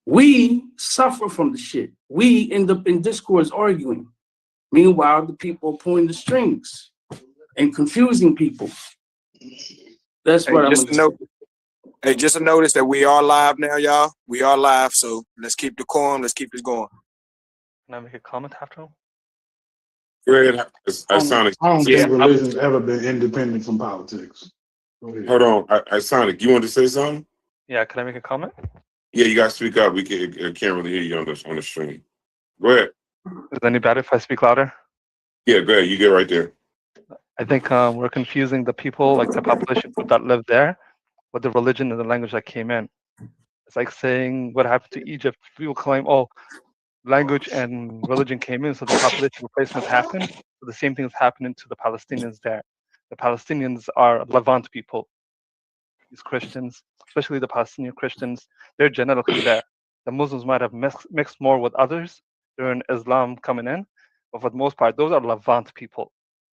We suffer from the shit. We end up in discourse arguing. Meanwhile, the people are pulling the strings and confusing people. That's what I'm saying. Hey, just a notice that we are live now, y'all. We are live, so let's keep the decorum. Let's keep this going. Can I make a comment after him? Go ahead. I don't think religion's ever been independent from politics. Hold on. Sonic, you want to say something? Yeah, can I make a comment? Yeah, you got to speak up. We can't really hear you on the stream. Go ahead. Is it any better if I speak louder? Yeah, go ahead. You get right there. I think we're confusing the people, like the population that live there, with the religion and the language that came in. It's like saying what happened to Egypt. People claim, oh, language and religion came in, so the population replacement happened. So the same thing is happening to the Palestinians there. The Palestinians are Levant people. These Christians, especially the Palestinian Christians, they're genetically there. The Muslims might have mixed more with others during Islam coming in, but for the most part, those are Levant people.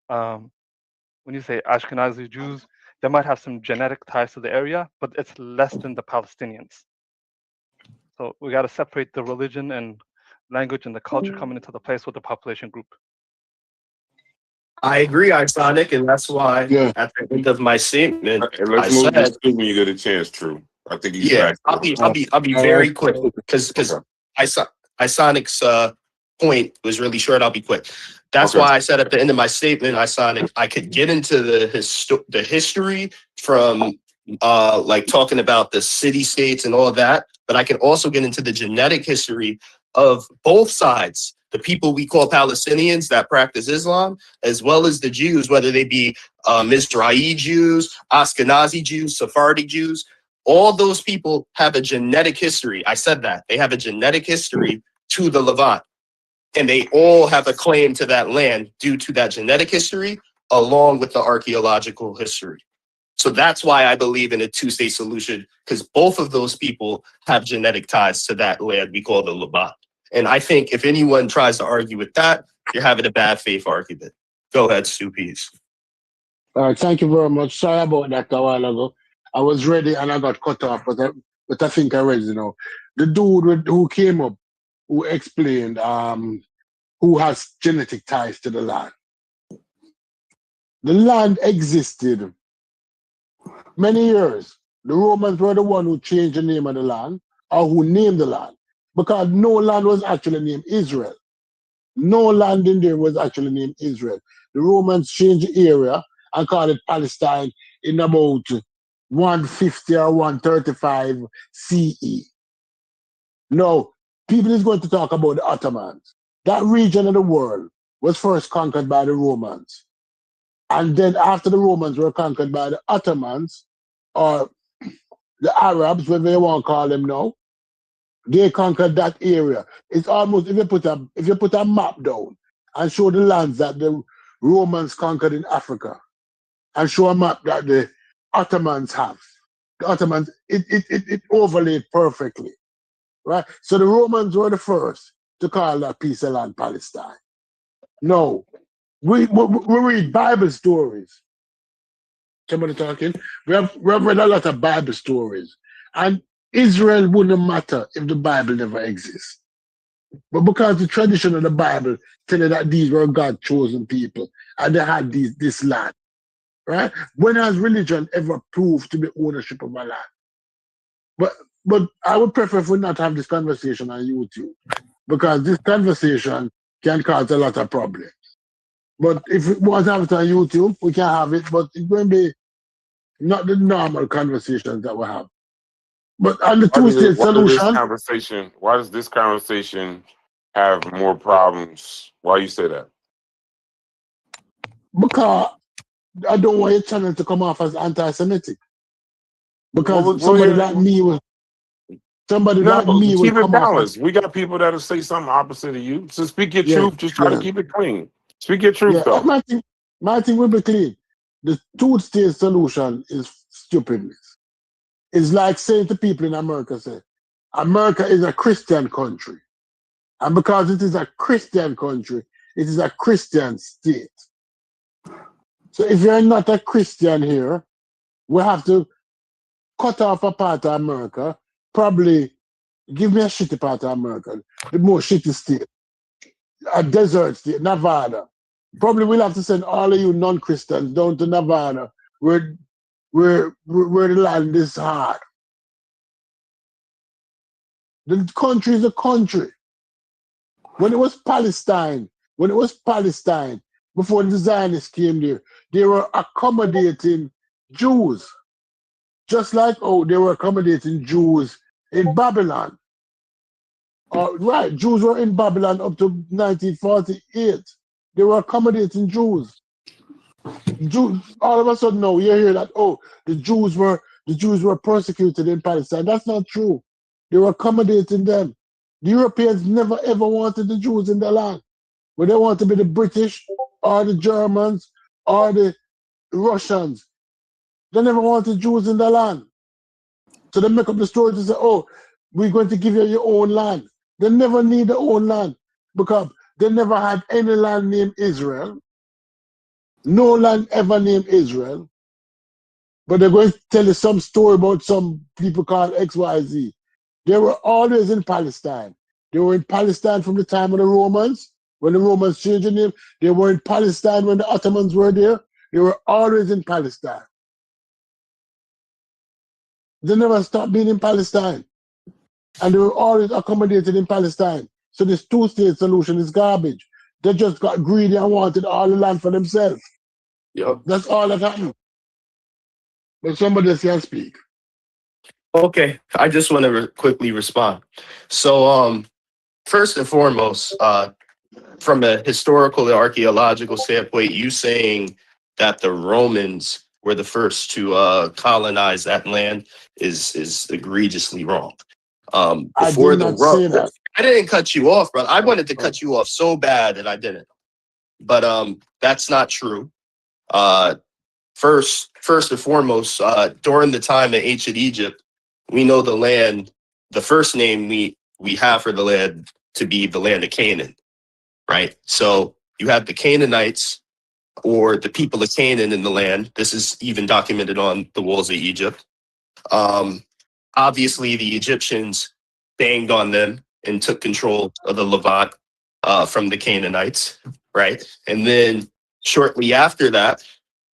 When you say Ashkenazi Jews, they might have some genetic ties to the area, but it's less than the Palestinians. So we got to separate the religion and language and the culture coming into the place with the population group. I agree, Isonic, and that's why at the end of my statement, Let's move this to when you get a chance, True. I think he's back. I'll be very quick because Isonic's point was really short. I'll be quick. That's why I said at the end of my statement, Isonic, I could get into the history from like talking about the city states and all of that, but I can also get into the genetic history of both sides. The people we call Palestinians that practice Islam, as well as the Jews, whether they be Mizrahi Jews, Ashkenazi Jews, Sephardi Jews, all those people have a genetic history. I said that. They have a genetic history to the Levant. And they all have a claim to that land due to that genetic history, along with the archaeological history. So that's why I believe in a two-state solution, because both of those people have genetic ties to that land we call the Levant. And I think if anyone tries to argue with that, you're having a bad faith argument. Go ahead, Stu Pease. All right, thank you very much. Sorry about that a while ago. I was ready and I got cut off, but I think I read, the dude who came up, who explained who has genetic ties to the land. The land existed many years. The Romans were the one who changed the name of the land, or who named the land, because no land was actually named Israel. No land in there was actually named Israel. The Romans changed the area and called it Palestine in about 150 or 135 CE. Now, people is going to talk about the Ottomans. That region of the world was first conquered by the Romans. And then after the Romans were conquered by the Ottomans, or the Arabs, whatever you want to call them now, they conquered that area. It's almost, if you put a map down and show the lands that the Romans conquered in Africa, and show a map that the Ottomans have, the Ottomans, it overlaid perfectly, right? So the Romans were the first to call that piece of land Palestine. No, we read Bible stories. Somebody talking? We have read a lot of Bible stories, and Israel wouldn't matter if the Bible never exists. But because the tradition of the Bible tell you that these were God's chosen people and they had this land, right? When has religion ever proved to be ownership of a land? But I would prefer if we not have this conversation on YouTube, because this conversation can cause a lot of problems. But if we want to have it on YouTube, we can have it, but it's going to be not the normal conversations that we have. But on the two-state solution... Why does this conversation have more problems? Why you say that? Because I don't want your channel to come off as anti-Semitic. Because somebody like me will... keep it balanced. We got people that'll say something opposite of you. So speak your truth. Just try to keep it clean. Speak your truth, though. My thing will be clean. The two-state solution is stupidness. It's like saying to people in America, say, America is a Christian country. And because it is a Christian country, it is a Christian state. So if you're not a Christian here, we have to cut off a part of America, probably Give me a shitty part of America. The more shitty state. A desert state, Nevada. Probably we'll have to send all of you non-Christians down to Nevada where the land is hard. The country is a country. When it was Palestine, before the Zionists came there, they were accommodating Jews. Just like they were accommodating Jews in Babylon. Right, Jews were in Babylon up to 1948. They were accommodating Jews. All of a sudden now you hear that the Jews were persecuted in Palestine. That's not true. They were accommodating them. The Europeans never ever wanted the Jews in their land. But they want to be the British or the Germans or the Russians. They never wanted Jews in their land. So they make up the story to say, we're going to give you your own land. They never need their own land because they never had any land named Israel. No land ever named Israel. But they're going to tell you some story about some people called XYZ. They were always in Palestine. They were in Palestine from the time of the Romans. When the Romans changed the name, they were in Palestine when the Ottomans were there. They were always in Palestine. They never stopped being in Palestine. And they were always accommodated in Palestine. So this two-state solution is garbage. They just got greedy and wanted all the land for themselves. Yep. That's all that happened. But somebody else can speak. Okay, I just want to quickly respond. So, first and foremost, from a historical and archaeological standpoint, you saying that the Romans were the first to colonize that land is egregiously wrong. Before I did not say that. I didn't cut you off, brother. I wanted to cut you off so bad that I didn't. But that's not true. First and foremost, during the time of ancient Egypt, we know the land, the first name we have for the land to be the land of Canaan, right? So you have the Canaanites or the people of Canaan in the land. This is even documented on the walls of Egypt. Obviously, the Egyptians banged on them and took control of the Levant from the Canaanites, right? And then shortly after that,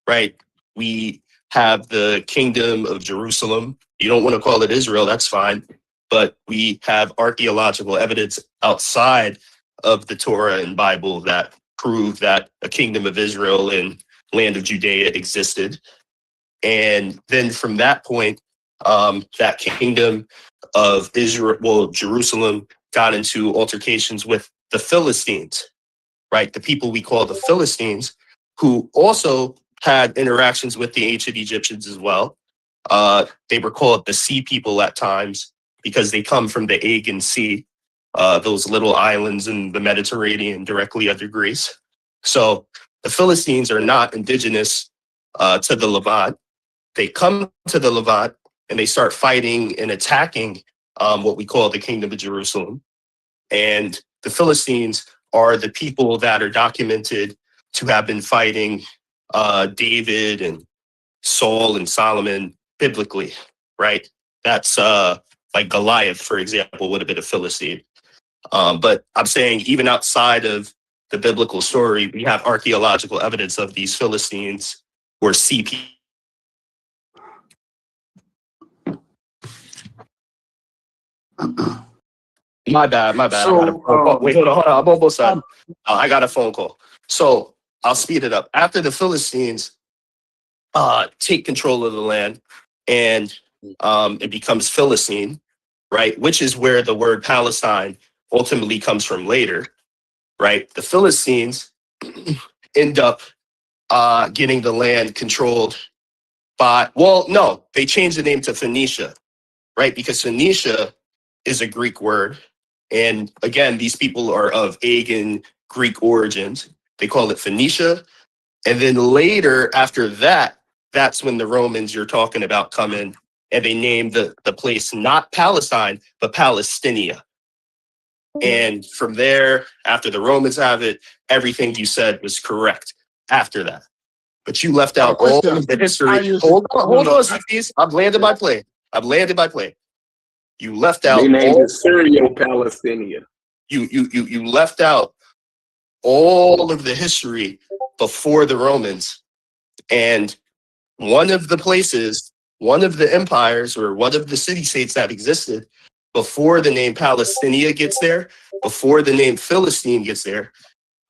right, we have the kingdom of Jerusalem. You don't want to call it Israel, that's fine. But we have archaeological evidence outside of the Torah and Bible that prove that a kingdom of Israel and land of Judea existed. And then from that point, that kingdom of Israel, well, Jerusalem, got into altercations with the Philistines, right? The people we call the Philistines, who also had interactions with the ancient Egyptians as well. They were called the Sea People at times because they come from the Aegean Sea, those little islands in the Mediterranean directly under Greece. So the Philistines are not indigenous to the Levant. They come to the Levant and they start fighting and attacking what we call the Kingdom of Jerusalem. And the Philistines are the people that are documented to have been fighting David and Saul and Solomon biblically, right? That's like Goliath, for example, would have been a Philistine. But I'm saying even outside of the biblical story, we have archaeological evidence of these Philistines or sea people. My bad. So, I got a phone call. Wait, hold on. I'm almost done. I got a phone call. So I'll speed it up. After the Philistines take control of the land and it becomes Philistine, right? Which is where the word Palestine ultimately comes from later, right? The Philistines end up getting the land controlled by, well, no, they changed the name to Phoenicia, right? Because Phoenicia is a Greek word. And again, these people are of Aegean Greek origins. They call it Phoenicia. And then later, after that, that's when the Romans you're talking about come in and they name the place not Palestine, but Palestinia. And from there, after the Romans have it, everything you said was correct after that. But you left out all of the history. Hold on, please. I've landed my plane. You left out They named all, it Syrio-Palestinian. you left out all of the history before the Romans. And one of the places, one of the empires, or one of the city-states that existed before the name Palestinia gets there, before the name Philistine gets there,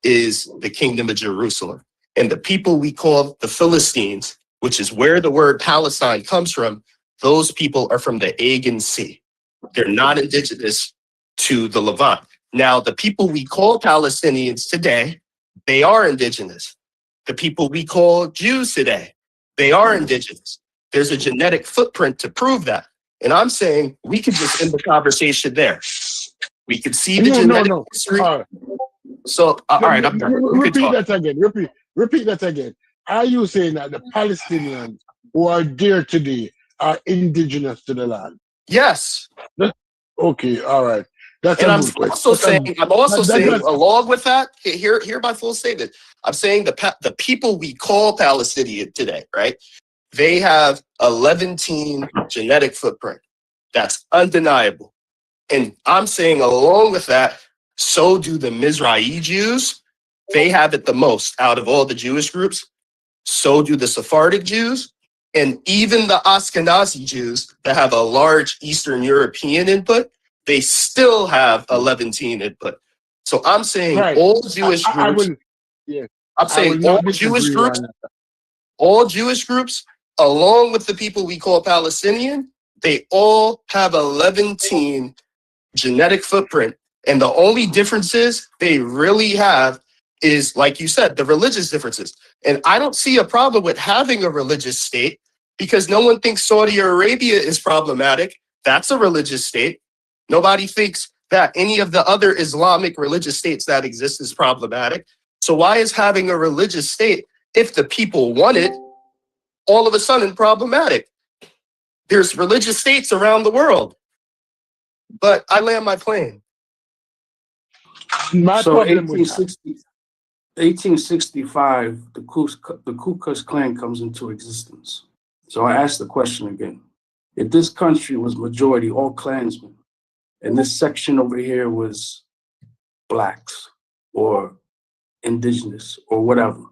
is the Kingdom of Jerusalem. And the people we call the Philistines, which is where the word Palestine comes from, those people are from the Aegean Sea. They're not indigenous to the Levant. Now, the people we call Palestinians today, they are indigenous. The people we call Jews today, they are indigenous. There's a genetic footprint to prove that. And I'm saying we could just end the conversation there. We could see the genetic history. So, all right, I'm done. Repeat that again. Repeat that again. Are you saying that the Palestinians who are there today are indigenous to the land? Yes. Okay, all right. That's and a I'm good question. also saying, along with that, hear my full statement. I'm saying the people we call Palestinian today, right? They have a Levantine genetic footprint. That's undeniable. And I'm saying, along with that, so do the Mizrahi Jews. They have it the most out of all the Jewish groups. So do the Sephardic Jews. And even the Ashkenazi Jews that have a large Eastern European input, they still have a Levantine input. So I'm saying all Jewish groups, I'm saying all Jewish groups, along with the people we call Palestinian, they all have a Levantine genetic footprint. And the only differences they really have is, like you said, the religious differences. And I don't see a problem with having a religious state because no one thinks Saudi Arabia is problematic. That's a religious state. Nobody thinks that any of the other Islamic religious states that exist is problematic. So why is having a religious state, if the people want it, all of a sudden problematic? There's religious states around the world. But I land my plane. So 1865, the Ku Klux Klan comes into existence. So I ask the question again. If this country was majority all Klansmen, and this section over here was blacks or indigenous or whatever,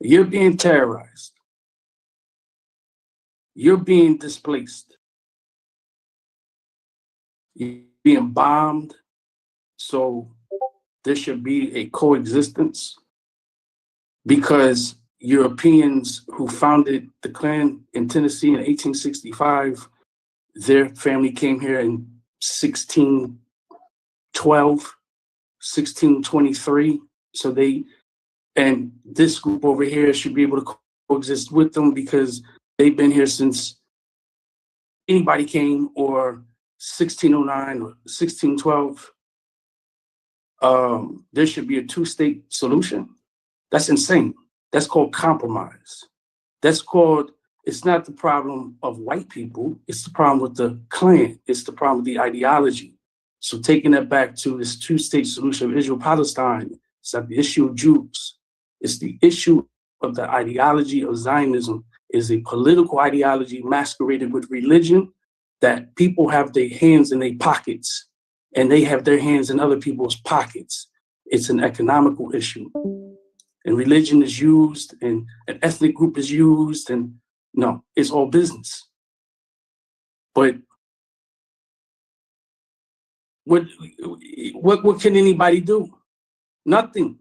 you're being terrorized. You're being displaced. You're being bombed. So there should be a coexistence because Europeans who founded the Klan in Tennessee in 1865, their family came here in 1612, 1623. So and this group over here should be able to coexist with them because they've been here since anybody came, or 1609 or 1612. There should be a two-state solution. That's insane. That's called compromise. It's not the problem of white people. It's the problem with the Klan. It's the problem with the ideology. So taking that back to this two-state solution of Israel-Palestine, it's not the issue of Jews. It's the issue of the ideology of Zionism. Is a political ideology masqueraded with religion that people have their hands in their pockets and they have their hands in other people's pockets. It's an economical issue. And religion is used and an ethnic group is used, and no, it's all business. But what can anybody do? Nothing.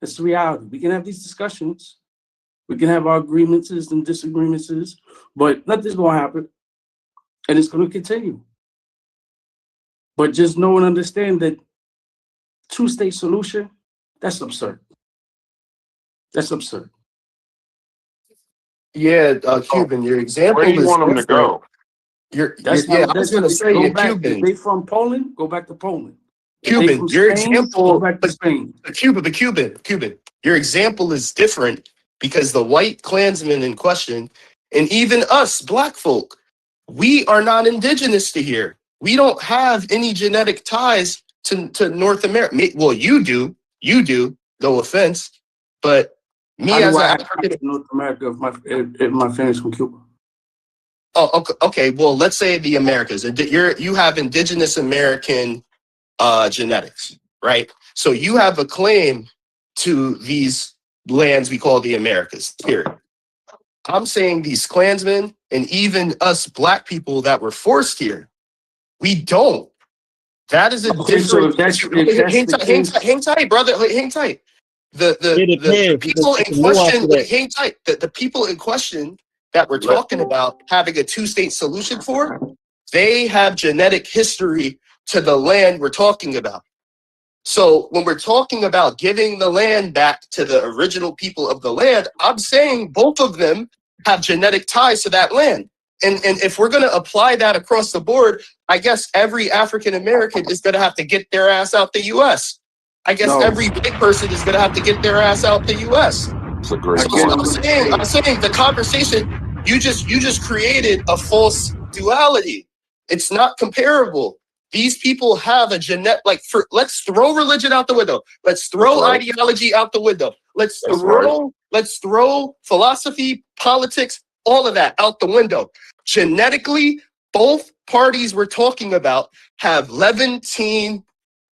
It's the reality. We can have these discussions. We can have our agreements and disagreements, but nothing's going to happen. And it's going to continue. But just know and understand that two-state solution, that's absurd. That's absurd. Yeah, Cuban, your example Where do you is want them to go? I was going to say, Cuban. If they from Poland, go back to Poland. Cuban, your example, go back to Spain. Cuban, your example is different because the white Klansmen in question, and even us black folk, we are not indigenous to here. We don't have any genetic ties to North America. Well, you do, no offense, but me as an African, North America, if my family's from Cuba. Oh, okay. Well, let's say the Americas. You have indigenous American genetics, right? So you have a claim to these lands we call the Americas, period. I'm saying these Klansmen and even us black people that were forced here, we don't. That is a Okay, so different. Hang tight, brother. Hang tight. The people in question. Hang tight. The people in question that we're talking about having a two-state solution for, they have genetic history to the land we're talking about. So when we're talking about giving the land back to the original people of the land, I'm saying both of them have genetic ties to that land. And if we're going to apply that across the board, I guess every African American is going to have to get their ass out the U.S. I guess every white person is going to have to get their ass out the U.S. It's a great So I'm saying the conversation, you just created a false duality. It's not comparable. These people have a let's throw religion out the window. Let's throw ideology out the window. Let's throw philosophy, politics, all of that out the window. Genetically, both parties we're talking about have Levantine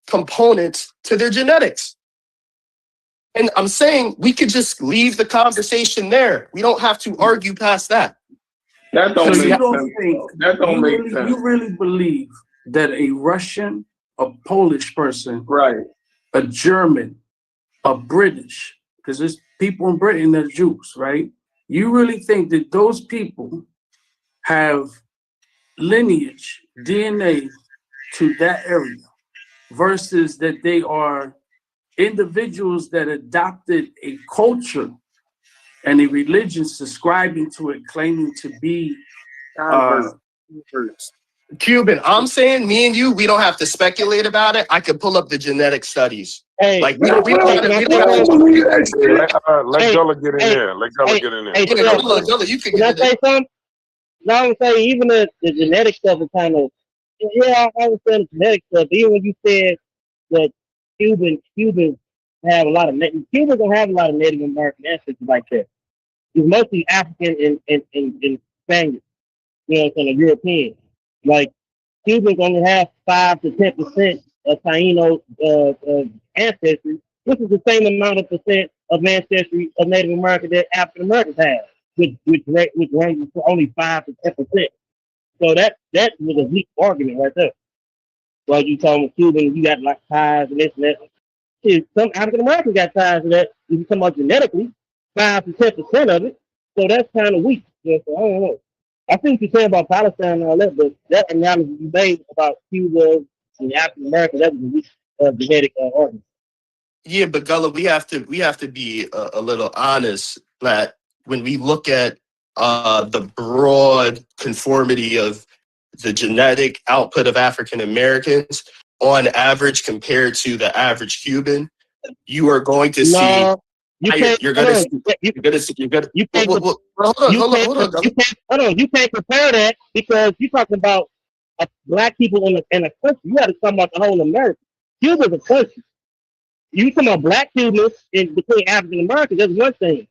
components to their genetics. And I'm saying we could just leave the conversation there. We don't have to argue past that. That don't So make you don't sense. think That don't make sense. you really believe that a Russian, a Polish person, Right. a German, a British, because there's people in Britain that are Jews, right? You really think that those people have lineage, DNA to that area versus that they are individuals that adopted a culture and a religion subscribing to it, claiming to be Cuban. I'm saying me and you, we don't have to speculate about it. I could pull up the genetic studies. Hey, like we don't Let Gullah get in there. Let Gullah get in there. Gullah, you can get in there. Something? I would say even the genetic stuff is kind of, yeah, I understand the genetic stuff. Even when you said that Cubans have a lot of Cubans don't have a lot of Native American ancestors like that. It's mostly African and Spanish, you know, and European. Like Cubans only have 5 to 10% of Taino ancestry, which is the same amount of percent of ancestry of Native American that African Americans have, which ranges to only 5 to 10%. So that was a weak argument right there. While you talking about Cubans, you got like ties and this and that. See, some African Americans got ties to that. If you talking about genetically, 5 to 10% of it. So that's kind of weak. Yeah, so I don't know. I think you're saying about Palestine and all that, but that analogy you made about Cuba and African America, that was a weak genetic argument. Yeah, but Gullah, we have to be a little honest that when we look at the broad conformity of the genetic output of African Americans on average compared to the average Cuban, you are going to see. You can't compare that because you're talking about black people in a country. You got to talk about the whole America. Cuba's a country. You talking about black Cubans in between African Americans? That's one thing.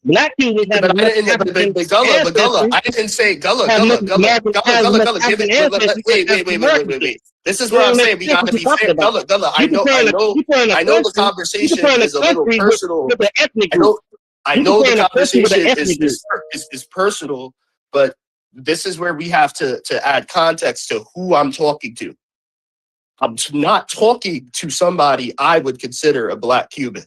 Black Cubans have Gullah, I didn't say Gullah. Wait. This is what I'm saying. We gotta be fair. Gullah. I know the conversation is a little personal. I know the conversation is personal, but this is where we have to add context to who I'm talking to. I'm not talking to somebody I would consider a black Cuban.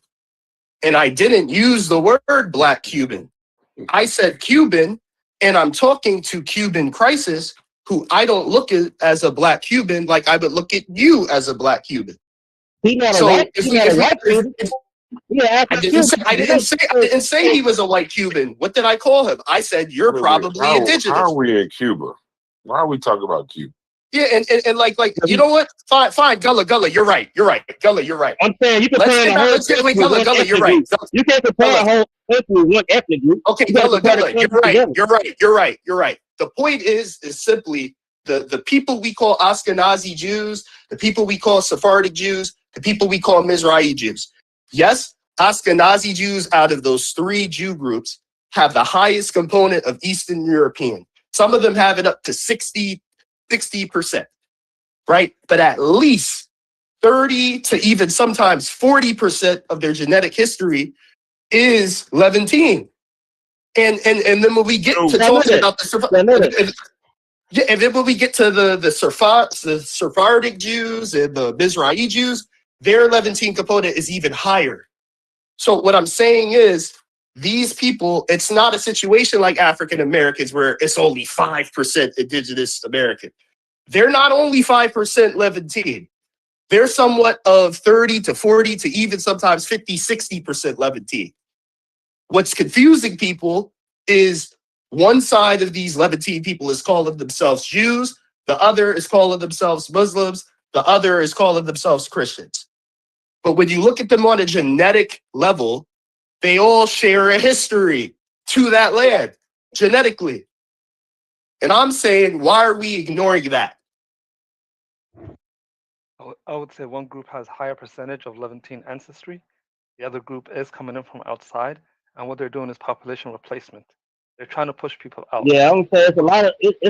And I didn't use the word black Cuban. I said Cuban, and I'm talking to Cuban Crisis, who I don't look at as a black Cuban like I would look at you as a black Cuban. I didn't say he was a white Cuban. What did I call him? I said you're probably indigenous. How are we in Cuba? Why are we talking about Cuba? Yeah, and like you know what? Fine, Gullah, you're right. Gullah, you're right. I'm saying you compare the whole Gullah, you're right. You can't compare the whole country with one ethnic group. Okay, Gullah, you're right. The point is simply the people we call Ashkenazi Jews, the people we call Sephardic Jews, the people we call Mizrahi Jews. Yes, Ashkenazi Jews out of those 3 Jew groups have the highest component of Eastern European. Some of them have it up to 60%, right? But at least 30 to even sometimes 40% of their genetic history is Levantine. And then when we get to talking about and then when we get to the Sephardic Jews and the Mizrahi Jews, their Levantine component is even higher. So what I'm saying is, these people, it's not a situation like African Americans where it's only 5% indigenous American. They're not only 5% Levantine. They're somewhat of 30 to 40 to even sometimes 50, 60% Levantine. What's confusing people is one side of these Levantine people is calling themselves Jews, the other is calling themselves Muslims, the other is calling themselves Christians. But when you look at them on a genetic level, they all share a history to that land, genetically. And I'm saying, why are we ignoring that? I would say one group has higher percentage of Levantine ancestry. The other group is coming in from outside, and what they're doing is population replacement. They're trying to push people out. Yeah, I'm saying it's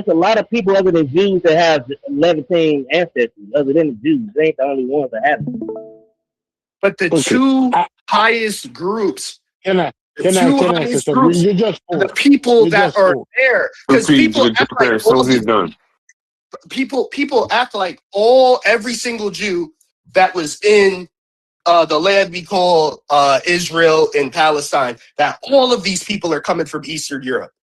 a lot of people other than Jews that have Levantine ancestry, other than the Jews. They ain't the only ones that have it. But the two highest groups, the people that are there, because people act like people act like every single Jew that was in the land we call Israel and Palestine, that all of these people are coming from Eastern Europe.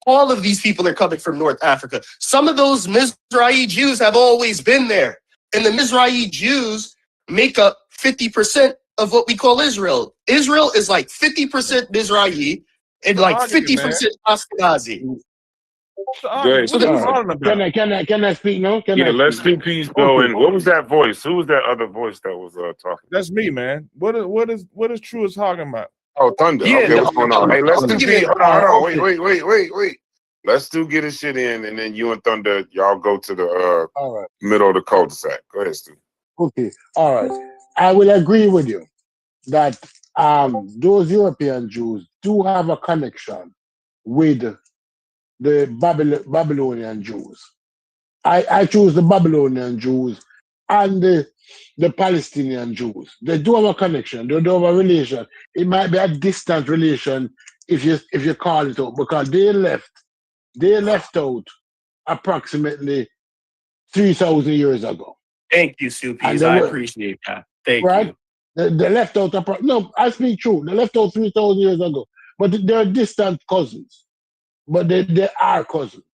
All of these people are coming from North Africa. Some of those Mizrahi Jews have always been there. And the Mizrahi Jews make up 50% of what we call Israel. Israel is like 50% Mizrahi and like 50% Ashkenazi. Can I speak now? Let's speak peace though. And what was that voice? Who was that other voice that was talking? That's me, man. What is True is talking about? Oh, Thunder. Yeah, okay, what's going on? Hey, let's do peace. Hold on. Wait. Let's do get his shit in, and then you and Thunder, y'all go to the middle of the cul-de-sac. Go ahead, Stu. Okay, all right. I will agree with you that those European Jews do have a connection with the Babylonian Jews. I choose the Babylonian Jews and the Palestinian Jews. They do have a connection. They do have a relation. It might be a distant relation if you call it out, because they left out approximately 3,000 years ago. Thank you, Supies. I appreciate that. Thank you. They left out. No, I speak true. They left out 3,000 years ago, but they're distant cousins. But they are cousins,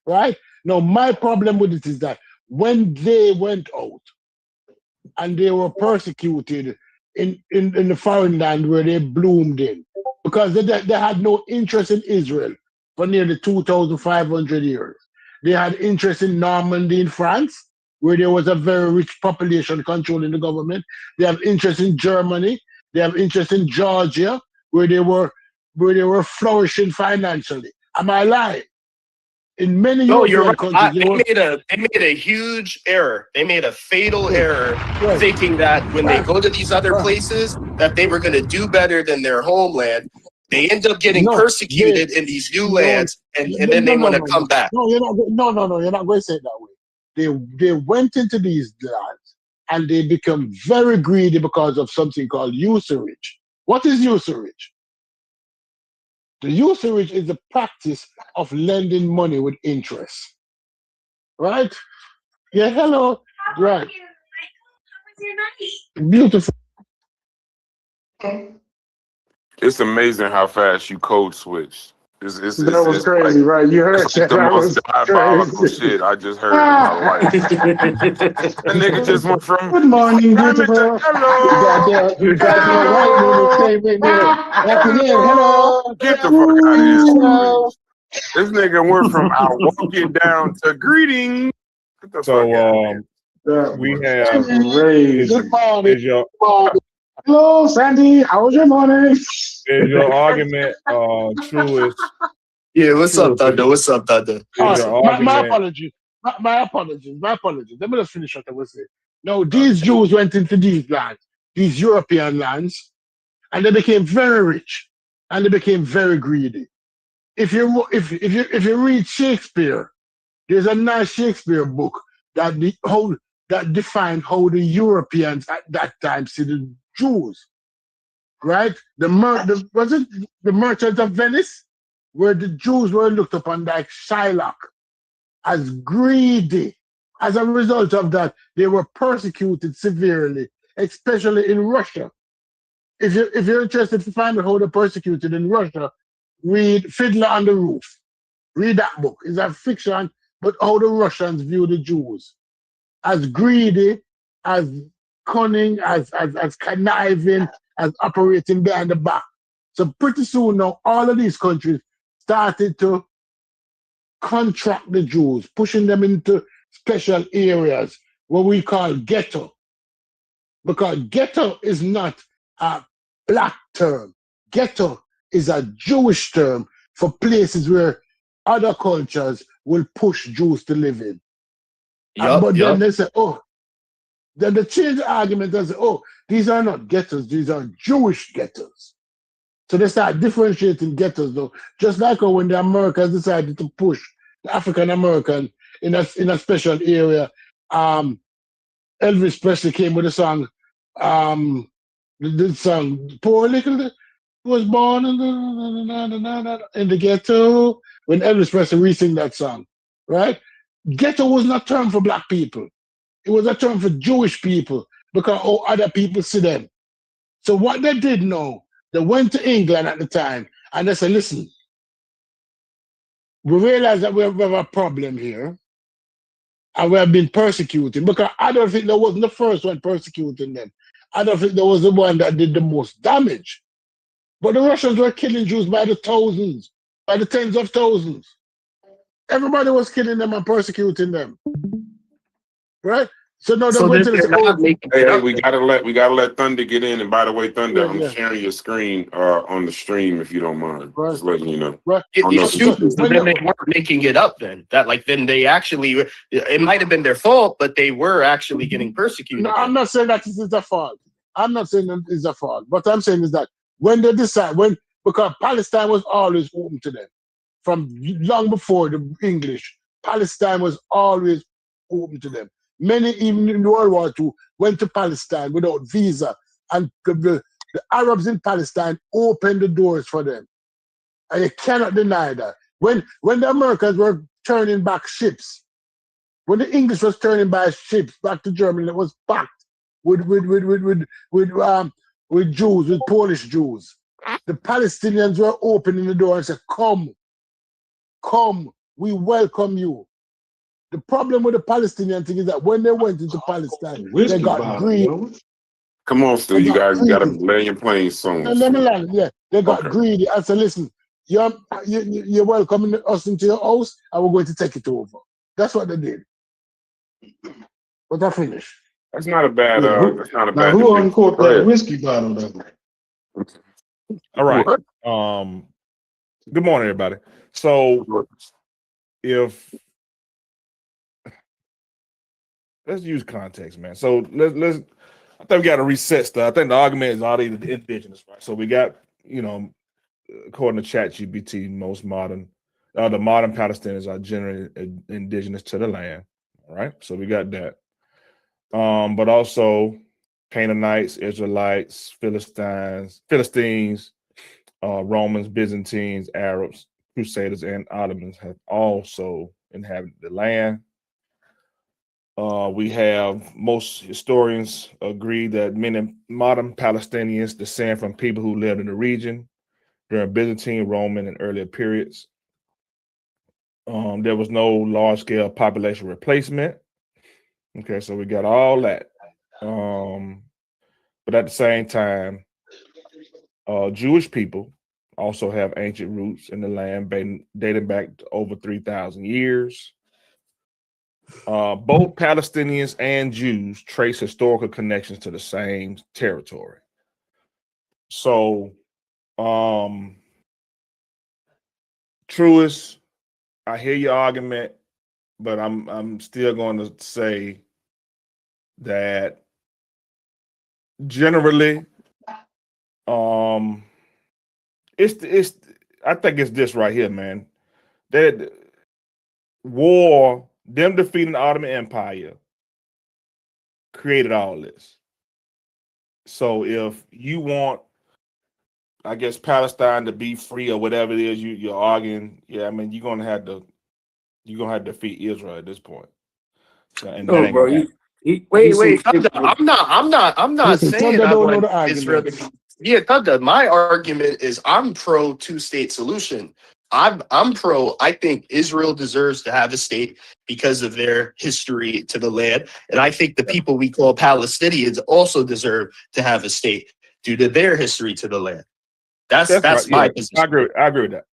right? Now, my problem with it is that when they went out and they were persecuted in the foreign land where they bloomed in, because they had no interest in Israel for nearly 2,500 years. They had interest in Normandy in France, where there was a very rich population controlling the government. They have interest in Germany. They have interest in Georgia, where they were flourishing financially. Am I lying? In many European countries, they made a huge error. They made a fatal error, thinking that when they go to these other places, that they were going to do better than their homeland. They end up getting persecuted in these new lands, and then they want to come back. No, you're not going to say it that way. They went into these lands and they become very greedy because of something called usurage. What is usurage? The usurage is the practice of lending money with interest. Right? Yeah, hello. Right. Beautiful. It's amazing how fast you code switch. That was crazy, like, right? You heard that? The most diabolical shit I just heard in my life. That nigga just went from good morning, beautiful. Hello. You got your white man came in there. Hello. Get the fuck out of here. This nigga went from out walking down to greeting. Get the fuck out we have good morning. Hello, Sandy. How was your morning? Is your argument true? Yeah, what's up, Thunder? What's up, Thunder? My apologies. My apologies. Let me just finish what I was saying. No, these Jews went into these lands, these European lands, and they became very rich and they became very greedy. if you read Shakespeare, there's a nice Shakespeare book that defined how the Europeans at that time see the Jews, right? Was it the Merchant of Venice, where the Jews were looked upon like Shylock, as greedy. As a result of that, they were persecuted severely, especially in Russia. If you're interested to find out how they're persecuted in Russia, read Fiddler on the Roof. Read that book. It's a fiction, but how the Russians view the Jews. As greedy, as cunning, as conniving, as operating behind the back. So pretty soon now, all of these countries started to contract the Jews, pushing them into special areas, what we call ghetto. Because ghetto is not a black term. Ghetto is a Jewish term for places where other cultures will push Jews to live in. But then they say, then they change the argument and say, these are not ghettos, these are Jewish ghettos. So they start differentiating ghettos, though, just like when the Americans decided to push the African American in a special area. Elvis Presley came with a song, the song "Poor Little" was born in the ghetto. When Elvis Presley re-sing that song, right? Ghetto was not a term for black people. It was a term for Jewish people because other people see them. So what they did know, they went to England at the time and they said, listen, we realize that we have a problem here and we have been persecuted, because Adolf Hitler wasn't the first one persecuting them. Adolf Hitler was the one that did the most damage. But the Russians were killing Jews by the thousands, by the tens of thousands. Everybody was killing them and persecuting them. Right? So now they're going to this. Hey, we gotta let Thunder get in. And by the way, Thunder, I'm sharing your screen on the stream if you don't mind. Right. Just letting you know. Right. Then they weren't making it up then. Then they actually, it might have been their fault, but they were actually getting persecuted. No, I'm not saying that it is their fault. I'm not saying that it's their fault. What I'm saying is that when they decide, because Palestine was always open to them. From long before the English, Palestine was always open to them. Many, even in World War II, went to Palestine without visa. And the Arabs in Palestine opened the doors for them. And you cannot deny that. When the Americans were turning back ships, when the English was turning back ships back to Germany, it was packed with Jews, with Polish Jews. The Palestinians were opening the door and said, come, we welcome you. The problem with the Palestinian thing is that when they went into Palestine, they got greedy. Come on, Stu, you guys got to lay your plane soon. Let me land. Yeah, they got greedy. I said, listen, you're welcoming us into your house, and we're going to take it over. That's what they did. But I finished. That's not a bad. That's not a bad. Who uncorked that whiskey bottle though? All right. Good morning, everybody. So, let's use context, man. So let's. I think we got to reset stuff. I think the argument is already the indigenous, right? So we got, according to ChatGPT, the modern Palestinians are generally indigenous to the land, right? So we got that. But also Canaanites, Israelites, Philistines, Romans, Byzantines, Arabs, Crusaders, and Ottomans have also inhabited the land. We have most historians agree that many modern Palestinians descend from people who lived in the region during Byzantine, Roman, and earlier periods. There was no large-scale population replacement. Okay, so we got all that. But at the same time, Jewish people also have ancient roots in the land dating back to over 3,000 years. Both Palestinians and Jews trace historical connections to the same territory. So, Truist, I hear your argument, but I'm still going to say that generally, it's I think it's this right here, man. That war, them defeating the Ottoman Empire, created all this. So if you want, I guess, Palestine to be free or whatever it is you're arguing, yeah, I mean, you're gonna have to defeat Israel at this point. So, and that No, ain't bro. gonna happen. Wait, Thunder, I'm not Listen, saying Thunder I don't know want the Israel argument. to be. Yeah, Thunder, my argument is I'm pro two-state solution. I'm pro. I think Israel deserves to have a state because of their history to the land, and I think the people we call Palestinians also deserve to have a state due to their history to the land. That's right. my Yeah, position. I agree with that.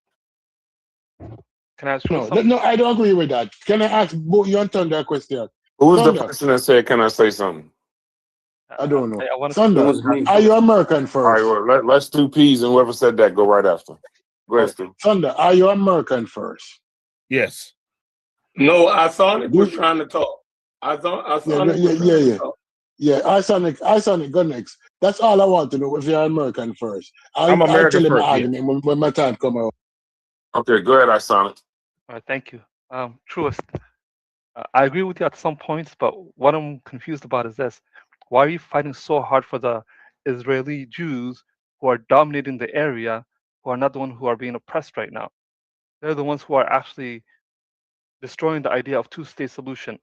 Can I ask No, something? no, I don't agree with that. Can I ask both you and Thunder a question? Who was the Thunder, person that said, "Can I say something"? I don't know. I wanted to Thunder, was me. are you American All right, first? well, let's do P's, and whoever said that, go right after. Go ahead, Stu. Thunder, are you American first? Yes. No, Isonic was Do- trying to talk. Isonic was Yeah, trying to talk. Yeah, Isonic, go next. That's all I want to know. If you're American first, I'm I'll American tell you my first, yes. argument when my time come out. Okay, go ahead, Isonic. All right, thank you. Truest, I agree with you at some points, but what I'm confused about is this. Why are you fighting so hard for the Israeli Jews who are dominating the area, who are not the ones who are being oppressed right now? They're the ones who are actually destroying the idea of two-state solution.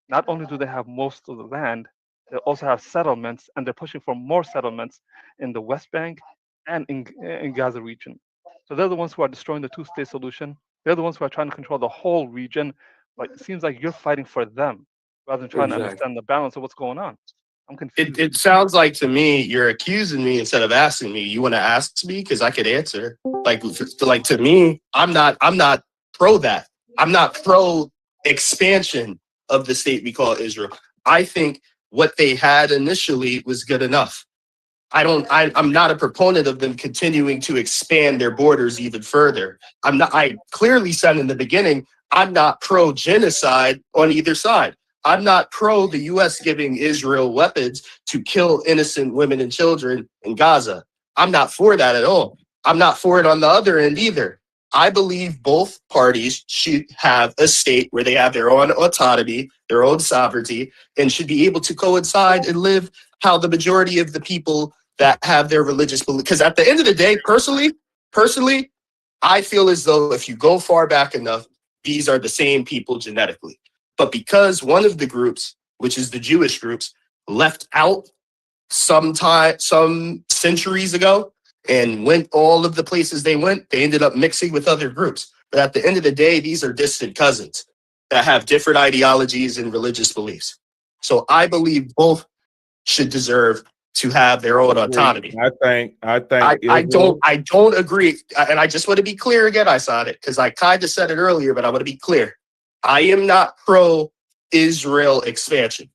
Not only do they have most of the land, they also have settlements, and they're pushing for more settlements in the West Bank and in Gaza region. So they're the ones who are destroying the two-state solution. They're the ones who are trying to control the whole region. Like, it seems like you're fighting for them rather than trying to understand the balance of what's going on. I'm confused. It sounds like to me you're accusing me instead of asking me. You want to ask me because I could answer. Like to me, I'm not pro that. I'm not pro expansion of the state we call Israel. I think what they had initially was good enough. I'm not a proponent of them continuing to expand their borders even further. I clearly said in the beginning, I'm not pro genocide on either side. I'm not pro the US giving Israel weapons to kill innocent women and children in Gaza. I'm not for that at all. I'm not for it on the other end either. I believe both parties should have a state where they have their own autonomy, their own sovereignty, and should be able to coincide and live how the majority of the people that have their religious belief. Because at the end of the day, personally, I feel as though if you go far back enough, these are the same people genetically. But because one of the groups, which is the Jewish groups, left out some centuries ago and went all of the places they went, they ended up mixing with other groups. But at the end of the day, these are distant cousins that have different ideologies and religious beliefs. So I believe both should deserve to have their own autonomy. I don't agree. And I just want to be clear again, I saw it because I kind of said it earlier, but I want to be clear. I am not pro Israel expansion.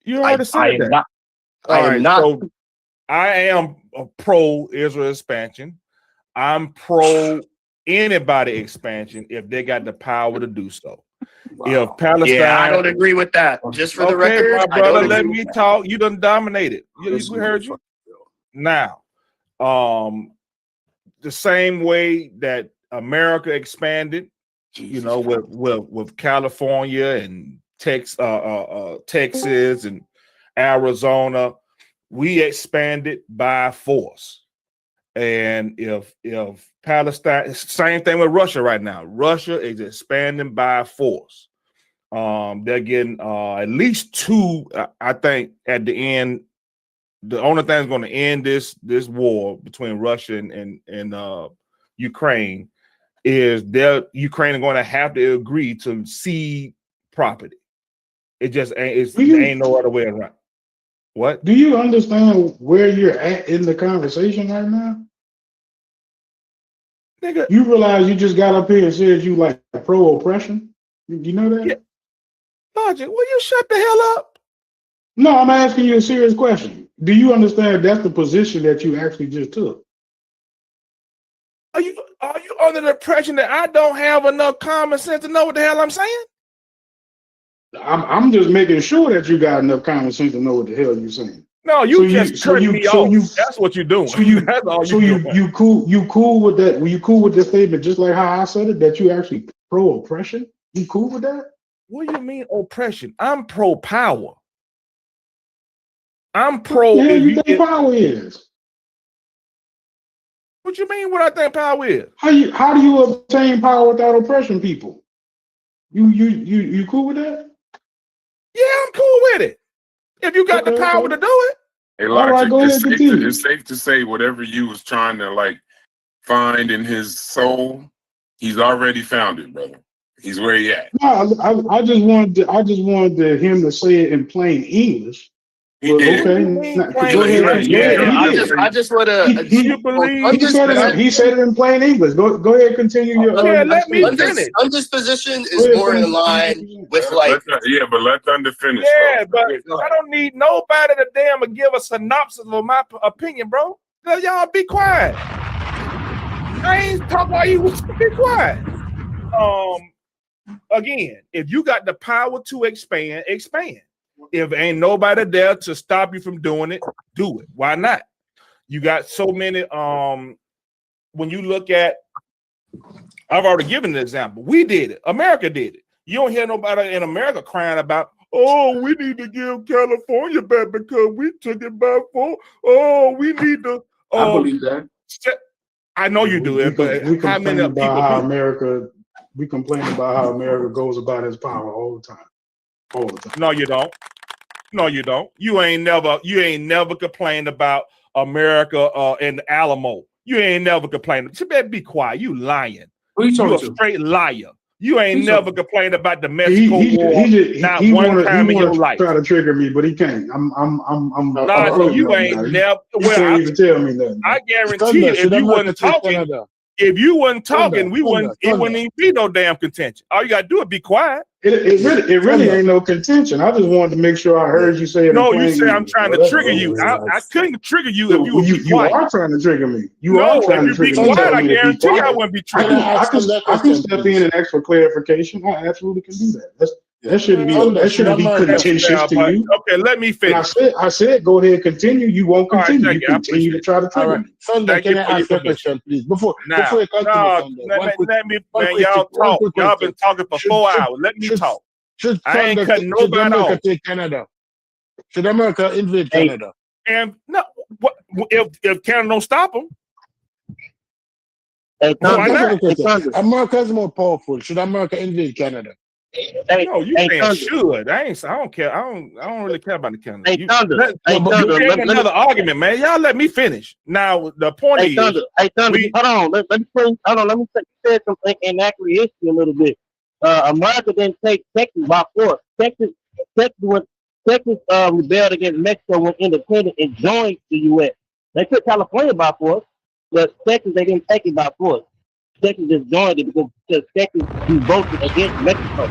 You already said that. So I am a pro Israel expansion. I'm pro anybody expansion if they got the power to do so. Wow. If Palestine, yeah, I don't agree with that. Just for the record, my brother, let me talk. You done dominated. We heard you. Now, the same way that America expanded, with California and Texas and Arizona, we expanded by force. And if Palestine, same thing with Russia right now. Russia is expanding by force. They're getting at least two. I think at the end, the only thing that's going to end this war between Russia and Ukraine is Ukraine are going to have to agree to cede property. It just ain't. There ain't no other way around. What? Do you understand where you're at in the conversation right now? Nigga, you realize you just got up here and said you like pro-oppression? You know that? Yeah. Logic, will you shut the hell up? No, I'm asking you a serious question. Do you understand that's the position that you actually just took? Are you under the impression that I don't have enough common sense to know what the hell I'm saying? I'm just making sure that you got enough common sense to know what the hell you're saying. No, you just cutting me off. That's what you're doing. That's all you're doing. You cool with that? Were you cool with the statement, just like how I said it, that you actually pro oppression? You cool with that? What do you mean oppression? I'm pro power. I'm pro. Yeah, you think power is? What you mean? What I think power is? How do you obtain power without oppressing people? You cool with that? Yeah, I'm cool with it. If you got the power to do it. Hey, Logic, it's safe to say whatever you was trying to like find in his soul, he's already found it, brother. He's where he at. No, I just wanted him to say it in plain English. Well, okay. I just want to. He said it in plain English. Go ahead, continue your. Let me finish. This position is more in line with like. But let Thunder finish. Yeah, but I don't need nobody to damn give a synopsis of my opinion, bro. Y'all be quiet. I ain't talking about you. Be quiet. Again, if you got the power to expand, expand. If ain't nobody there to stop you from doing it, do it. Why not? You got so many. When you look at, I've already given an example. We did it. America did it. You don't hear nobody in America crying about, oh, we need to give California back because we took it by force. Oh, we need to. I believe that. I know you do it, but how many people? We complain about how America goes about its power all the time. All the time. No, you don't. No, you don't. You ain't never complained about America and the Alamo. You ain't never complained. You better be quiet. You lying. You a straight liar. You ain't never complained about the Mexico War. Not one time in your life. Try to trigger me, but he can't. You ain't never. You can't even tell me nothing. I guarantee you, if you wasn't talking, it wouldn't even be no damn contention. All you gotta do is be quiet. It really ain't no contention. I just wanted to make sure I heard you say it. No, you say I'm trying to trigger you. I couldn't trigger you if you would be quiet. You are trying to trigger me. You are trying to trigger me. I guarantee you I wouldn't be triggering. I can step in and ask for clarification. I absolutely can do that. That shouldn't be contentious to you. Okay, let me finish. I said, go ahead, continue. You won't continue. You continue to try to trigger me. Sunday, can I ask a question, please? Before you continue, let me, man, y'all talk. Y'all been talking for 4 hours. Let me talk. I ain't cutting nobody off. Take Canada? Should America invade Canada? And no, if Canada don't stop them, America's more powerful. Should America invade Canada? No, you saying should. I don't care. I don't really care about the Canada. Hey, Thunder. Another argument, man. Y'all let me finish. Now the point is, Thunder. Hold on. Let me say something inaccurate history a little bit. America didn't take Texas by force. Texas rebelled against Mexico, went independent, and joined the U.S. They took California by force, but Texas they didn't take it by force. Texas just joined it because Texas voted against Mexico.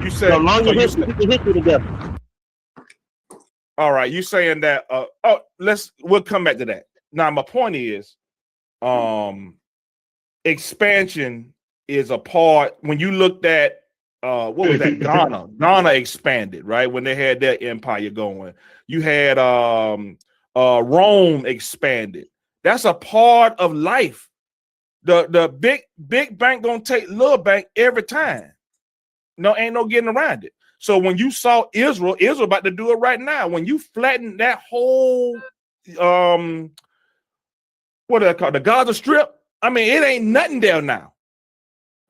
You said so long as history together. All right, you saying that? We'll come back to that. Now, my point is, expansion is a part. When you looked at what was that? Ghana expanded, right? When they had their empire going, you had Rome expanded. That's a part of life. The big bank gonna take little bank every time. No, ain't no getting around it. So when you saw Israel about to do it right now. When you flatten that whole what do they call it? The Gaza Strip? I mean, it ain't nothing there now.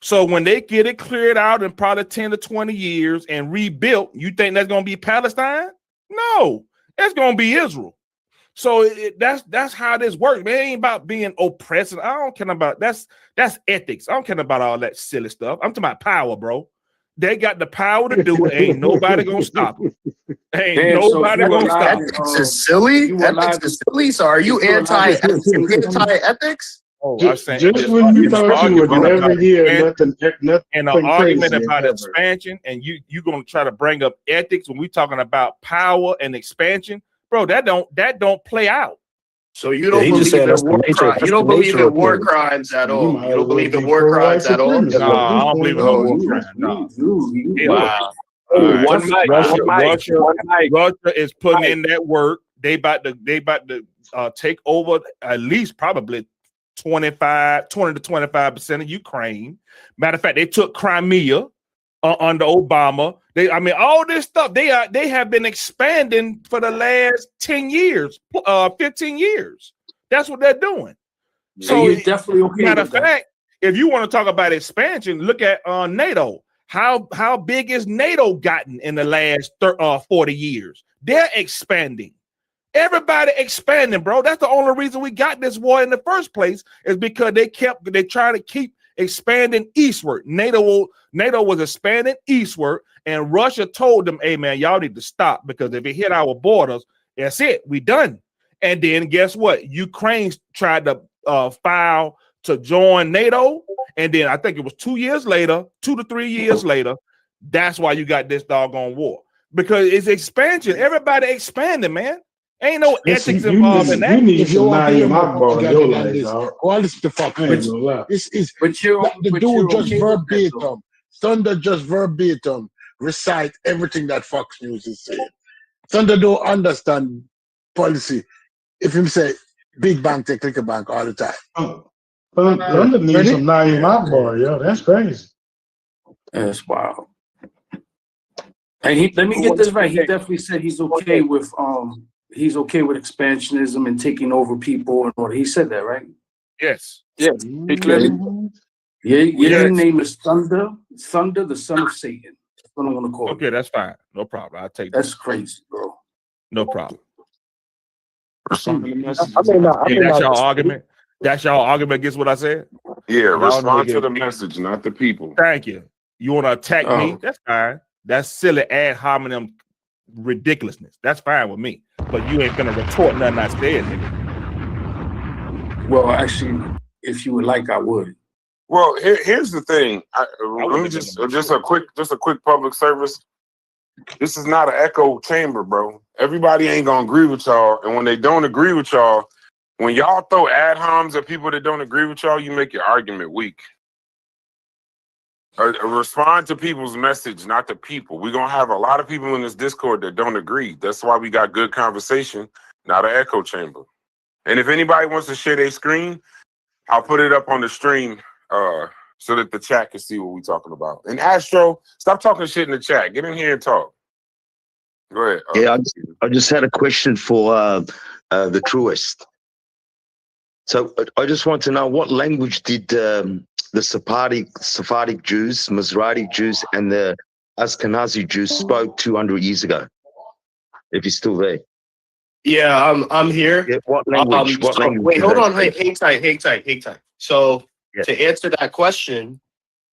So when they get it cleared out in probably 10 to 20 years and rebuilt, you think that's gonna be Palestine? No, it's gonna be Israel. So that's how this works, man. It ain't about being oppressive. I don't care about that's ethics. I don't care about all that silly stuff. I'm talking about power, bro. They got the power to do it. Ain't nobody gonna stop them. Ain't nobody gonna stop them. Ethics is silly. Ethics is silly. So are you anti-ethics? Oh, I was saying just when you thought you would never hear nothing and an argument about expansion, and you gonna try to bring up ethics when we talking about power and expansion. Bro, that don't play out. So you don't believe in war crimes at all. You don't believe in war crimes at all. No, I don't believe in war crimes. No. Wow. Russia is putting in that work. they about to take over at least probably 20 to 25% of Ukraine. Matter of fact, they took Crimea under Obama. All this stuff, they have been expanding for the last 10 years, 15 years. That's what they're doing. So you're definitely okay. Matter of fact, if you want to talk about expansion, look at NATO. How big is NATO gotten in the last 40 years? They're expanding. Everybody expanding, bro. That's the only reason we got this war in the first place, is because they try to keep expanding eastward. NATO was expanding eastward, and Russia told them, hey man, y'all need to stop, because if it hit our borders, that's it, we done. And then guess what? Ukraine tried to file to join NATO, and then I think it was 2 to 3 years later, that's why you got this doggone war, because it's expansion. Everybody expanding, man. Ain't no ethics involved in that. You need some Naeem Akbar in your life, dog. Well, this the fuck. But The dude just verbatim. Thunder just verbatim recite everything that Fox News is saying. Thunder don't understand policy. If him say big bank take liquor bank all the time. Thunder needs some Naeem Akbar, yo. That's crazy. That's wild. And let me get this right. He definitely said he's okay with expansionism and taking over people and all. He said that, right? Yes. Yes. He clearly. Your name is Thunder, the son of Satan. That's what I'm gonna call Okay, that's fine. No problem. I'll take That's crazy, bro. No problem. That's y'all argument. That's y'all argument against what I said? Yeah, respond to the message, not the people. Thank you. You want to attack me? That's fine. That's silly ad hominem ridiculousness. That's fine with me. But you ain't gonna retort nothing I said, nigga. Well, actually, if you would like, I would. Well, here's the thing. Let me just a quick public service. This is not an echo chamber, bro. Everybody ain't gonna agree with y'all, and when they don't agree with y'all, when y'all throw ad homs at people that don't agree with y'all, you make your argument weak. Respond to people's message, not the people. We're gonna have a lot of people in this Discord that don't agree. That's why we got good conversation, not an echo chamber. And if anybody wants to share their screen, I'll put it up on the stream so that the chat can see what we're talking about. And Astro, stop talking shit in the chat. Get in here and talk. Go ahead. Yeah, I just had a question for the truest. So I just want to know, what language did the Sephardic Jews, Mizrahi Jews, and the Ashkenazi Jews spoke 200 years ago? If you're still there. Yeah, I'm here. Yeah, what language? What language? Wait, hold on. Hang tight. So to answer that question,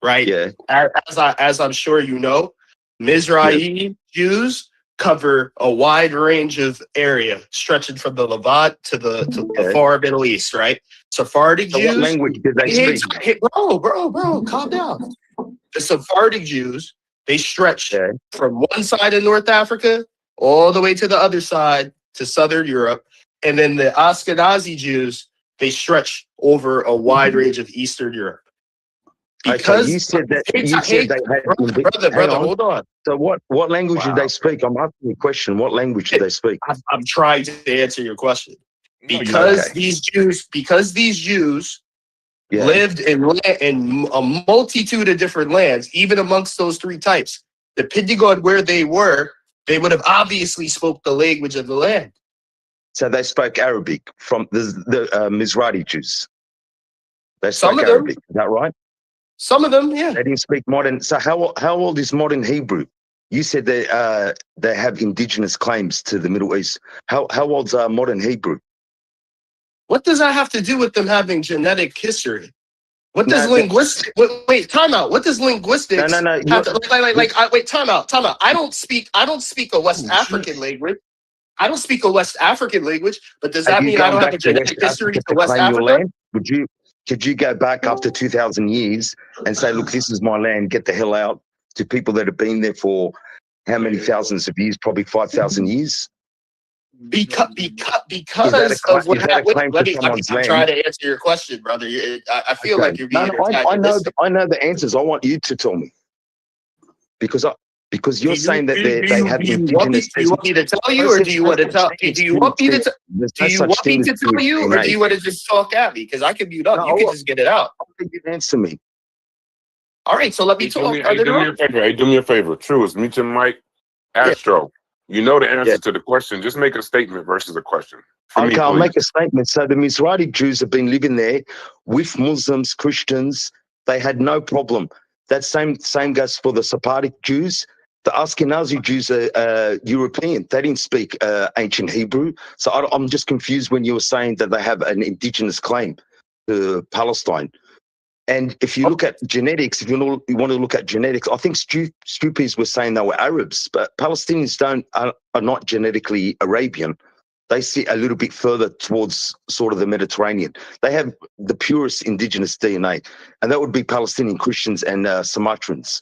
right? Yeah. As I'm sure you know, Mizrahi Jews cover a wide range of area, stretching from the Levant to the far Middle East, right? Sephardic Jews. What language did they speak? Bro, calm down. The Sephardic Jews, they stretch from one side of North Africa all the way to the other side to Southern Europe. And then the Ashkenazi Jews, they stretch over a wide range of Eastern Europe. Because you said that brother, hold on. So what language did they speak? I'm asking you a question. What language did they speak? I'm trying to answer your question. Because these Jews lived in a multitude of different lands, even amongst those three types. Depending on where they were, they would have obviously spoke the language of the land. So they spoke Arabic from the Mizrahi Jews. They Some spoke of them. Arabic. Is that right? Some of them, yeah. They didn't speak modern. So how old is modern Hebrew? You said they have indigenous claims to the Middle East. How old's modern Hebrew? What does that have to do with them having genetic history? What does linguistics? Wait, time out. What does linguistics? No. Wait, time out. I don't speak a West African language. I don't speak a West African language, but does that mean I don't have a genetic history to West Africa? Could you go back after 2,000 years and say, look, this is my land, get the hell out, to people that have been there for how many thousands of years? Probably 5,000 years. Because of what happened. I'm trying to answer your question, brother. I feel like you're being attacked. I know the answers. I want you to tell me, because Because you're saying that they have Do you want me to tell you, or do you want to tell? Do you want me to tell you, or do you want to just talk at me? Because I can mute up. No, you can just get it out. I think you answer me. All right, so let me talk. Do me a favor. Truest, mute your mic. Astro, you know the answer to the question. Just make a statement versus a question. Okay, I'll make a statement. So the Mizrahi Jews have been living there with Muslims, Christians. They had no problem. That same goes for the Sephardic Jews. The Ashkenazi Jews are European. They didn't speak ancient Hebrew. So I'm just confused when you were saying that they have an indigenous claim to Palestine. And if you look at genetics, if you want to look at genetics, I think Stupies were saying they were Arabs, but Palestinians are not genetically Arabian. They sit a little bit further towards sort of the Mediterranean. They have the purest indigenous DNA, and that would be Palestinian Christians and Sumatrans.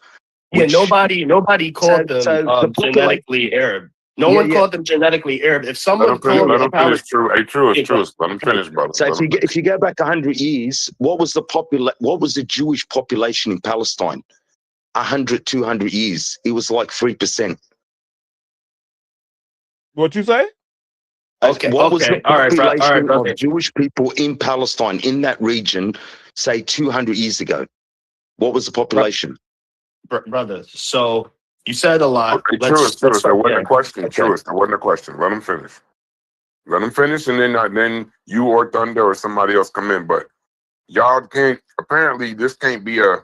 Yeah, nobody called them genetically Arab. No one called them genetically Arab. If someone called let them finish. Truest. Let them finish, brother. So if you go back 100 years, what was the Jewish population in Palestine? 100, 200 years. It was like 3%. What you say? What was the population of Jewish people in Palestine, in that region, say 200 years ago? What was the population? Brother, so you said a lot. Truest, that wasn't a question. Truest, that wasn't a question. Let them finish. Let them finish, and then you or Thunder or somebody else come in. But y'all can't. Apparently, this can't be a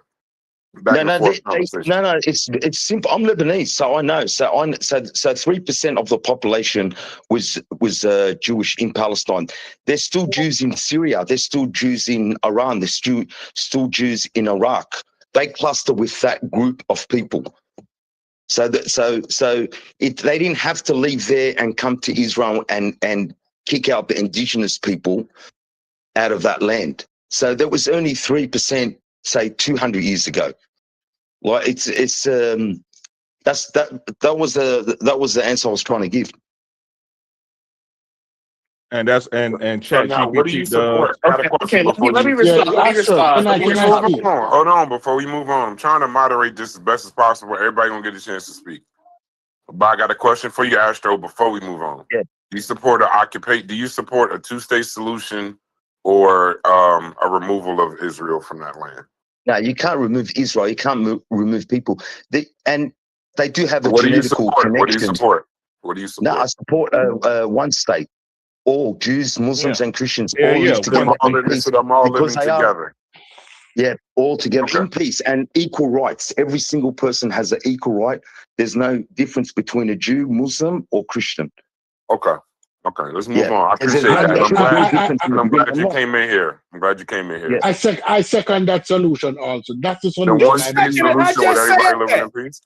back and forth conversation. No. It's simple. I'm Lebanese, so I know. So 3% of the population was Jewish in Palestine. There's still Jews in Syria. There's still Jews in Iran. There's still Jews in Iraq. They cluster with that group of people. So they didn't have to leave there and come to Israel and kick out the indigenous people out of that land. So there was only 3%, say 200 years ago. Like that was the answer I was trying to give. And that's and chat now, what do you GPT support? Okay, let me respond. Hold on before we move on. I'm trying to moderate this as best as possible. Everybody gonna get a chance to speak. But I got a question for you, Astro, before we move on. Yeah. Do you support a two-state solution or a removal of Israel from that land? No, you can't remove Israel. You can't remove people. They do have a What genetical connection. What do you support? No, I support one state. All Jews, Muslims, and Christians all live together in peace because they are all together in peace and equal rights. Every single person has an equal right. There's no difference between a Jew, Muslim, or Christian. Okay, let's move on. I appreciate that. I'm glad you came in here. I second that solution also. That's the solution. The one-state solution with everybody living in peace?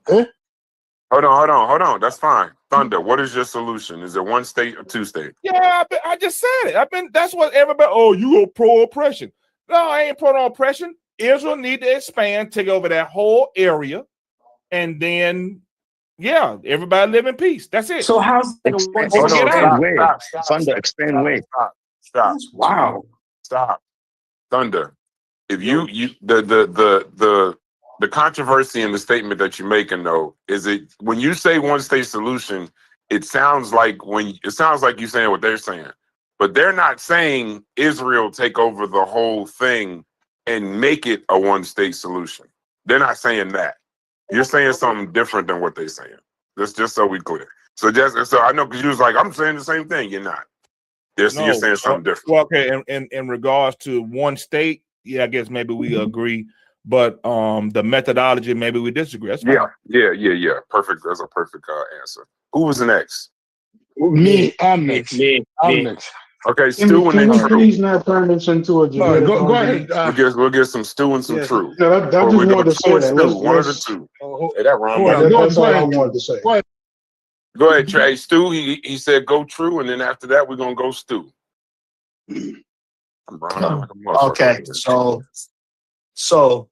Huh? Hold on. That's fine. Thunder, what is your solution? Is it one state or two state? Yeah, I just said it. That's what everybody. Oh, you go pro-oppression. No, I ain't pro-oppression. Israel need to expand, take over that whole area, and then everybody live in peace. That's it. So how's expand where? Thunder, expand where? Stop. Wow. Stop. Thunder. If the controversy in the statement that you're making, though, is it when you say one state solution, it sounds like you're saying what they're saying, but they're not saying Israel take over the whole thing and make it a one state solution. They're not saying that. You're saying something different than what they're saying. That's just so we clear. So I know because you was like, I'm saying the same thing. You're not. You're saying something different. Well, okay. In regards to one state, I guess maybe we agree. But the methodology, maybe we disagree. That's fine. Yeah. Perfect. That's a perfect answer. Who was next? Me. I'm next. I'm next. Okay, Stu and then True. Please not turn this into a genetic go ahead. We'll get some Stu and some True. No, I just wanted to say that. One of the two. Hey, that wrong. That's all I wanted to say. Go ahead, Trey. Stu, he said go True, and then after that, we're going to go Stu. Okay, so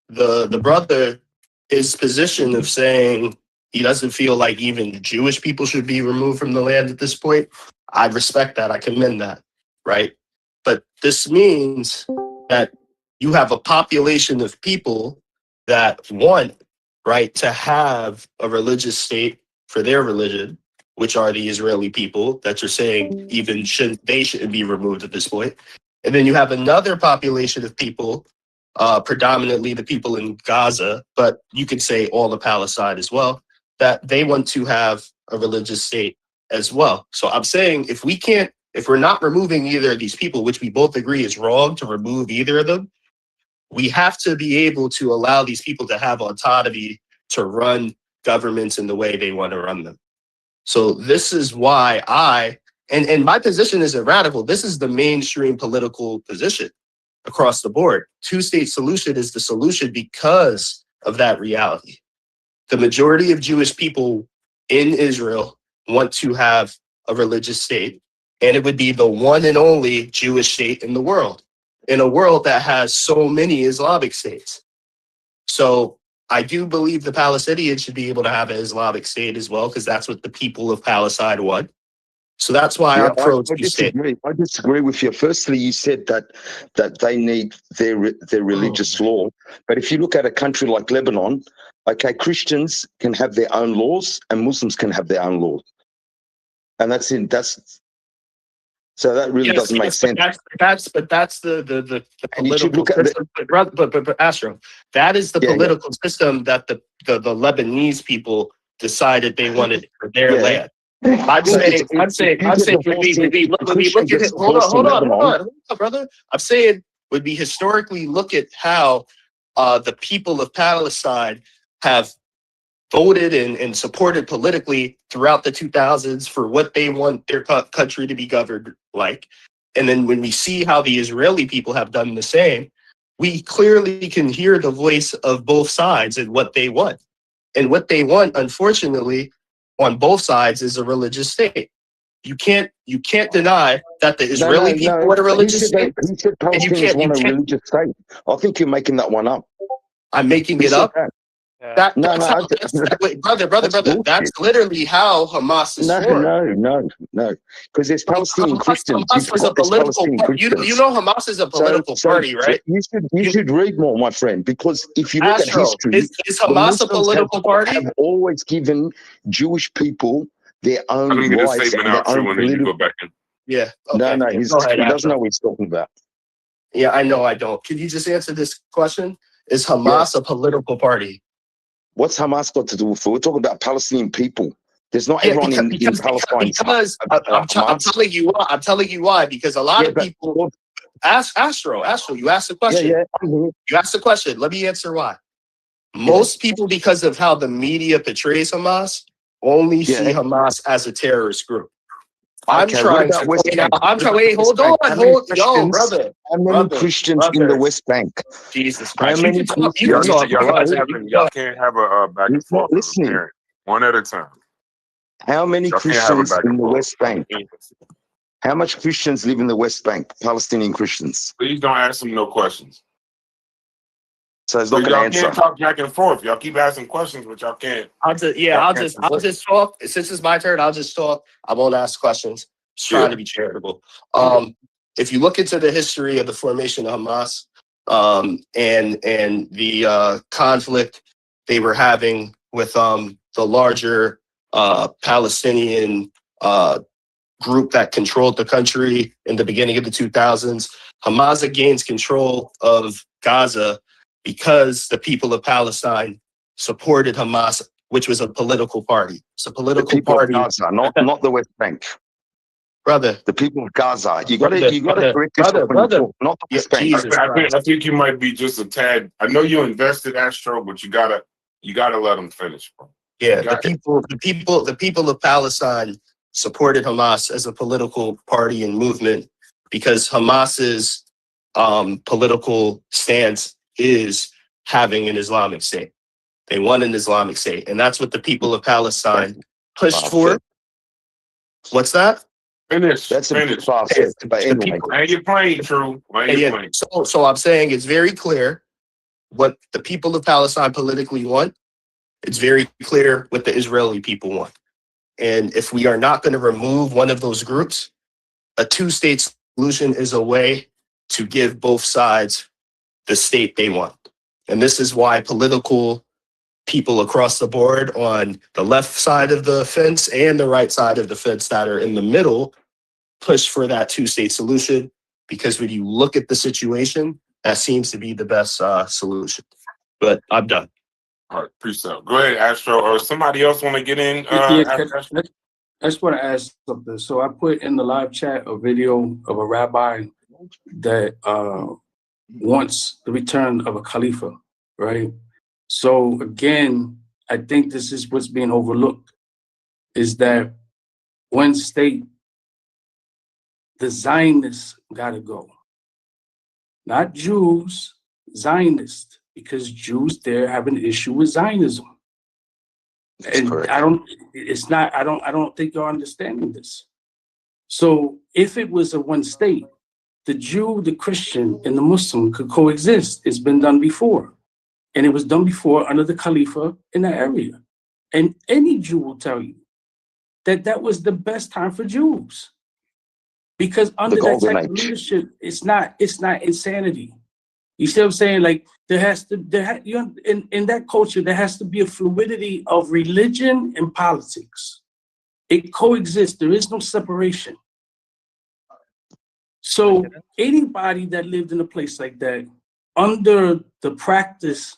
the brother, his position of saying he doesn't feel like even Jewish people should be removed from the land at this point, I respect that. I commend that, right? But this means that you have a population of people that want, right, to have a religious state for their religion, which are the Israeli people that you're saying even shouldn't be removed at this point. And then you have another population of people, predominantly the people in Gaza, but you could say all of Palestine as well, that they want to have a religious state as well. So I'm saying if we're not removing either of these people, which we both agree is wrong to remove either of them, we have to be able to allow these people to have autonomy to run governments in the way they want to run them. So this is why and my position isn't radical. This is the mainstream political position across the board. Two-state solution is the solution because of that reality. The majority of Jewish people in Israel want to have a religious state, and it would be the one and only Jewish state in the world, in a world that has so many Islamic states. So I do believe the Palestinians should be able to have an Islamic state as well, because that's what the people of Palestine want. So that's why I'm pro two-state. I disagree with you. Firstly, you said that they need their religious law, but if you look at a country like Lebanon, okay, Christians can have their own laws and Muslims can have their own laws, and so that really doesn't make sense. That's the political system. But Astro, that is the political system that the Lebanese people decided they wanted for their land. I'm saying when we look at it, hold on, brother. I'm saying when we historically look at how the people of Palestine have voted and supported politically throughout the 2000s for what they want their country to be governed like. And then when we see how the Israeli people have done the same, we clearly can hear the voice of both sides and what they want. And what they want, unfortunately, on both sides is a religious state. You can't deny that the Israeli people want a religious state. He said Palestinians want a religious state. I think you're making that one up. I'm making it up. Brother. That's literally how Hamas is formed. No. Because there's Palestinian Christians. Hamas is a political party. You know Hamas is a political party, right? You should read more, my friend, because if you look at history, is Hamas a political party? Have always given Jewish people their own rights and their own political. Yeah. Okay. No, he doesn't know what he's talking about. Yeah, I know I don't. Can you just answer this question? Is Hamas a political party? What's Hamas got to do with it? We're talking about Palestinian people. There's not everyone in Palestine. Because I'm telling you why. I'm telling you why. Because a lot of people ask Astro. You asked the question. You asked the question. Let me answer why. Most people, because of how the media portrays Hamas, only see Hamas as a terrorist group. Wait, hold on. Brother. How many Christians in the West Bank? Jesus Christ. How many y'all can't have a back and forth. One at a time. How many Christians in the West Bank? How much Christians live in the West Bank? Palestinian Christians. Please don't ask them no questions. So it's not going to answer. Y'all can't talk back and forth. Y'all keep asking questions, but y'all can't. I'll just talk. Since it's my turn, I'll just talk. I won't ask questions. Just trying to be charitable. If you look into the history of the formation of Hamas and the conflict they were having with the larger Palestinian group that controlled the country in the beginning of the 2000s, Hamas gains control of Gaza because the people of Palestine supported Hamas, which was a political party. It's a political party. Of Gaza, not the West Bank. Brother. The people of Gaza. You got to correct this. Brother. Not the West Bank. I think you might be just a tad. I know you invested, Astro, but you gotta let them finish, bro. Yeah, the people of Palestine supported Hamas as a political party and movement because Hamas's political stance is having an Islamic state. They want an Islamic state, and that's what the people of Palestine pushed for. What's that? That's finish. But anyway. And you're playing, True. So I'm saying it's very clear what the people of Palestine politically want. It's very clear what the Israeli people want. And if we are not going to remove one of those groups, a two-state solution is a way to give both sides the state they want. And this is why political people across the board on the left side of the fence and the right side of the fence that are in the middle push for that two-state solution, because when you look at the situation, that seems to be the best solution. But I'm done. All right, peace out. Go ahead, Astro, or somebody else want to get in? I just want to ask something. So I put in the live chat a video of a rabbi that wants the return of a Khalifa, right? So again, I think this is what's being overlooked, is that one state, the Zionists gotta go. Not Jews, Zionists, because Jews there have an issue with Zionism. And I don't think you're understanding this. So if it was a one state, the Jew, the Christian, and the Muslim could coexist. It's been done before. And it was done before under the Khalifa in that area. And any Jew will tell you that that was the best time for Jews. Because under that type of leadership, it's not insanity. You see what I'm saying? Like in that culture, there has to be a fluidity of religion and politics. It coexists. There is no separation. So anybody that lived in a place like that, under the practice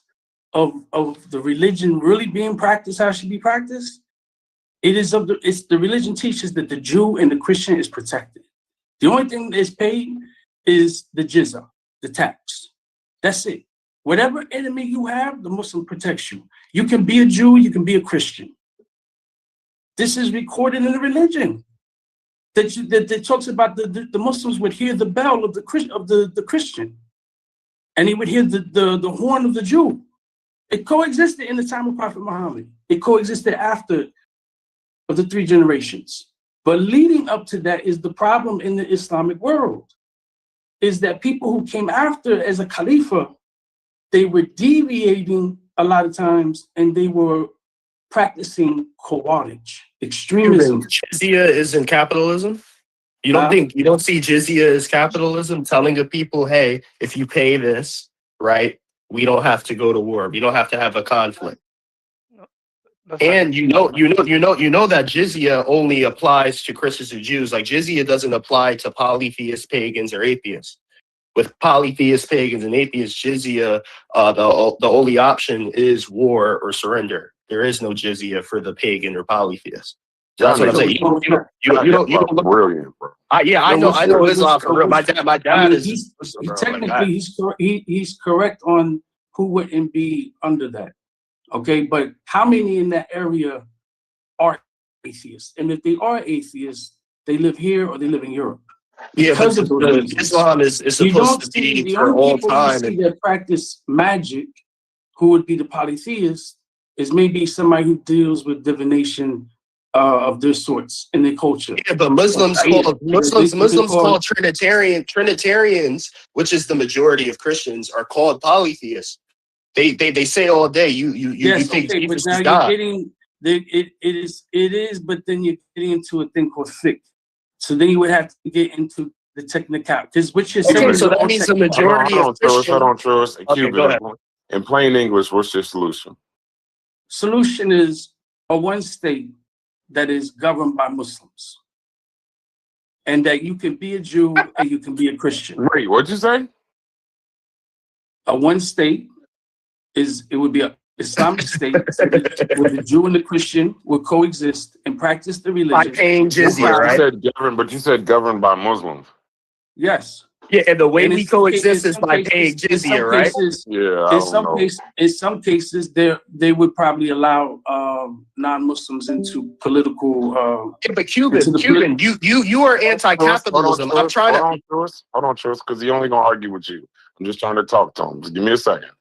of the religion really being practiced how it should be practiced, the religion teaches that the Jew and the Christian is protected. The only thing that's paid is the jizya, the tax. That's it. Whatever enemy you have, the Muslim protects you. You can be a Jew, you can be a Christian. This is recorded in the religion. That talks about the Muslims would hear the bell of the Christian, and he would hear the horn of the Jew. It coexisted in the time of Prophet Muhammad. It coexisted after of the 3 generations. But leading up to that is the problem in the Islamic world, is that people who came after as a Khalifa, they were deviating a lot of times, and they were practicing Khawarij, extremism. Jizya isn't capitalism? You don't see jizya as capitalism, telling the people, hey, if you pay this, right, we don't have to go to war. We don't have to have a conflict. And you know that jizya only applies to Christians and Jews. Like jizya doesn't apply to polytheist pagans or atheists. With polytheist pagans and atheists, jizya, the only option is war or surrender. There is no jizya for the pagan or polytheist. So that's what I'm saying. You don't look brilliant, bro. I know Islam for real. My dad is. He's correct on who wouldn't be under that. Okay, but how many in that area are atheists? And if they are atheists, they live here or they live in Europe. Because of those Islam is supposed to be for all time. You see that practice magic, who would be the polytheist, is maybe somebody who deals with divination of their sorts in their culture. Yeah, but Muslims call Trinitarians, which is the majority of Christians, are called polytheists. They say all day you think Jesus is God. It is, but then you're getting into a thing called fiqh. So then you would have to get into the technicality, because what you're saying. So that means the majority of Christians. Hold on, Trost. Cuban, in plain English, what's your solution? Solution is a one state that is governed by Muslims, and that you can be a Jew and you can be a Christian. Wait, what'd you say? A one state would be an Islamic state where the Jew and the Christian will coexist and practice the religion. By paying jizya, right? But you said governed by Muslims. Yes. Yeah, and the way we coexist is by paying jizya, right? In some cases, they would probably allow non-Muslims into political. But Cuban, you are anti-capitalism. Hold on, Trost, because he only gonna argue with you. I'm just trying to talk to him. Just give me a second.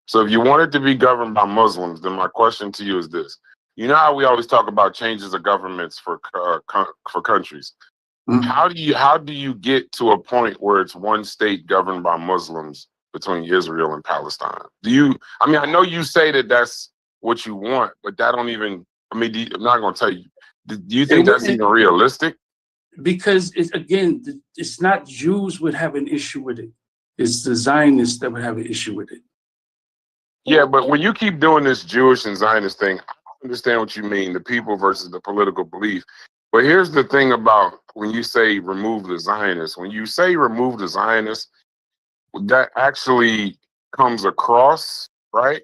So if you want it to be governed by Muslims, then my question to you is this. You know how we always talk about changes of governments for countries? Mm-hmm. How do you get to a point where it's one state governed by Muslims between Israel and Palestine? I know you say that that's what you want, but that don't even, I'm not going to tell you. Do you think that's even realistic? Because it's not Jews would have an issue with it. It's the Zionists that would have an issue with it. Yeah, but when you keep doing this Jewish and Zionist thing, I understand what you mean, the people versus the political belief. But here's the thing about when you say remove the Zionists. When you say remove the Zionists, that actually comes across, right?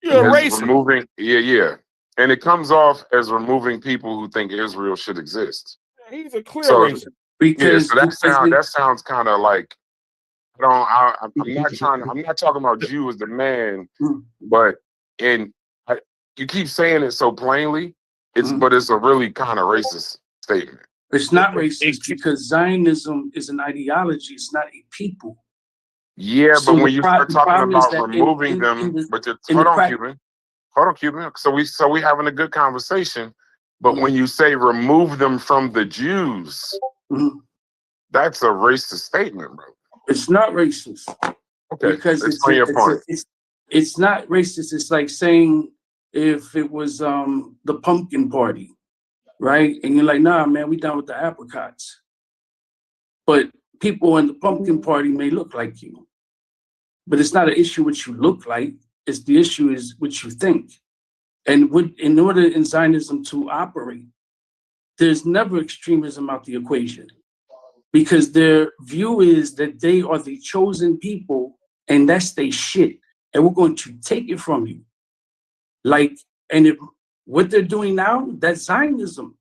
You're a As racist. removing, yeah. And it comes off as removing people who think Israel should exist. He's a clear So, racist. Because that sounds kind of like, I'm not talking about you as the man, but you keep saying it so plainly, but it's a really kind of racist statement. It's not racist because Zionism is an ideology. It's not a people. Yeah, So but when you start talking about that removing them, hold on, Cuban. So we having a good conversation, but when you say remove them from the Jews, that's a racist statement, bro. It's not racist. Okay, because explain your point. It's not racist. It's like saying if it was the pumpkin party, right? And you're like, nah, man, we down with the apricots. But people in the pumpkin party may look like you. But it's not an issue what you look like. It's the issue is what you think. And in order in Zionism to operate, there's never extremism out the equation. Because their view is that they are the chosen people and that's their shit. And we're going to take it from you. What they're doing now, that's Zionism.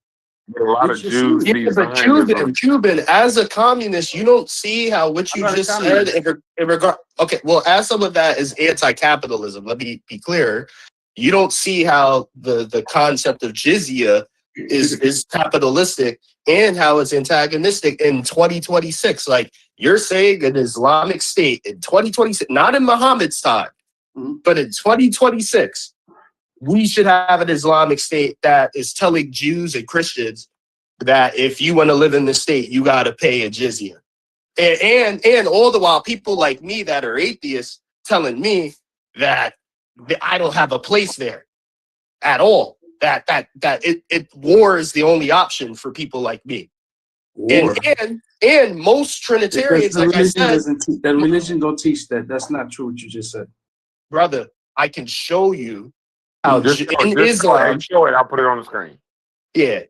But a lot of Jews see Zionism. Cuban, as a communist, you don't see how what you just said in regard. Okay, well, as some of that is anti-capitalism, let me be clear. You don't see how the concept of jizya is capitalistic and how it's antagonistic in 2026. Like you're saying an Islamic state in 2026, not in Muhammad's time, but in 2026, we should have an Islamic state that is telling Jews and Christians that if you want to live in the state, you got to pay a jizya. And all the while, people like me that are atheists telling me that I don't have a place there at all. That war is the only option for people like me. And most Trinitarians, like I said, that religion don't teach that. That's not true what you just said. Brother, I can show you how in Islam. Show it. I'll put it on the screen. Yeah,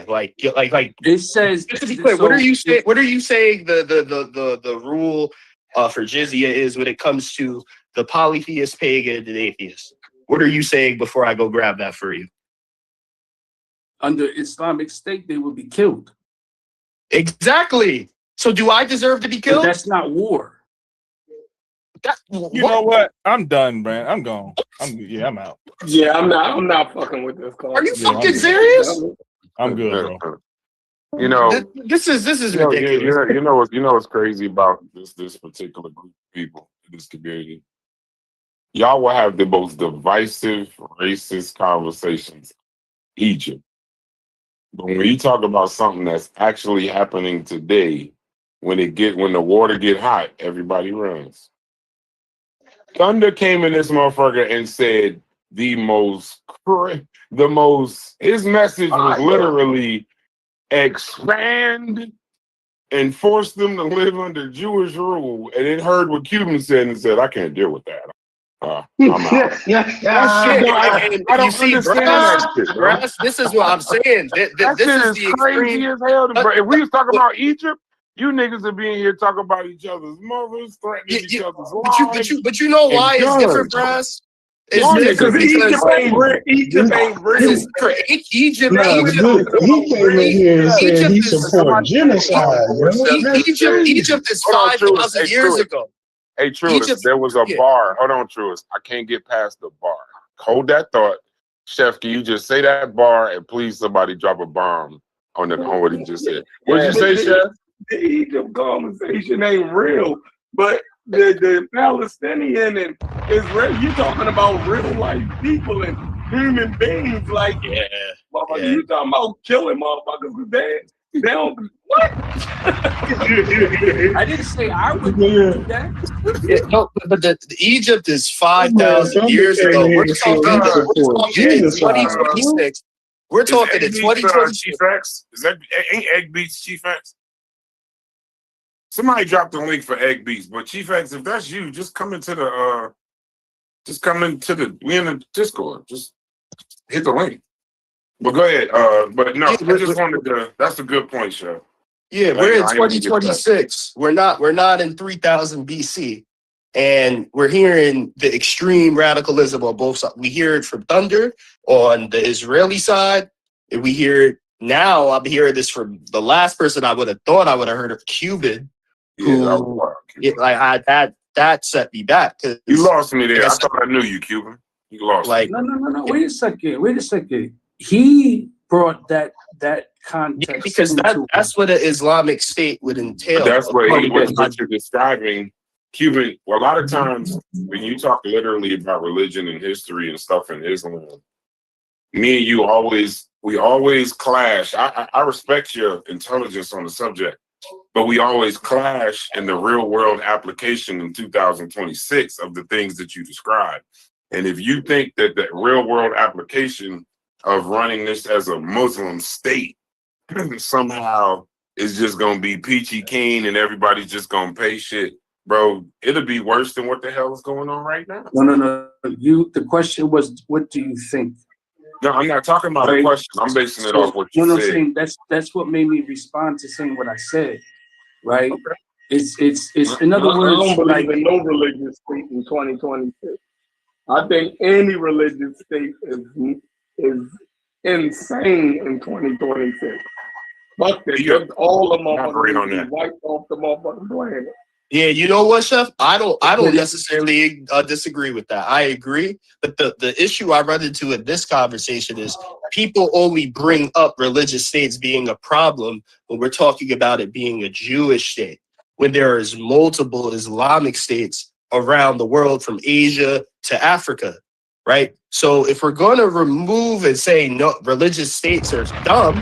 like it says. Just to be clear, what are you saying? What are you saying? The rule for jizya is when it comes to the polytheist, pagan, and atheist. What are you saying before I go grab that for you? Under Islamic State, they will be killed. Exactly. So do I deserve to be killed? But that's not war. You know what? I'm done, man. I'm gone. I'm out. Yeah, I'm not fucking with this call. Are you fucking serious? I'm good, bro. You know, this is ridiculous. You know what's crazy about this particular group of people in this community? Y'all will have the most divisive, racist conversations. Egypt. But when you talk about something that's actually happening today, when the water get hot, everybody runs. Thunder came in this motherfucker and said his message was literally expand and force them to live under Jewish rule. And it heard what Cuban said and said, I can't deal with that. I'm out. I don't understand that shit, bro. This is what I'm saying. That shit is crazy as hell. If we was talking about Egypt, you niggas would be in here talking about each other's mothers, threatening each other's lives. But you know why it's different, Brass? It's different because Egypt ain't real. Egypt he came in here and said he support genocide. Egypt is 5,000 years ago. Hey, Truist, there was a bar. Hold on, Truist. I can't get past the bar. Hold that thought. Chef, can you just say that bar and please somebody drop a bomb on what he just said? What did you say, Chef? The Egypt conversation ain't real, but the Palestinian and Israel, you talking about real life people and human beings. Like, you talking about killing motherfuckers with that? They don't. What? I didn't say I would do that. No, but the Egypt is 5,000 years ago. We're talking in 2026. We're talking in 2026. Chief X? Ain't Egg Beats Chief X? Somebody dropped the link for Egg Beats, but Chief X, if that's you, just come into Just come into we in the Discord. Just hit the link. But go ahead. But no, I just wanted to. That's a good point, Chef. Yeah, we're in 2026. We're not in 3000 BC, and we're hearing the extreme radicalism on both sides. We hear it from Thunder on the Israeli side, and we hear it now. I'm hearing this from the last person I would have thought I would have heard of, Cuban. Yeah, that set me back. You lost me there. I thought I knew you, Cuban. You lost me. No. Wait a second. He brought that context because that's what an Islamic state would entail. But that's what you're describing. Cuban. Well, a lot of times when you talk literally about religion and history and stuff in Islam, me and you always clash. I respect your intelligence on the subject, but we always clash in the real world application in 2026 of the things that you describe. And if you think that the real world application of running this as a Muslim state somehow is just going to be peachy keen and everybody's just going to pay shit, bro, it'll be worse than what the hell is going on right now. No. The question was, what do you think? No, I'm not talking about a question. I'm basing it off what you said. Saying that's what made me respond to saying what I said, right? Okay. It's in other words, I don't believe in no religious state in 2026. I think any religious state is insane in 2026. Fuck that. All of them are wiped off the motherfucking planet. Yeah, you know what, Chef? I don't necessarily disagree with that. I agree. But the issue I run into in this conversation is people only bring up religious states being a problem when we're talking about it being a Jewish state, when there is multiple Islamic states around the world from Asia to Africa, right? So if we're going to remove and say no, religious states are dumb,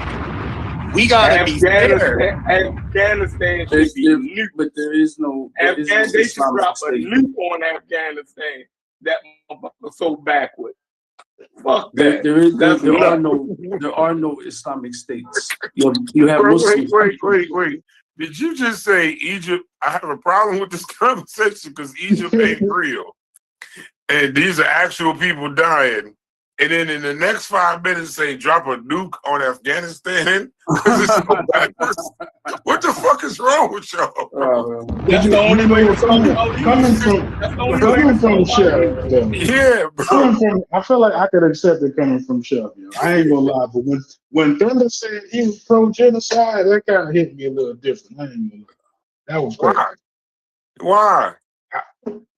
we gotta be fair. Afghanistan should be nuked, but there is no. They should drop a nuke on Afghanistan. That motherfucker's so backward. Fuck that. There are no Islamic states. You have Muslims. Wait. Did you just say Egypt? I have a problem with this conversation because Egypt ain't real. And these are actual people dying. And then in the next 5 minutes say drop a nuke on Afghanistan. What the fuck is wrong with y'all? That's the only way we're coming from Chef. Yeah, bro. I feel like I could accept it coming from Chef. I ain't gonna lie, but when Thunder said he was pro genocide, that kind of hit me a little different. I ain't gonna lie. That was crazy. Why?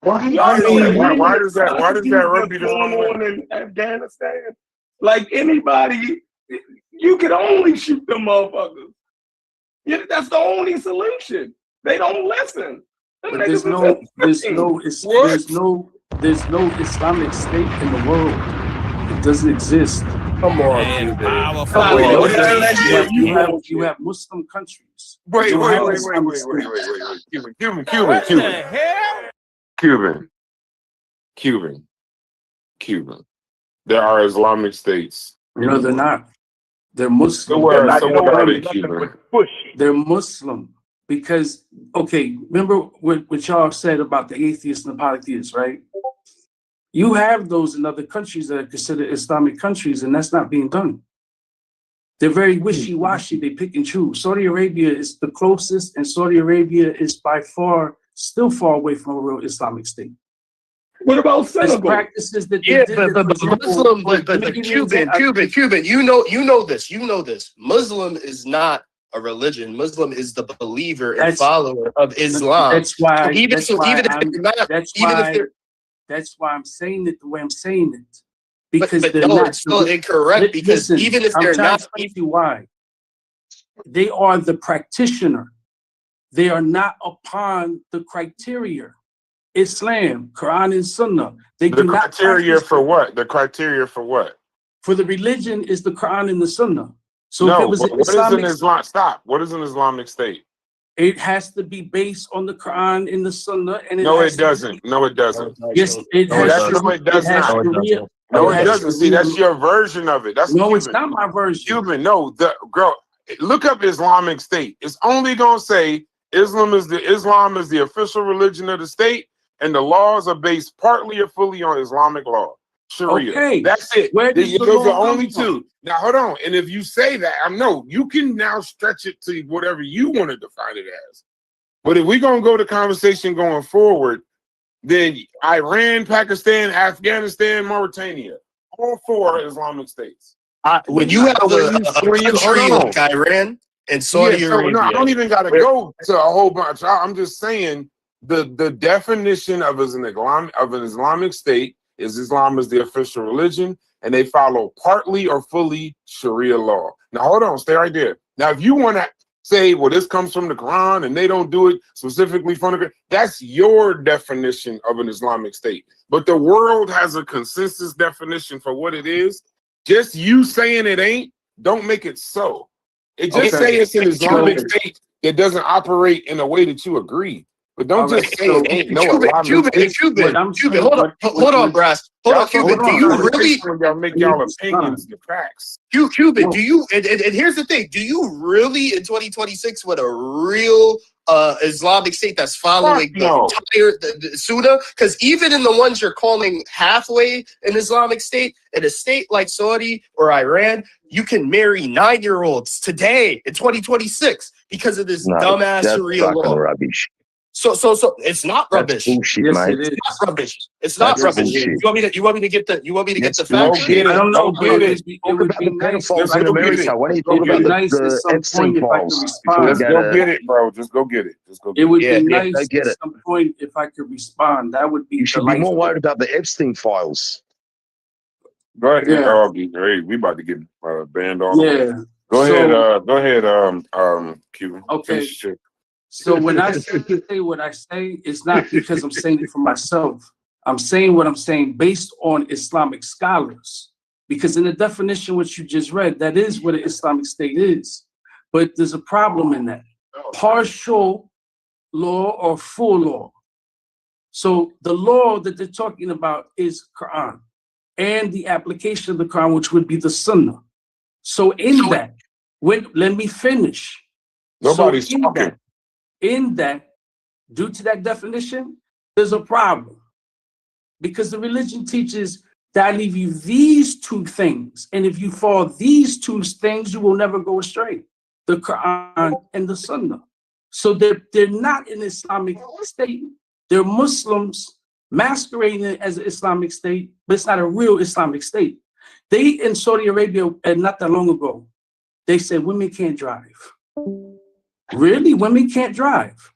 Why does that rub you the wrong way? In Afghanistan? Like anybody, you can only shoot them motherfuckers. Yeah, that's the only solution. They don't listen. But there's no Islamic state in the world. It doesn't exist. Come on, you have Muslim countries. Wait. Cuban. There are Islamic states. No, they're not. They're Muslim. They're Muslim because, okay, remember what y'all said about the atheists and the polytheists, right? You have those in other countries that are considered Islamic countries, and that's not being done. They're very wishy-washy. They pick and choose. Saudi Arabia is the closest, and Saudi Arabia is by far still far away from a real Islamic state. What about Senegal? Practices that Cuban. You know this. Muslim is not a religion. Muslim is the believer and follower of Islam. That's why. That's why I'm saying it the way I'm saying it. Because it's still incorrect. Because even if they're not, why they are the practitioner, they are not upon the criteria. Islam, Quran, and Sunnah. The criteria for what? The criteria for what? For the religion is the Quran and the Sunnah. So no, if it was what is an Islam? Stop. What is an Islamic state? It has to be based on the Quran and the Sunnah, and it doesn't. No, it doesn't. Yes, it has. No, it does not. No, it doesn't. See, that's your version of it. That's no, Cuban. It's not my version. Cuban, no, girl. Look up Islamic State. It's only gonna say Islam is the official religion of the state, and the laws are based partly or fully on Islamic law. Sharia. Okay. That's it. Where does the Those law are only come from? two. Now hold on. And if you say that, I know you can now stretch it to whatever you want to define it as. But if we're gonna go to conversation going forward, then Iran, Pakistan, Afghanistan, Mauritania, all four are Islamic states. When you have a country hold on. like Iran and Saudi Arabia, no, I don't even gotta go to a whole bunch. I'm just saying the definition of an Islamic state is Islam is the official religion, and they follow partly or fully Sharia law. Now hold on, stay right there. Now, if you want to say, well, this comes from the Quran and they don't do it specifically from the Quran, that's your definition of an Islamic state. But the world has a consensus definition for what it is. Just you saying it ain't, don't make it so. It just say it's an Islamic state that doesn't operate in a way that you agree. But don't just say it ain't no Cuban, hold on, Brass. Hold on, Cuban. Do you really y'all make y'all opinions the facts? Cuban, do you and here's the thing, do you really in 2026 with a real Islamic state that's following the Sunnah? Because even in the ones you're calling halfway an Islamic state, in a state like Saudi or Iran, you can marry 9-year-olds today in 2026 because of this dumbass Sharia law. Rubbish. So it's not rubbish. That's bullshit, Yes, mate. it is. It's not rubbish. It's not rubbish. Bullshit. You want me to get the facts? Get it. I don't know, Go but get it. it would be nice. Pedophiles in America. Why don't you It talk would about be nice at the some Epstein point if I could files? respond. Just go get it, bro. Just go get it. Just go get It would Yeah, be yeah, nice I get at it. some point if I could respond. That would be You should be more delightful. worried about the Epstein files. Go ahead. Yeah. Oh, hey, we about to get banned all the way. Yeah. Go So- ahead, Cuban. Okay. Finish your shit. So when I say what I say, it's not because I'm saying it for myself. I'm saying what I'm saying based on Islamic scholars. Because in the definition which you just read, that is what an Islamic state is. But there's a problem in that. Partial law or full law. So the law that they're talking about is Quran and the application of the Quran, which would be the Sunnah. So in that, let me finish. Nobody's So talking. in that, due to that definition, there's a problem. Because the religion teaches that I leave you these two things. And if you follow these two things, you will never go astray. The Quran and the Sunnah. So they're not an Islamic state. They're Muslims masquerading as an Islamic state, but it's not a real Islamic state. They, in Saudi Arabia, not that long ago, they said women can't drive. Really? Women can't drive.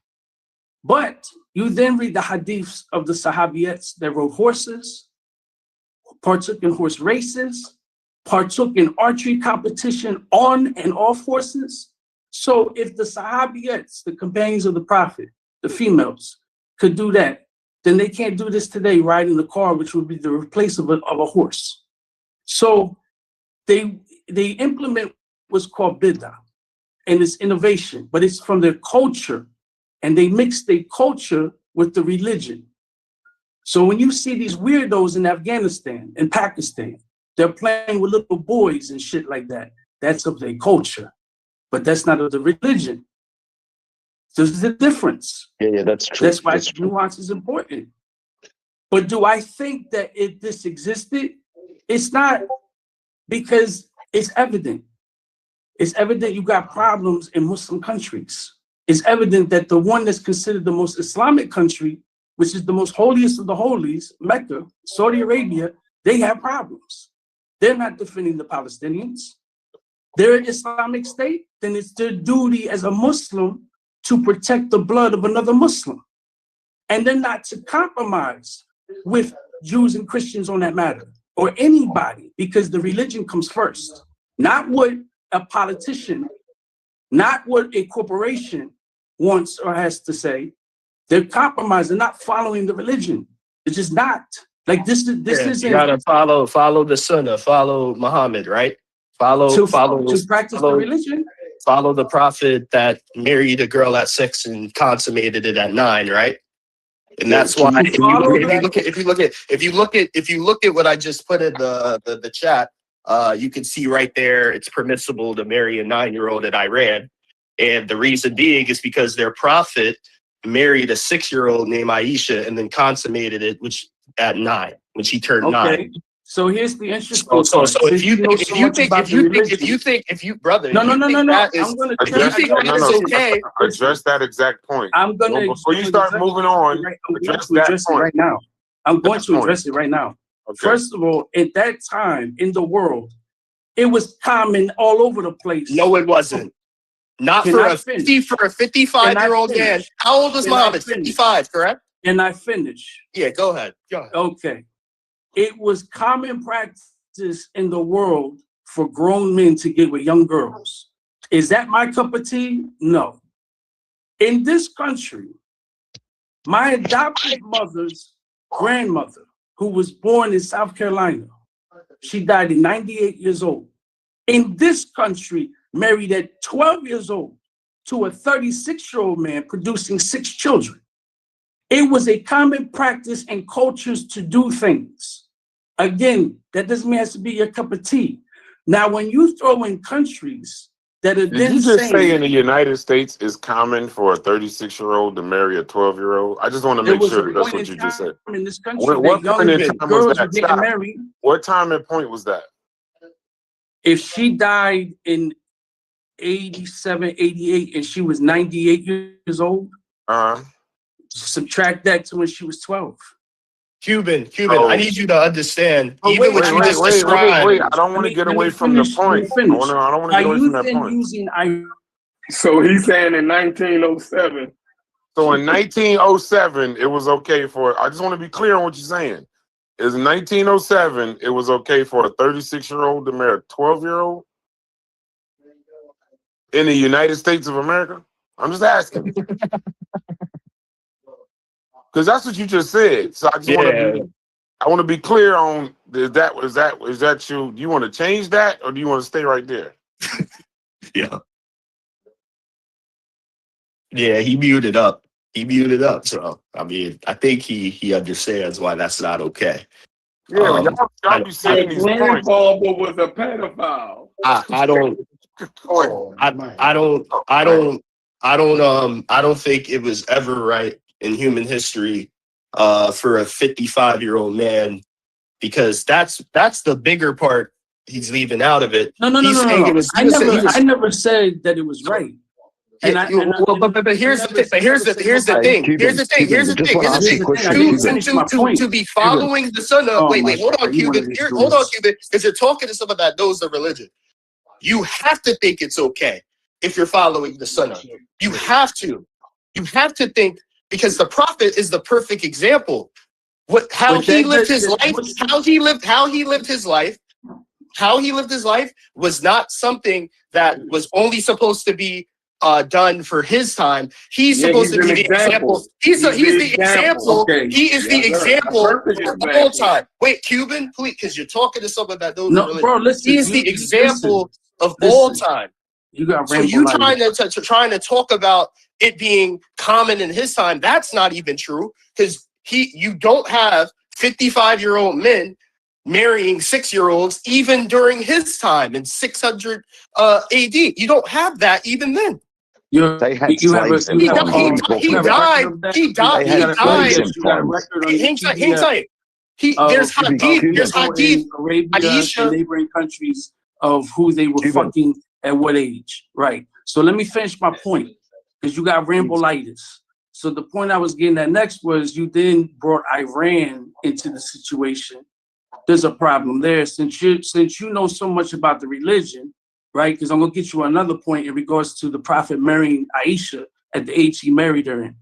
But you then read the hadiths of the Sahabiyats that rode horses, partook in horse races, partook in archery competition on and off horses. So if the Sahabiyats, the companions of the Prophet, the females, could do that, then they can't do this today, riding the car, which would be the replacement of a horse. So they implement what's called bid'ah, and it's innovation, but it's from their culture, and they mix their culture with the religion. So when you see these weirdos in Afghanistan and Pakistan, they're playing with little boys and shit like that. That's of their culture, but that's not of the religion. There's a difference. Yeah, that's true. That's why nuance is important. But do I think that if this existed? It's not, because it's evident. It's evident you got problems in Muslim countries. It's evident that the one that's considered the most Islamic country, which is the most holiest of the holies, Mecca, Saudi Arabia, they have problems. They're not defending the Palestinians. They're an Islamic state, then it's their duty as a Muslim to protect the blood of another Muslim. And then not to compromise with Jews and Christians on that matter, or anybody, because the religion comes first. Not what a politician, not what a corporation wants or has to say. They're compromising, not following the religion. It's just not. Like this isn't. You gotta follow the Sunnah, follow Muhammad, right? To practice the religion. Follow the prophet that married a girl at 6 and consummated it at 9, right? And that's why if you look at what I just put in the chat, you can see right there it's permissible to marry a 9-year-old in Iran. And the reason being is because their prophet married a 6-year-old named Aisha and then consummated it, which at 9, when she turned 9. So here's the interesting So part. if you think brother, no, that is, I'm gonna address that exact point. I'm gonna before you start moving on, address that point right now. I'm going to address it right now. Okay. First of all, at that time in the world, it was common all over the place. No, it wasn't. Not for a 55-year-old man. How old was Muhammad? 55, correct? And I finish. Yeah, go ahead. Okay. It was common practice in the world for grown men to get with young girls. Is that my cup of tea? No. In this country, my adopted mother's grandmother, who was born in South Carolina, she died at 98 years old. In this country, married at 12 years old to a 36-year-old man producing 6 children. It was a common practice and cultures to do things. Again, that doesn't mean it has to be your cup of tea. Now, when you throw in countries that are Did you just say in the United States it's common for a 36-year-old to marry a 12-year-old? I just want to make sure that's what you just said. In this country, What point in time was that? Getting married. What time and point was that? If she died in 87, 88, and she was 98 years old, subtract that to when she was 12. Cuban, I need you to understand. Even what you just described. Wait, I don't want to get away from the point. I don't want to get away from that point. So he's saying in 1907. So in 1907, it was okay for, I just want to be clear on what you're saying. Is in 1907, it was okay for a 36-year-old to marry a 12-year-old in the United States of America? I'm just asking. Because that's what you just said. So I just want to be clear on is that you? Do you want to change that or do you want to stay right there? Yeah, he muted up. So I mean, I think he understands why that's not okay. Yeah, y'all be saying these points. Grandfather was a pedophile. I don't think it was ever right in human history for a 55-year-old man, because that's the bigger part he's leaving out of it. No. I never said that it was right. But here's the thing. To be following the sunnah. Wait, hold on, Cuban. Because you're talking to someone that knows the religion. You have to think it's okay if you're following the sunnah. You have to think, because the prophet is the perfect example. How he lived his life was not something that was only supposed to be done for his time. He's supposed to be the example. He's the example. Okay. He is the example of all time. Wait, Cuban, please, because you're talking to someone that knows the religion. Bro, listen, he is the example of all time. You got so you trying to talk about it being common in his time? That's not even true, because you don't have 55-year-old men marrying 6-year-olds even during his time in 600 AD. You don't have that even then. He died. There's hadith. Arabia, neighboring countries of who they were fucking at what age, right? So let me finish my point, because you got rambleitis. So the point I was getting at next was you then brought Iran into the situation. There's a problem there, since you know so much about the religion, right? Because I'm gonna get you another point in regards to the Prophet marrying Aisha at the age he married her in.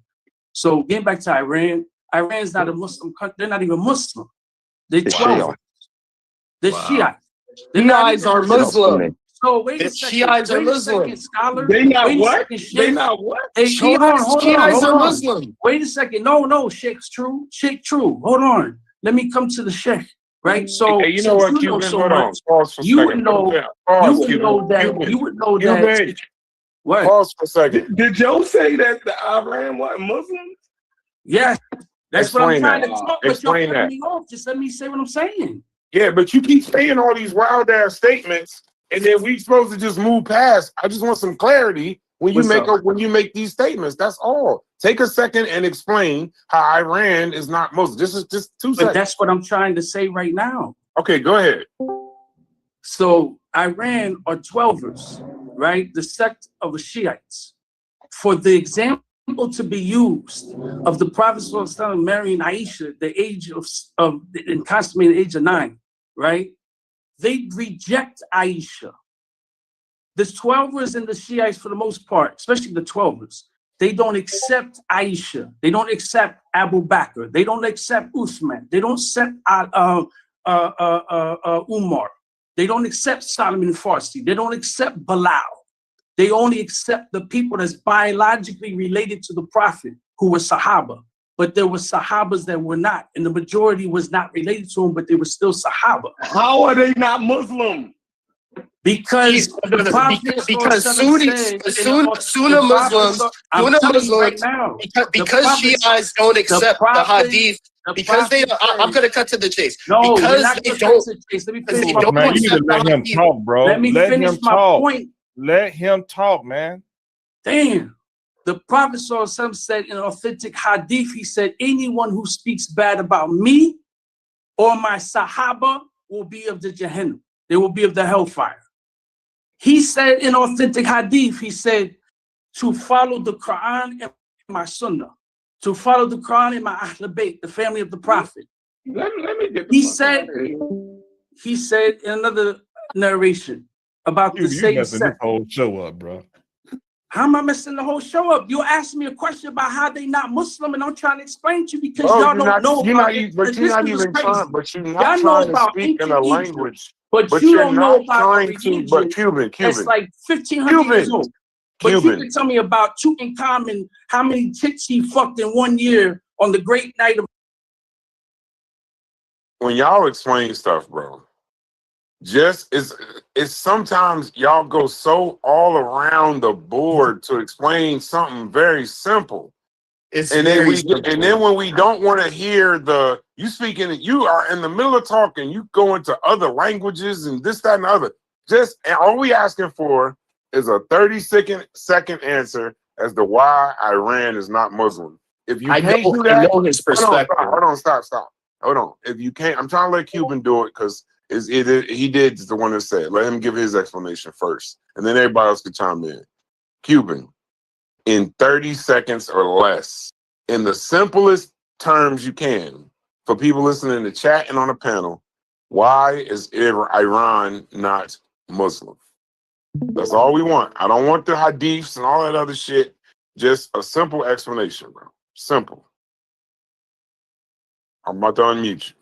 So getting back to Iran, Iran's not a Muslim country. They're not even Muslim. They're 12. They're Shiite. The Shiites are Muslim. So wait a second. Shiites are Muslim. Scholar. They not what? They not what? Shiites are Muslim. Wait a second. No, Sheikh's true. Sheikh true. Hold on. Let me come to the Sheikh. Right. So you know what, Cuban? Hold on. Pause for a second. You would know that. What? Pause for a second. Did Joe say that the Iran was Muslims? Yeah. That's what I'm trying to talk. Explain that. Just let me say what I'm saying. Yeah, but you keep saying all these wild ass statements, and then we supposed to just move past. I just want some clarity when you What's when you make these statements. That's all. Take a second and explain how Iran is not Muslim. This is just 2 But seconds. that's what I'm trying to say right now. Okay, go ahead. So Iran are 12ers, right? The sect of the Shiites. For the example to be used of the Prophet ﷺ marrying Aisha at the age of and consummating the age of 9, right? They reject Aisha. The 12ers and the Shiites, for the most part, especially the 12ers, they don't accept Aisha. They don't accept Abu Bakr. They don't accept Uthman. They don't accept Umar. They don't accept Solomon Farsi. They don't accept Bilal. They only accept the people that's biologically related to the Prophet, who were Sahaba. But there were Sahabas that were not, and the majority was not related to him, but they were still Sahaba. How are they not Muslim? Because Sunnah Muslims, because Shiites don't accept the Hadith, because they, I'm going to cut to the chase. No, because they don't. Let me finish my Man, you need to let him talk, bro. Let me finish my point. Let him talk, man. Damn. The Prophet ﷺ said in authentic hadith, he said, anyone who speaks bad about me or my Sahaba will be of the Jahannam. They will be of the hellfire. He said in authentic hadith, he said, to follow the Quran and my Sunnah, to follow the Quran and my Ahl Bayt, the family of the Prophet. Let me get He said in another narration about the same messing this whole show up, bro. How am I messing the whole show up? You asked me a question about how they not Muslim, and I'm trying to explain to you because y'all don't know about it. But you're not even trying. But you're not y'all know trying to about speak in a language. but you you're don't know not about trying a to. religion But Cuban. that's like 1,500 years old. But you can tell me about Tutankhamun, how many chicks he fucked in 1 year on the great night of. When y'all explain stuff, bro, just it's sometimes y'all go so all around the board to explain something very simple. And then when we don't want to hear you are in the middle of talking, you go into other languages and this, that, and the other. And all we asking for is a 30-second answer as to why Iran is not Muslim. If you can't do that, I know his perspective. Hold on, stop. Hold on. If you can't, I'm trying to let Cuban do it because he did the one that said. Let him give his explanation first, and then everybody else can chime in. Cuban, in 30 seconds or less, in the simplest terms you can, for people listening in the chat and on the panel, why is Iran not Muslim? That's all we want. I don't want the hadiths and all that other shit. Just a simple explanation, bro. Simple. I'm about to unmute you.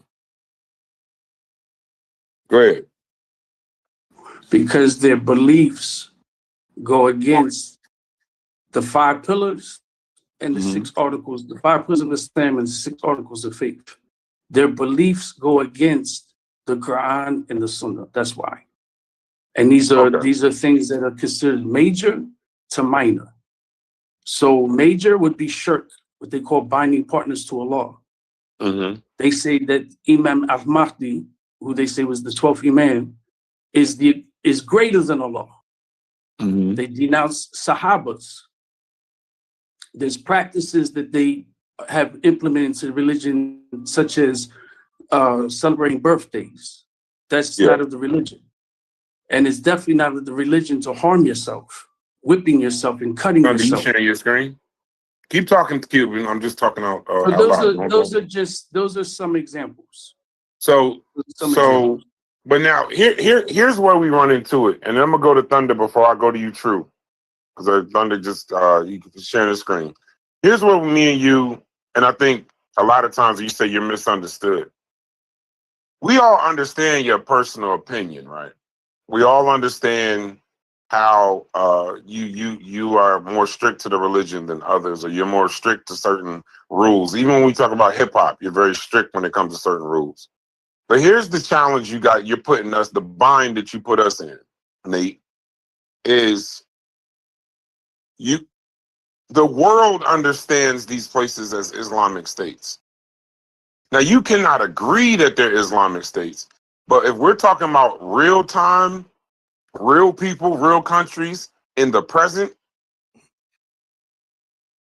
Go ahead. Because their beliefs go against the 5 pillars and the 6 articles, the 5 pillars of Islam and the 6 articles of faith. Their beliefs go against the Quran and the Sunnah. That's why. And these are things that are considered major to minor. So major would be shirk, what they call binding partners to Allah. They say that Imam al-Mahdi, who they say was the 12th Imam, is greater than Allah. They denounce Sahabas. There's practices that they have implemented into religion, such as celebrating birthdays. That's not of the religion. And it's definitely not of the religion to harm yourself, whipping yourself and cutting yourself. You sharing your screen? Keep talking to Cuban. I'm just talking out. Those are some examples. But now here's where we run into it, and then I'm gonna go to Thunder before I go to you, True, because Thunder just you can share the screen. Here's where me and you, and I think a lot of times you say you're misunderstood. We all understand your personal opinion, right? We all understand how you are more strict to the religion than others, or you're more strict to certain rules. Even when we talk about hip hop, you're very strict when it comes to certain rules. But here's the challenge you're putting us, the bind that you put us in, Nate, is the world understands these places as Islamic states. Now, you cannot agree that they're Islamic states, but if we're talking about real time, real people, real countries in the present,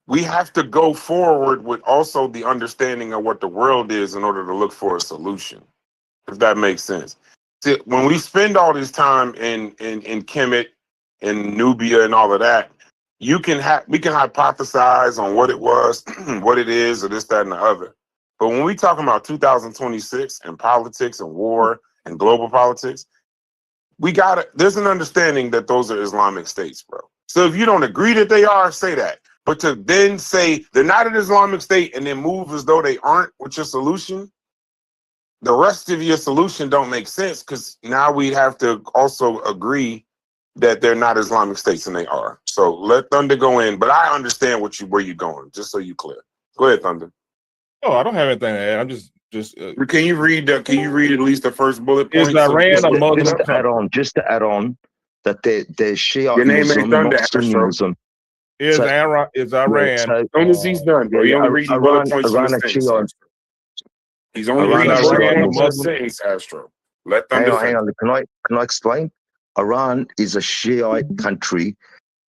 we have to go forward with also the understanding of what the world is in order to look for a solution, if that makes sense. See, when we spend all this time in Kemet and Nubia and all of that, we can hypothesize on what it was, what it is, or this, that, and the other. But when we talk about 2026 and politics and war and global politics, there's an understanding that those are Islamic states, bro. So if you don't agree that they are, say that. But to then say they're not an Islamic state and then move as though they aren't with your solution, the rest of your solution don't make sense, because now we'd have to also agree that they're not Islamic states and they are. So let Thunder go in, but I understand where you're going, just so you clear. Go ahead, Thunder. Oh, I don't have anything to add. I'm just. Can you read at least the first bullet point? Is Iran a Muslim just to country? just to add on that they're Shia Your name Muslim, ain't Thunder, not Sunni Astro. Muslim. Is Iran? Yeah, so, as soon as he's done, bro, you only reading bullet points from the sentence, Astro. He's only reading bullet points from the sentence, Astro. Let Thunder hang on. Can I explain? Iran is a Shiite country.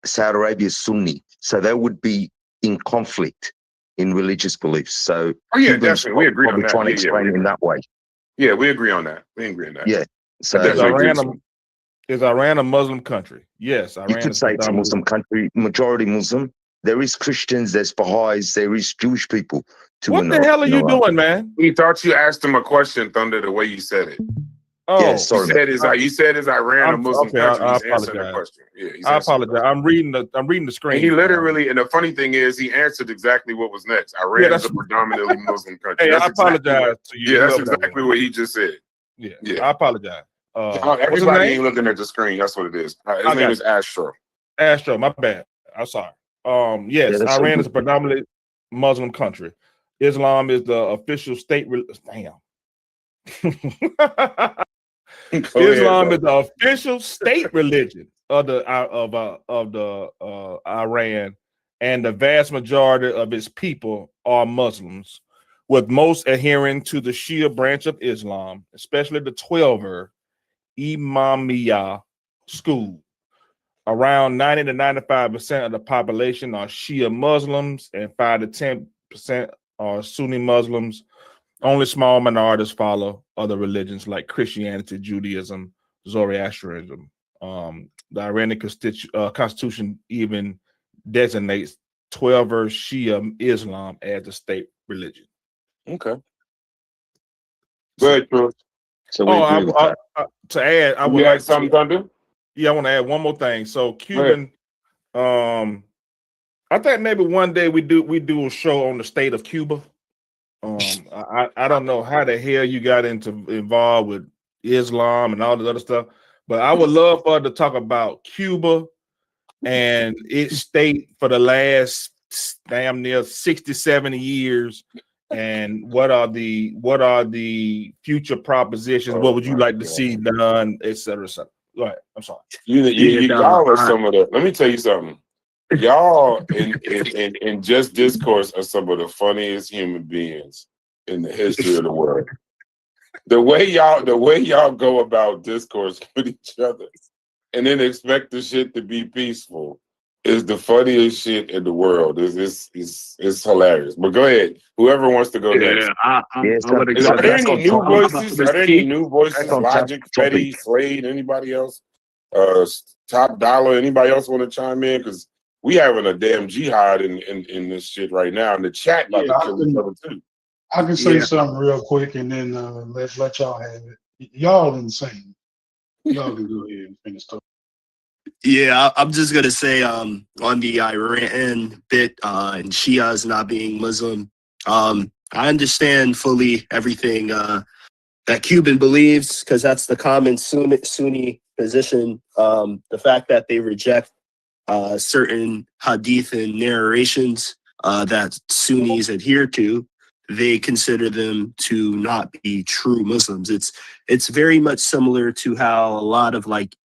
Saudi Arabia is Sunni, so they would be in conflict in religious beliefs. So, definitely, we agree on that. Trying to explain it in that way. Yeah, we agree on that. Yeah. So is Iran a Muslim country? Yes, Iran. You could say it's a Muslim country, majority Muslim. There is Christians, there's Baha'is, there is Jewish people. What the hell are you doing, man? He thought you asked him a question, Thunder, the way you said it. Oh, yeah, sorry. You said is Iran a Muslim country? I He's answering the apologize. question. Yeah, I apologize. I'm reading the screen. And he literally, and the funny thing is, he answered exactly what was next. Iran is a predominantly Muslim country. Hey, I apologize to you. Yeah, that's exactly what he just said. Yeah, I apologize. Everybody ain't looking at the screen. That's what it is. His name is Astro. Astro, my bad. I'm sorry. Yes, Iran is a predominantly Muslim country. Islam is the official state. Damn. Islam is the official state religion of Iran, and the vast majority of its people are Muslims, with most adhering to the Shia branch of Islam, especially the 12er Imamiyah school. Around 90 to 95% of the population are Shia Muslims, and 5 to 10% are Sunni Muslims. Only small minorities follow other religions like Christianity, Judaism, Zoroastrianism. The Iranian constitution even designates 12er Shia Islam as the state religion. Okay. Good, bro. So to add, I would like something, Thunder. Yeah, I want to add one more thing. So Cuban, I think maybe one day we do a show on the state of Cuba. I don't know how the hell you got involved with Islam and all this other stuff, but I would love for us to talk about Cuba and its state for the last damn near 60, 70 years. And what are the future propositions? What would you like to see done, et cetera, et cetera? Go ahead. I'm sorry. Y'all are some of the. Let me tell you something. Y'all in just discourse are some of the funniest human beings in the history of the world. The way y'all go about discourse with each other and then expect the shit to be peaceful is the funniest shit in the world. It's hilarious. But go ahead. Whoever wants to go next. Are there any new voices? Logic, Fetty, Slade, anybody else? Top Dollar, anybody else want to chime in? Because we having a damn jihad in this shit right now. In the chat, like too. I can say something real quick, and then let y'all have it. Y'all insane. Y'all can go ahead and finish talking. Yeah, I'm just gonna say on the Iran bit and Shias not being Muslim. I understand fully everything that Cuban believes, because that's the common Sunni position. The fact that they reject certain hadith and narrations that Sunnis adhere to, they consider them to not be true Muslims. It's very much similar to how a lot of like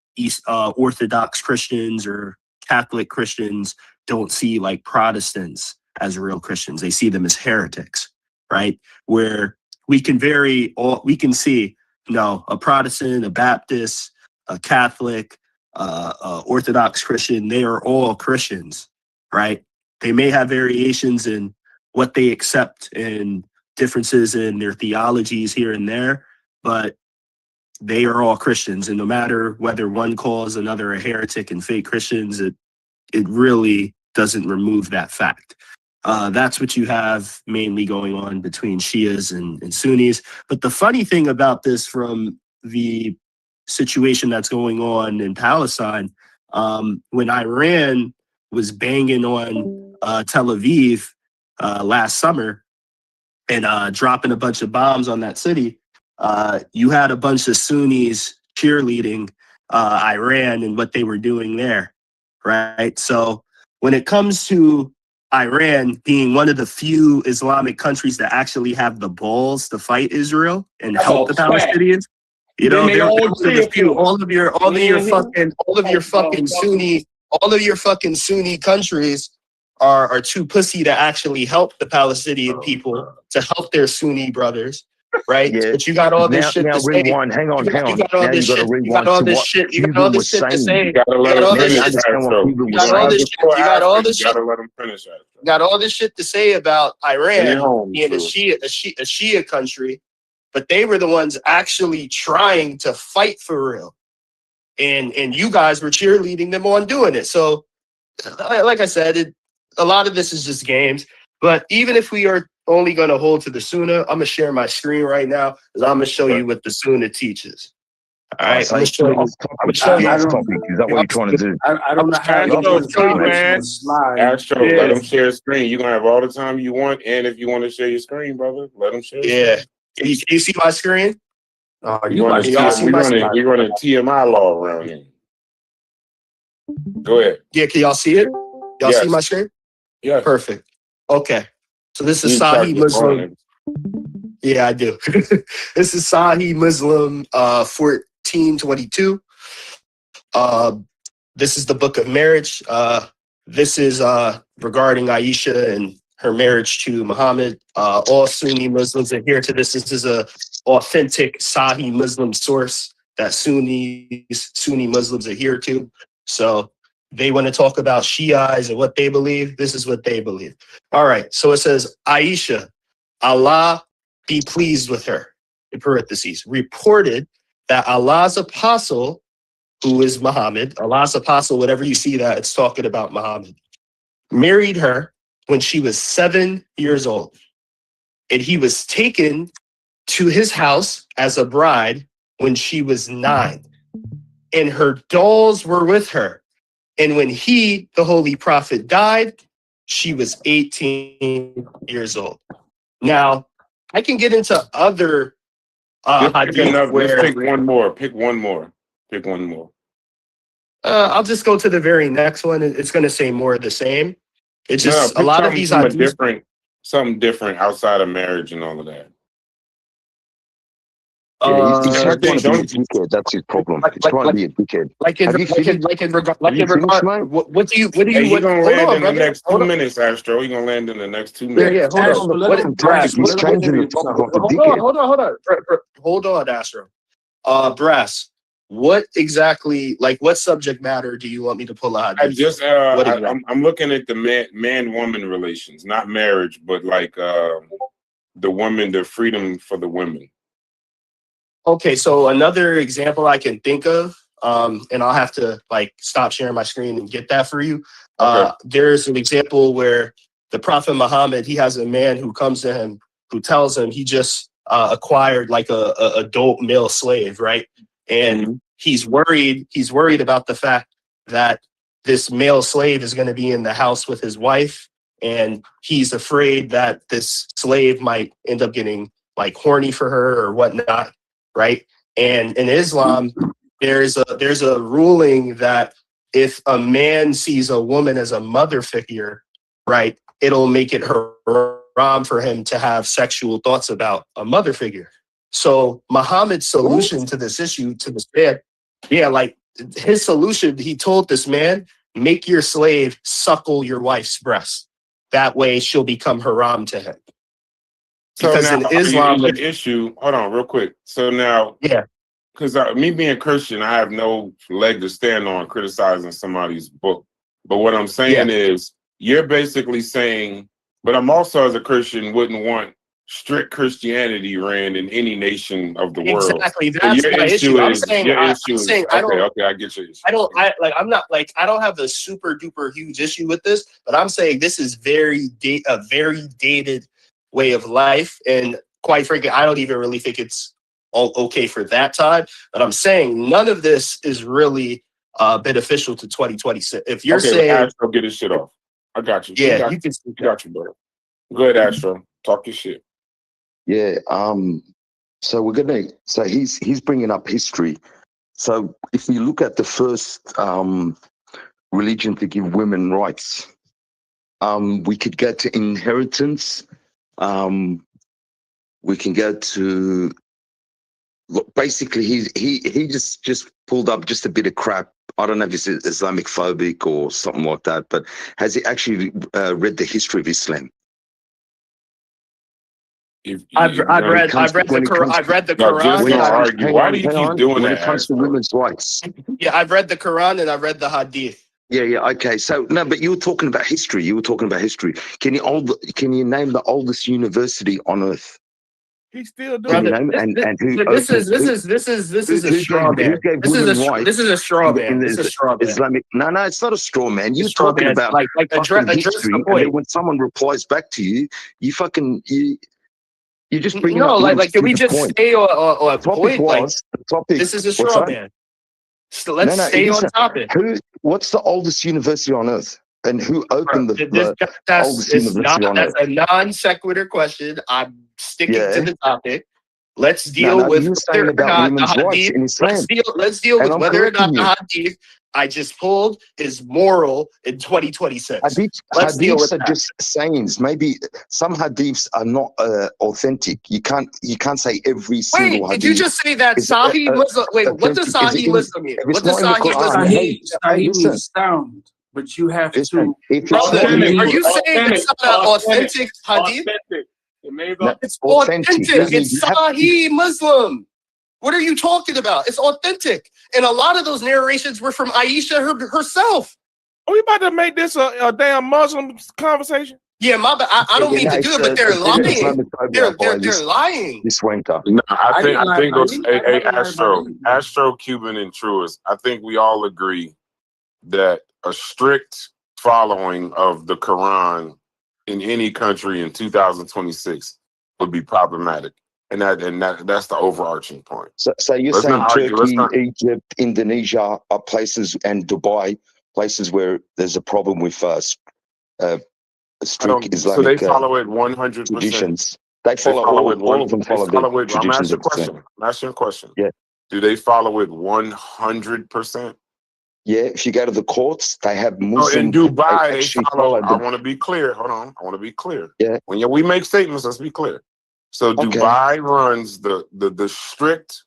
Orthodox Christians or Catholic Christians don't see like Protestants as real Christians. They see them as heretics, right? Where we can see, a Protestant, a Baptist, a Catholic, Orthodox Christian, they are all Christians, right? They may have variations in what they accept and differences in their theologies here and there, but they are all Christians. And no matter whether one calls another a heretic and fake Christians, it really doesn't remove that fact. That's what you have mainly going on between Shias and Sunnis. But the funny thing about this, from the situation that's going on in Palestine, when Iran was banging on Tel Aviv last summer and dropping a bunch of bombs on that city, you had a bunch of Sunnis cheerleading Iran and what they were doing there, right? So when it comes to Iran being one of the few Islamic countries that actually have the balls to fight Israel and help the Palestinians, you know, they're one of the few. All of your fucking Sunni countries are too pussy to actually help the Palestinian people, to help their Sunni brothers, right? Yeah. But you got all this shit now to say. rewind. Hang on. You got all this shit. You got all this shit. You got all this shit to say. You gotta let him finish. You got all this shit. You got all this shit. You gotta let him finish. You got all this shit to say about Iran home, being a Shia country, but they were the ones actually trying to fight for real, and you guys were cheerleading them on doing it. So, like I said, a lot of this is just games. But even if we are only going to hold to the Sunnah, I'm gonna share my screen right now because I'm gonna show you what the Sunnah teaches. All right, I'm gonna show you. I'm gonna show you. Is that what you're trying to do? I don't know how Astro, let him share his screen. You're gonna have all the time you want, and if you want to share your screen, brother, let him share. Yeah. Can you see my screen? We running TMI law around here. Go ahead. Yeah, can y'all see it? Y'all see my screen? Yeah. Perfect. Okay. So this is Sahih Muslim. Yeah, I do. This is Sahih Muslim 1422. This is the book of marriage. This is regarding Aisha and her marriage to Muhammad. All Sunni Muslims adhere to this. This is a authentic Sahih Muslim source that Sunni Muslims adhere to. So they want to talk about Shiites and what they believe. This is what they believe. All right. So it says, Aisha, Allah be pleased with her, in parentheses, reported that Allah's apostle, who is Muhammad, Allah's apostle, whatever you see that, it's talking about Muhammad, married her when she was 7 years old. And he was taken to his house as a bride when she was 9. And her dolls were with her. And when he, the Holy Prophet, died, she was 18 years old. Now, I can get into other Let's pick one more. Pick one more. I'll just go to the very next one. It's going to say more of the same. It's just a lot of these ideas. Something different outside of marriage and all of that. He's trying to be a dickhead. That's his problem. He's trying to be a dickhead. What do you? He's gonna land in the next 2 minutes, Astro. He's gonna land in the next 2 minutes. Yeah. Hold on, Astro. Brass. What exactly? What subject matter do you want me to pull out? I'm looking at the man-woman relations, not marriage, but the woman, the freedom for the women. Okay, so another example I can think of, and I'll have to stop sharing my screen and get that for you. Okay. There's an example where the Prophet Muhammad, he has a man who comes to him who tells him he just acquired a adult male slave, right? And he's worried about the fact that this male slave is going to be in the house with his wife, and he's afraid that this slave might end up getting horny for her or whatnot. Right. And in Islam, there's a ruling that if a man sees a woman as a mother figure, right, it'll make it haram for him to have sexual thoughts about a mother figure. So Muhammad's solution to this issue, to this man, his solution, he told this man, make your slave suckle your wife's breast. That way she'll become haram to him. Because so now, in Islam, the issue. Hold on, real quick. So now, because me being Christian, I have no leg to stand on criticizing somebody's book. But what I'm saying is, you're basically saying, but I'm also as a Christian wouldn't want strict Christianity ran in any nation of the world. Exactly. So That's your my issue. I'm is saying, your I'm issue is saying I don't. okay. I get your issue. I'm not like, I don't have the super duper huge issue with this, but I'm saying this is a very dated way of life. And quite frankly, I don't even really think it's all okay for that time. But I'm saying none of this is really beneficial to 2026. If you're saying, Astro, get his shit off. I got you. yeah, you got you, bro. Go ahead, Astro. Talk your shit. Yeah. So he's bringing up history. So if you look at the first religion to give women rights, we could go to inheritance. We can go to basically he just pulled up just a bit of crap. I don't know if it's Islamic phobic or something like that, but has he actually read the history of Islam? I've read the Quran. Just argue. Why do you keep doing when that? It comes to women's rights. Yeah, I've read the Quran and I've read the Hadith. Yeah. Okay. So no, but you were talking about history. Can you name the oldest university on earth? He's still doing it. This is a straw man. This is a straw man. This is a straw man. Islamic. No, it's not a straw man. You're talking about like address history, the point. and then when someone replies back to you, you just bring no, like can we just stay on a point? Like the topic. This is a straw man. So let's stay on topic. What's the oldest university on earth? And who opened the oldest university on earth? That's a non sequitur question. I'm sticking to the topic. Let's deal with whether or not the Hadith. Let's deal with whether or not the Hadith I just pulled is moral in 2026. Hadiths are just sayings. Maybe some hadiths are not authentic. You can't say every single hadith. Wait, did you just say that Sahih Muslim? Wait, what does Sahih Muslim mean? What does Sahih Muslim mean? Sahih means sound, but you have to. Brother, are you saying it's not an authentic hadith? It's authentic. It's Sahih Muslim. What are you talking about? It's authentic. And a lot of those narrations were from Aisha herself. Are we about to make this a damn Muslim conversation? Yeah, I don't mean to do it, but they're lying. They're lying. This winter. No, I think it was Astro, Cuban, and Truist. I think we all agree that a strict following of the Quran in any country in 2026 would be problematic. And that's the overarching point. So you're saying Turkey, Egypt, Indonesia are places, and Dubai, places where there's a problem with strict Islamic so they follow it 100%. traditions. They follow all of them follow the traditions. I'm asking a question. Yeah. Do they follow it 100%? Yeah, if you go to the courts, they have Muslim. In Dubai, they follow. I want to be clear. Hold on. I want to be clear. Yeah. When we make statements, let's be clear. So Dubai runs the strict,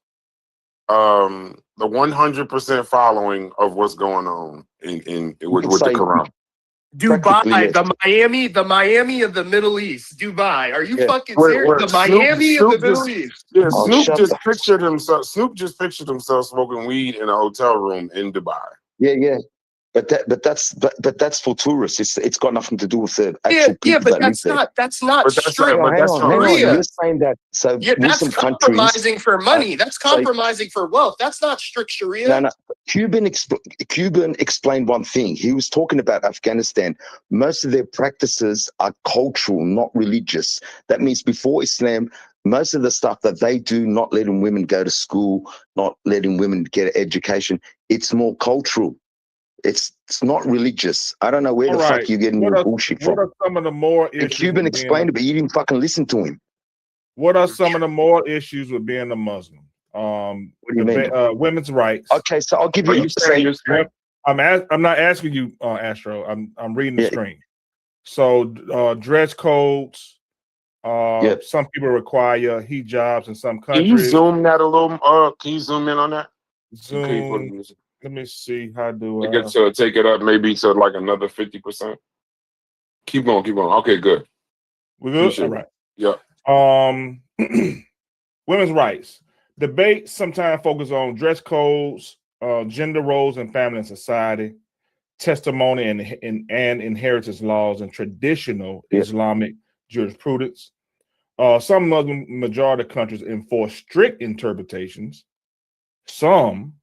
the 100% following of what's going on with the Quran. Dubai, the Miami of the Middle East. Dubai, are you fucking serious? The Miami of the Middle East. Yeah, Snoop just pictured himself. Snoop just pictured himself smoking weed in a hotel room in Dubai. Yeah. But that's for tourists. It's got nothing to do with the actual people but that's not strict. You're saying that that's Muslim compromising for money. That's compromising for wealth. That's not strict Sharia. No. Cuban explained one thing. He was talking about Afghanistan. Most of their practices are cultural, not religious. That means before Islam, most of the stuff that they do, not letting women go to school, not letting women get an education, it's more cultural. It's not religious. I don't know where fuck you're getting your bullshit from. What are some of the more issues? The Cuban explained it, but you didn't fucking listen to him. What are some of the more issues with being a Muslim? What do you mean? Women's rights. Okay, so I'll give you. I'm not asking you, Astro. I'm reading the screen. So dress codes. Some people require hijabs in some countries. Can you zoom that a little? Can you zoom in on that? Zoom. Let me see. How do I take it up maybe to like another 50%? Keep going. Okay, good. We're good? All right. Yeah. Women's rights. Debate sometimes focus on dress codes, gender roles in family and society. testimony and inheritance laws and traditional Islamic jurisprudence. Some Muslim majority countries enforce strict interpretations. Some,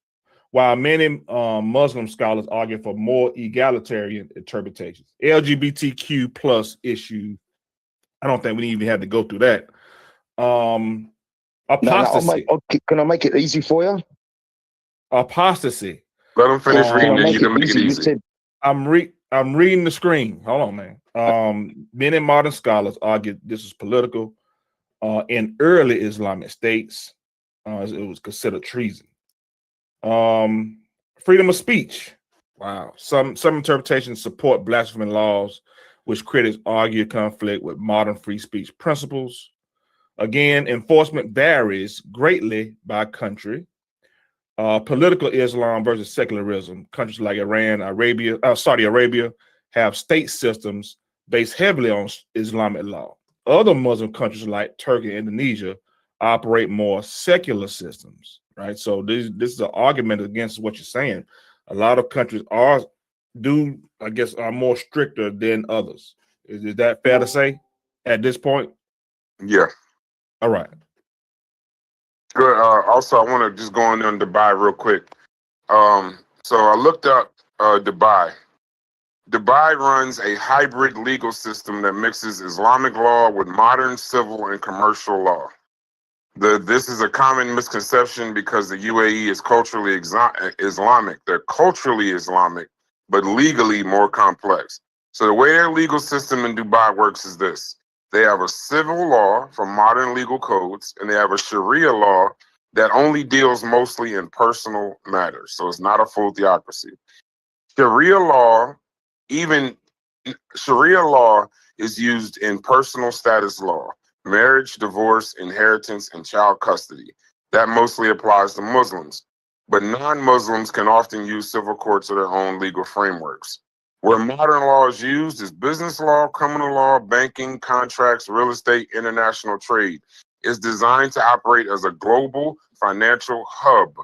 while many Muslim scholars argue for more egalitarian interpretations. LGBTQ plus issue, I don't think we even have to go through that. Apostasy. Can I make it easy for you? Apostasy. Let them finish reading it. You can make it easy. I'm reading the screen. Hold on, man. Many modern scholars argue this is political. In early Islamic states, it was considered treason. Freedom of speech. Wow. Some interpretations support blasphemy laws, which critics argue conflict with modern free speech principles. Again, enforcement varies greatly by country. Political Islam versus secularism. Countries like Iran, Saudi Arabia have state systems based heavily on Islamic law. Other Muslim countries like Turkey and Indonesia operate more secular systems, right? So this is an argument against what you're saying. A lot of countries are more stricter than others. Is that fair to say at this point? Yeah. All right. Good. Also, I want to just go on Dubai real quick. So I looked up Dubai. Dubai runs a hybrid legal system that mixes Islamic law with modern civil and commercial law. This is a common misconception because the UAE is culturally Islamic. They're culturally Islamic, but legally more complex. So the way their legal system in Dubai works is this. They have a civil law for modern legal codes, and they have a Sharia law that only deals mostly in personal matters. So it's not a full theocracy. Sharia law is used in personal status law, marriage, divorce, inheritance, and child custody. That mostly applies to Muslims, but non-Muslims can often use civil courts of their own legal frameworks. Where modern law is used is business law, criminal law, banking, contracts, real estate, international trade. It's designed to operate as a global financial hub.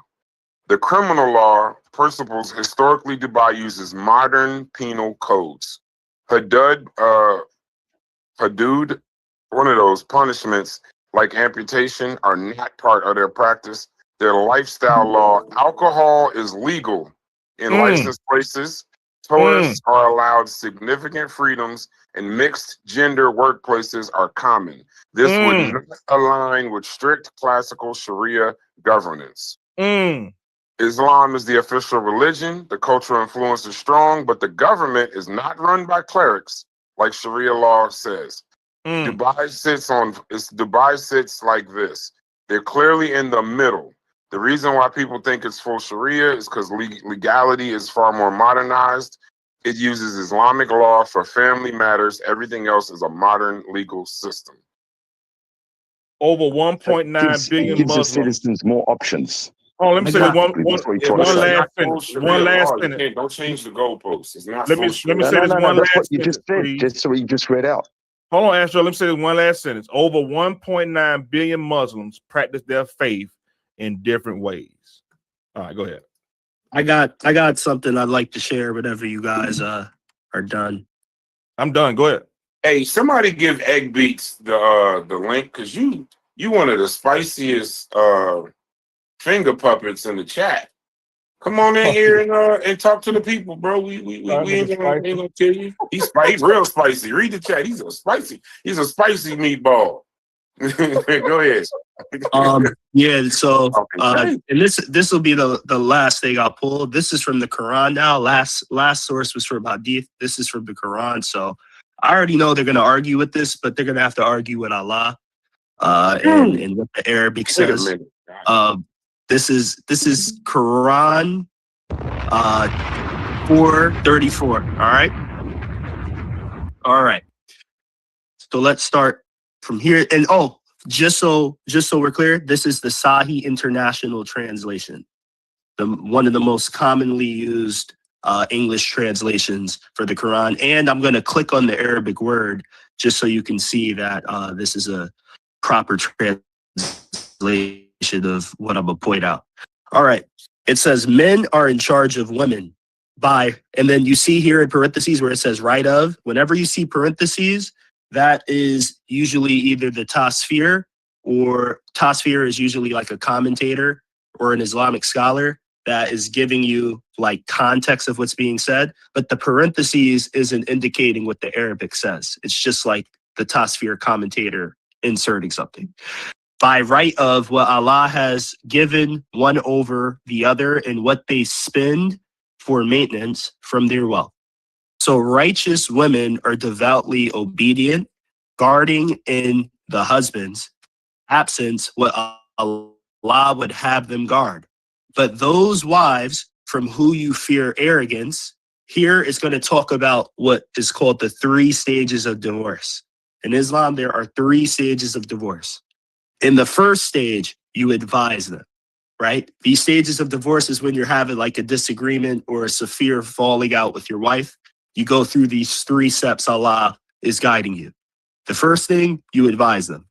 The criminal law principles, historically, Dubai uses modern penal codes. Hudud, one of those punishments like amputation are not part of their practice. Their lifestyle law, alcohol is legal in licensed places. Tourists are allowed significant freedoms, and mixed gender workplaces are common. This would not align with strict classical Sharia governance. Islam is the official religion. The cultural influence is strong, but the government is not run by clerics like Sharia law says. Dubai sits like this. They're clearly in the middle. The reason why people think it's full Sharia is because legality is far more modernized. It uses Islamic law for family matters. Everything else is a modern legal system. Over 1.9 billion gives Muslims. The citizens more options. Oh, let me say one last sentence. sentence. Don't change the goalposts. It's not. Let me say this one last what you sentence, just said. please. Just what you just read out. Hold on, Astro. Let me say this one last sentence. Over 1.9 billion Muslims practice their faith in different ways. All right, go ahead. I got something I'd like to share whenever you guys are done. I'm done. Go ahead. Hey, somebody give Egg Beats the link, because you one of the spiciest finger puppets in the chat. Come on in here and talk to the people, bro. We ain't gonna kill you. He's real spicy. Read the chat. He's a spicy meatball. Go ahead. Yeah, so and this will be the last thing I'll pull. This is from the Quran now. Last source was from Hadith. This is from the Quran. So I already know they're gonna argue with this, but they're gonna have to argue with Allah and what the Arabic says. This is Quran 434. All right. So let's start from here. And just so we're clear, this is the Sahih International Translation, one of the most commonly used English translations for the Quran. And I'm going to click on the Arabic word just so you can see that this is a proper translation of what I'm going to point out. All right. It says men are in charge of women, and then you see here in parentheses where it says right of, whenever you see parentheses, that is usually either the tasfir, or tasfir is usually like a commentator or an Islamic scholar that is giving you like context of what's being said. But the parentheses isn't indicating what the Arabic says. It's just like the tasfir commentator inserting something. By right of what Allah has given one over the other and what they spend for maintenance from their wealth. So righteous women are devoutly obedient, guarding in the husband's absence what Allah would have them guard. But those wives from who you fear arrogance, here is going to talk about what is called the 3 stages of divorce. In Islam, there are 3 stages of divorce. In the first stage, you advise them, right? These stages of divorce is when you're having like a disagreement or a severe falling out with your wife. You go through these 3 steps Allah is guiding you. The first thing, you advise them.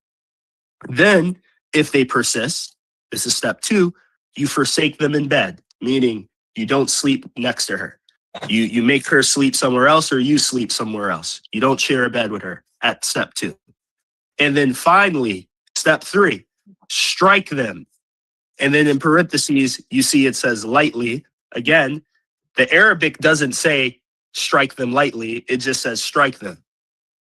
Then, if they persist, this is step 2, you forsake them in bed, meaning you don't sleep next to her. You make her sleep somewhere else or you sleep somewhere else. You don't share a bed with her at step 2. And then finally, step 3, strike them. And then in parentheses, you see it says lightly. Again, the Arabic doesn't say strike them lightly. It just says strike them.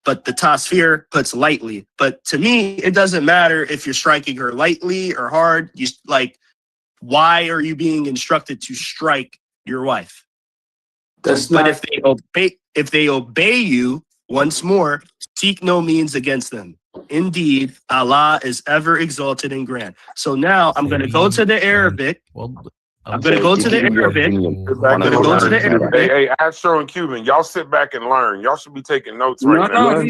But the tasfir puts lightly. But to me, it doesn't matter if you're striking her lightly or hard. You like, why are you being instructed to strike your wife? But if they obey you, once more, seek no means against them. Indeed, Allah is ever exalted and grand. So now I'm going to go to the Arabic. I'm going to go to the Arabic. I'm going to go to the Arabic. Hey, Astro and Cuban, y'all sit back and learn. Y'all should be taking notes right now.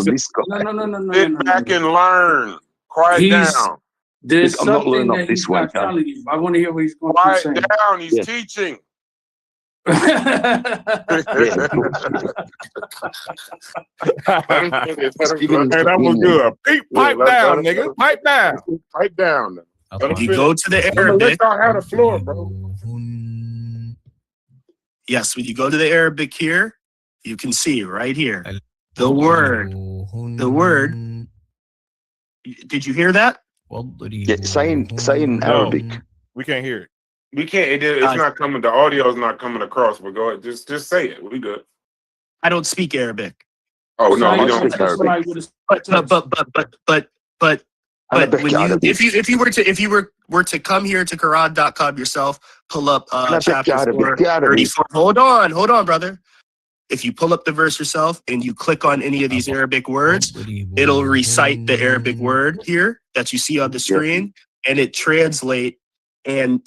Sit back and learn. Quiet down. There's something that he's not telling you. I want to hear what he's going to say. Quiet down. He's teaching. Hey, that was good. Pipe down, nigga. Pipe down. Pipe down. If you go to the Arabic, y'all have the floor, bro. Yes, when you go to the Arabic here, you can see right here the word. The word. Did you hear that? Yeah, say in Arabic. We can't hear it. We can't. It's not coming. The audio is not coming across. But go ahead. Just say it. We good. I don't speak Arabic. Oh no, we don't. But when you, if you were to come here to Quran.com yourself, pull up chapter 34. Hold on, brother. If you pull up the verse yourself and you click on any of these Arabic words, it'll recite the Arabic word here that you see on the screen, and it translate and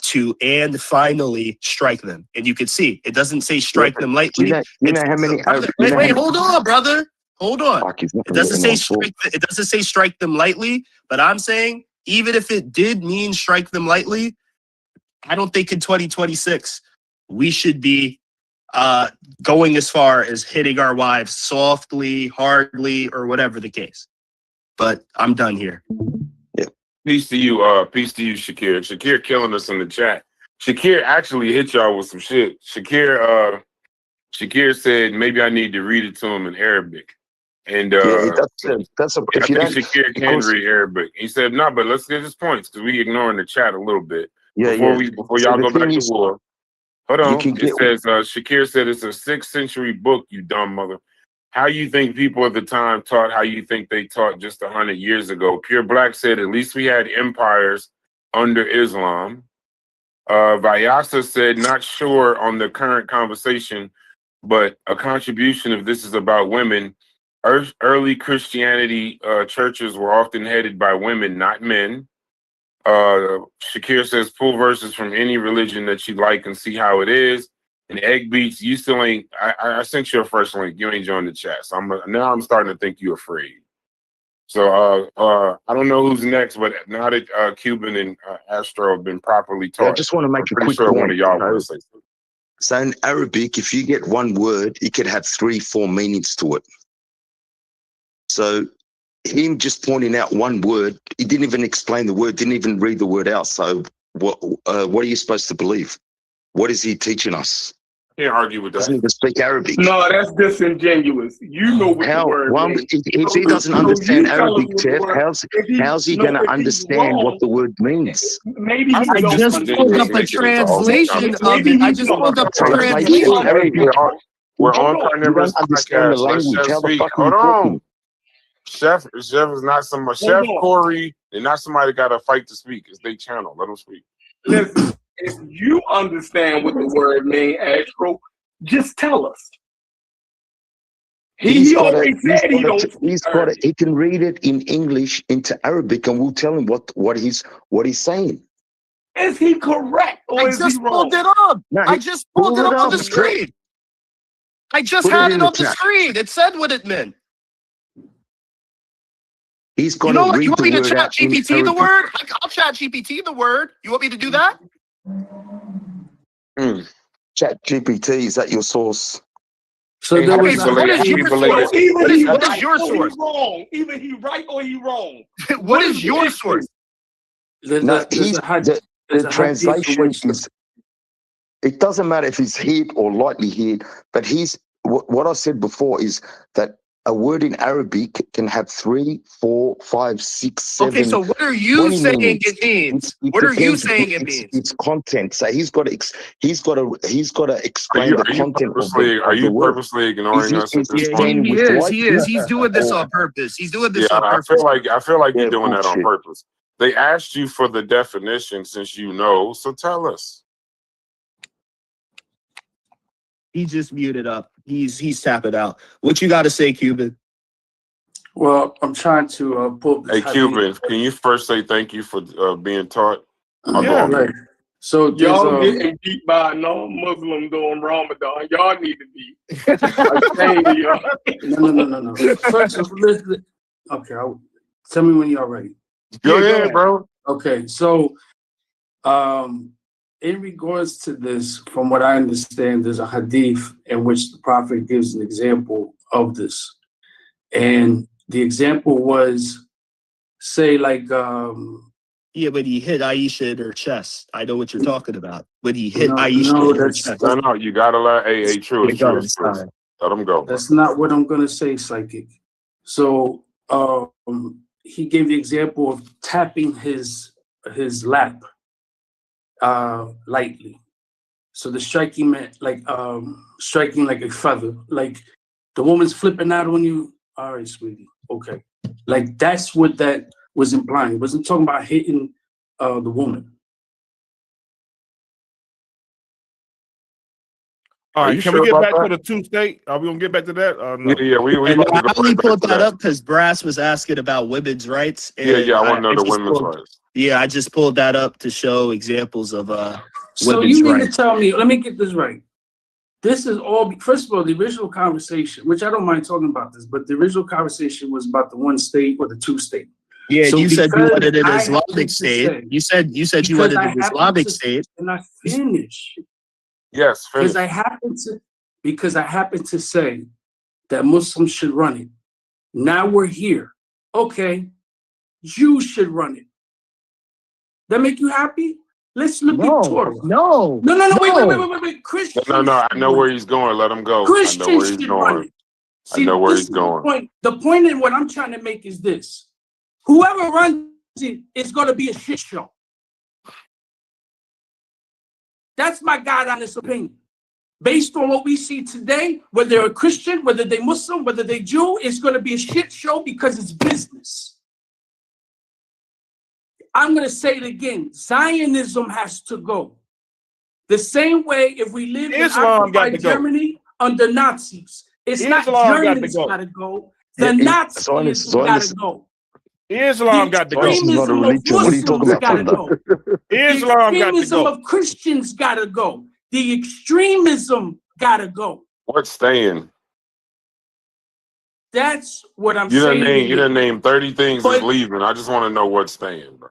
finally strike them. And you can see it doesn't say strike them lightly. You know how many? Wait, hold on, brother. Hold on. It doesn't say strike them lightly, but I'm saying even if it did mean strike them lightly, I don't think in 2026 we should be going as far as hitting our wives softly, hardly, or whatever the case. But I'm done here. Yeah. Peace to you, Shakir. Shakir killing us in the chat. Shakir actually hit y'all with some shit. Shakir said maybe I need to read it to him in Arabic. And that's a. If you Shakir can read Arabic. He said no, but let's get his points because we ignoring the chat a little bit. Before y'all go back to war. Hold on. It says Shakir said it's a 6th century book, you dumb mother. How you think people at the time taught how you think they taught just 100 years ago? Pure Black said at least we had empires under Islam. Vyasa said not sure on the current conversation, but a contribution of this is about women. Early Christianity churches were often headed by women, not men. Shakir says pull verses from any religion that you like and see how it is. And Egg Beats, you still ain't. I sent you a first link. You ain't joined the chat, so I'm starting to think you're afraid. So I don't know who's next, but now that Cuban and Astro have been properly taught, I just want to make a quick point. One of y'all want to say something. So in Arabic, if you get one word, it could have 3-4 meanings to it. So him just pointing out one word, he didn't even explain the word, didn't even read the word out. So what are you supposed to believe? What is he teaching us? Can't argue with Doesn't that. even speak Arabic. No, that's disingenuous. You know what the How? word Well, means. if he So doesn't you understand tell us Arabic, what the Jeff, word. how's he going to understand what the word means? Maybe I he think don't just pulled up understand. a translation Maybe he don't. Translation. Hey, We're Hold on on. you Carnivorous don't understand the Podcast. Let language. Chef How the speak. fuck are you Hold talking? on. Chef is not somebody. Hold Chef on. Corey, they're not somebody got to fight to speak. It's their channel. Let them speak. Listen, if you understand what the word means, Astro, just tell us. He already said he don't speak Arabic. He can read it in English into Arabic, and we'll tell him what he's saying. Is he correct or is he wrong? Pulled it up. No, I just pulled it up on the screen. I just Put it had in it the on the chat. screen. It said what it meant. He's got You to know what? read You want the me to word chat out in GPT the Arabic. word? I'll chat GPT the word. You want me to do that? Chat GPT, is that your source? So Hey, there happy was So what is happy your belated. source? Either What he is right your or he source? wrong. Either he right or he wrong. What is your source? No, the translation is. It doesn't matter if he's hit or lightly hit, but what I said before is that a word in Arabic can have 3, 4, 5, 6, 7. Okay, so what are you saying it means? What are you saying it means? It's content. So he's got to explain the content of the Are you word. purposely ignoring us at this Yeah, point? he is. He's doing this on purpose. He's doing this on purpose. I feel like you're Yeah, doing that on bullshit. purpose. They asked you for the definition since you know, so tell us. He just muted up. He's tapping out. What you got to say, Cuban? Well, I'm trying to pull this. Hey, Cuban, can you first say thank you for being taught? Yeah, right. So y'all getting beat by a non-Muslim during Ramadan. Y'all need to be ashamed of y'all. No. First, okay, tell me when y'all ready. Go ahead, bro. Okay, so in regards to this, from what I understand, there's a hadith in which the Prophet gives an example of this. And the example was, say, like... yeah, but he hit Aisha in her chest. I know what you're talking about. But he hit Aisha in her chest. No, you got to let true. Let him go. That's not what I'm going to say, Psychic. So he gave the example of tapping his lap lightly. So the striking meant like striking like a feather. Like the woman's flipping out on you. All right, sweetie. Okay. Like that's what that was implying. It wasn't talking about hitting the woman. All right, can we get back to the 2-state? Are we gonna get back to that? No? Yeah, we I only pulled that up because Brass was asking about women's rights. And I want to know the women's rights. Yeah, I just pulled that up to show examples of so women's you mean rights. to tell me, let me get this right. This is all, first of all, the original conversation, which I don't mind talking about this, but the original conversation was about the 1 state or the 2 state. Yeah, so you said you wanted an Islamic state. Say, you said you wanted an Islamic state. And I finish. Yes, finish. Because I happen to say that Muslims should run it. Now we're here. Okay, Jews should run it. That make you happy? Let's look at Torah. No. Wait. Christians. No, I know where he's going. Let him go. Christians I know where he's should going. run it. See, I know where he's going. The point in what I'm trying to make is this. Whoever runs it is going to be a shit show. That's my God honest opinion. Based on what we see today, whether they're a Christian, whether they're Muslim, whether they're Jew, it's going to be a shit show because it's business. I'm going to say it again. Zionism has to go. The same way if we live in occupied Germany under Nazis, it's not Germans got to go. The Nazis got to go. Islam got to go. It's not a religion. What are you talking about? Islam got to go. The extremism of Christians got to go. The extremism got to go. What's staying? That's what I'm saying. You didn't name 30 things that's leaving. I just want to know what's staying, bro.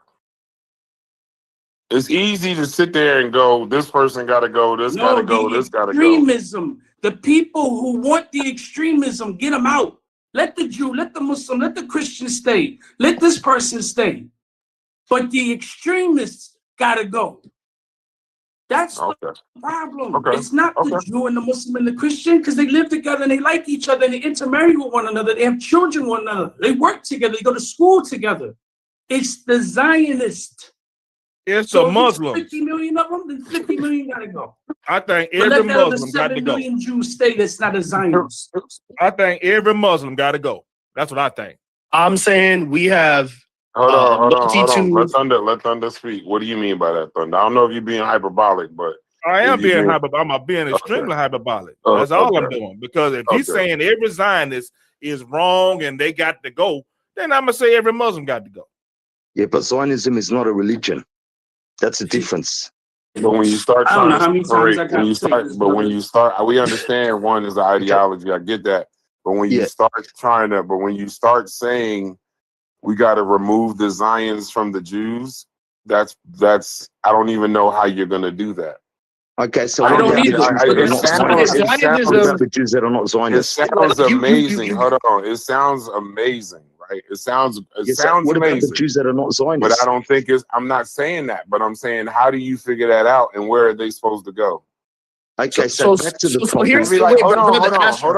It's easy to sit there and go, this person got to go, this got to go, this got to go. Extremism. The people who want the extremism, get them out. Let the Jew, let the Muslim, let the Christian stay. Let this person stay. But the extremists got to go. That's Okay. the problem. Okay. It's not the Okay. Jew and the Muslim and the Christian, because they live together and they like each other and they intermarry with one another. They have children with one another. They work together. They go to school together. It's the Zionist. It's So a if Muslim. 50 million of them, then 50 million gotta go. I think But every let that other Muslim got to 7 go. million Jews stay that's not a Zionist. I think every Muslim got to go. That's what I think. I'm saying we have Hold on. multitude. Let Thunder speak. What do you mean by that, Thunder? I don't know if you're being hyperbolic, but I am if you being do- hyperbolic. I'm being extremely hyperbolic. Oh, That's all I'm okay. doing. Because if he's Okay. saying every Zionist is wrong and they got to go, then I'm gonna say every Muslim got to go. Yeah, but Zionism is not a religion. That's the difference. But when you start I don't know trying how to many times separate, I gotta say this, but when brother. you start, we understand one is the ideology. I get that. But when you Yeah. start saying we got to remove the Zions from the Jews, that's I don't even know how you're gonna do that. Okay, so I what don't about the either. Jews that are It not sounds- Zionists? it What sounds- about the Jews that are not It Zionists? sounds You- amazing. Hold on. It sounds amazing, right? It sounds Yes, so what about the amazing. Jews that are not But Zionists? I don't think I'm not saying that, but I'm saying, how do you figure that out and where are they supposed to go? Okay, so back to the so topic. here's Be the like, wait, hold on. brother Astro.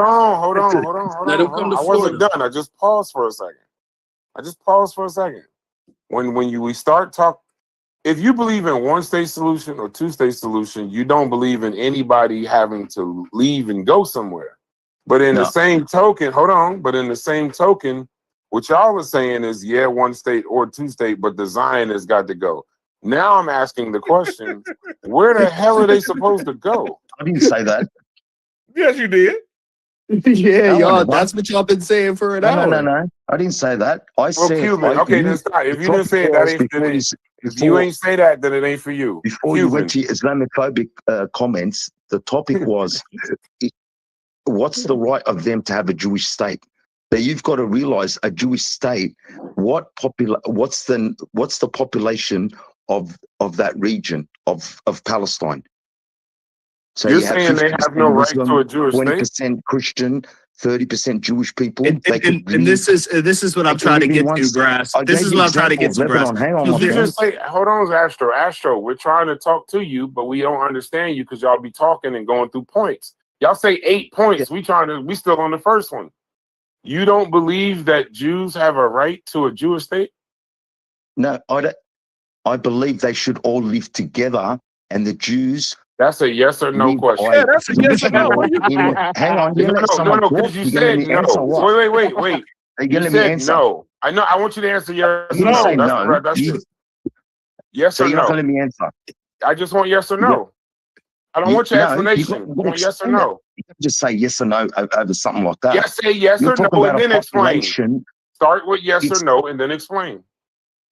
Let him come to I wasn't Florida. done. I just paused for a second. When we start talking, if you believe in one state solution or two state solution, you don't believe in anybody having to leave and go somewhere. But in the No. same token, what y'all are saying is, yeah, one state or two state, but the Zionists got to go. Now I'm asking the question, where the hell are they supposed to go? I didn't say that. Yes, you did. Yeah, No, y'all. never. That's what y'all been saying for an hour. No. I didn't say that. I Well, said. Cuban. Okay, then stop. If you didn't say it, that ain't. If you ain't say that, then it ain't for you. Before you went to Islamophobic comments, the topic was, what's the right of them to have a Jewish state? Now you've got to realize a Jewish state. What's the population of that region of Palestine? So You're you have saying they 50% have no right Muslim, to a Jewish state? 20% Christian, 30% Jewish people. And this is what I'm trying to get to, Grass. This is what I'm trying to get to, Grass. Hang on, my You friend. just say, hold on, Astro. Astro, we're trying to talk to you, but we don't understand you because y'all be talking and going through points. Y'all say 8 points. We still on the first one. You don't believe that Jews have a right to a Jewish state? No, I don't. I believe they should all live together, and the Jews. That's a yes or no live question. by- Yeah, that's a yes or no. Hang on, you let someone No, talk. because you You're gonna said let me answer no. what? Wait. Are you You gonna let me said answer? no. I know. I want you to answer yes You or didn't no. say That's no. that's You- it. Yes So or you're not no. gonna let me answer. I just want yes or no. I don't want your explanation. I want yes or no. You can't just say yes or no over something like that. Yes, say yes You're or no, talking about and a then explain. population. Start with yes or It's- no, and then explain.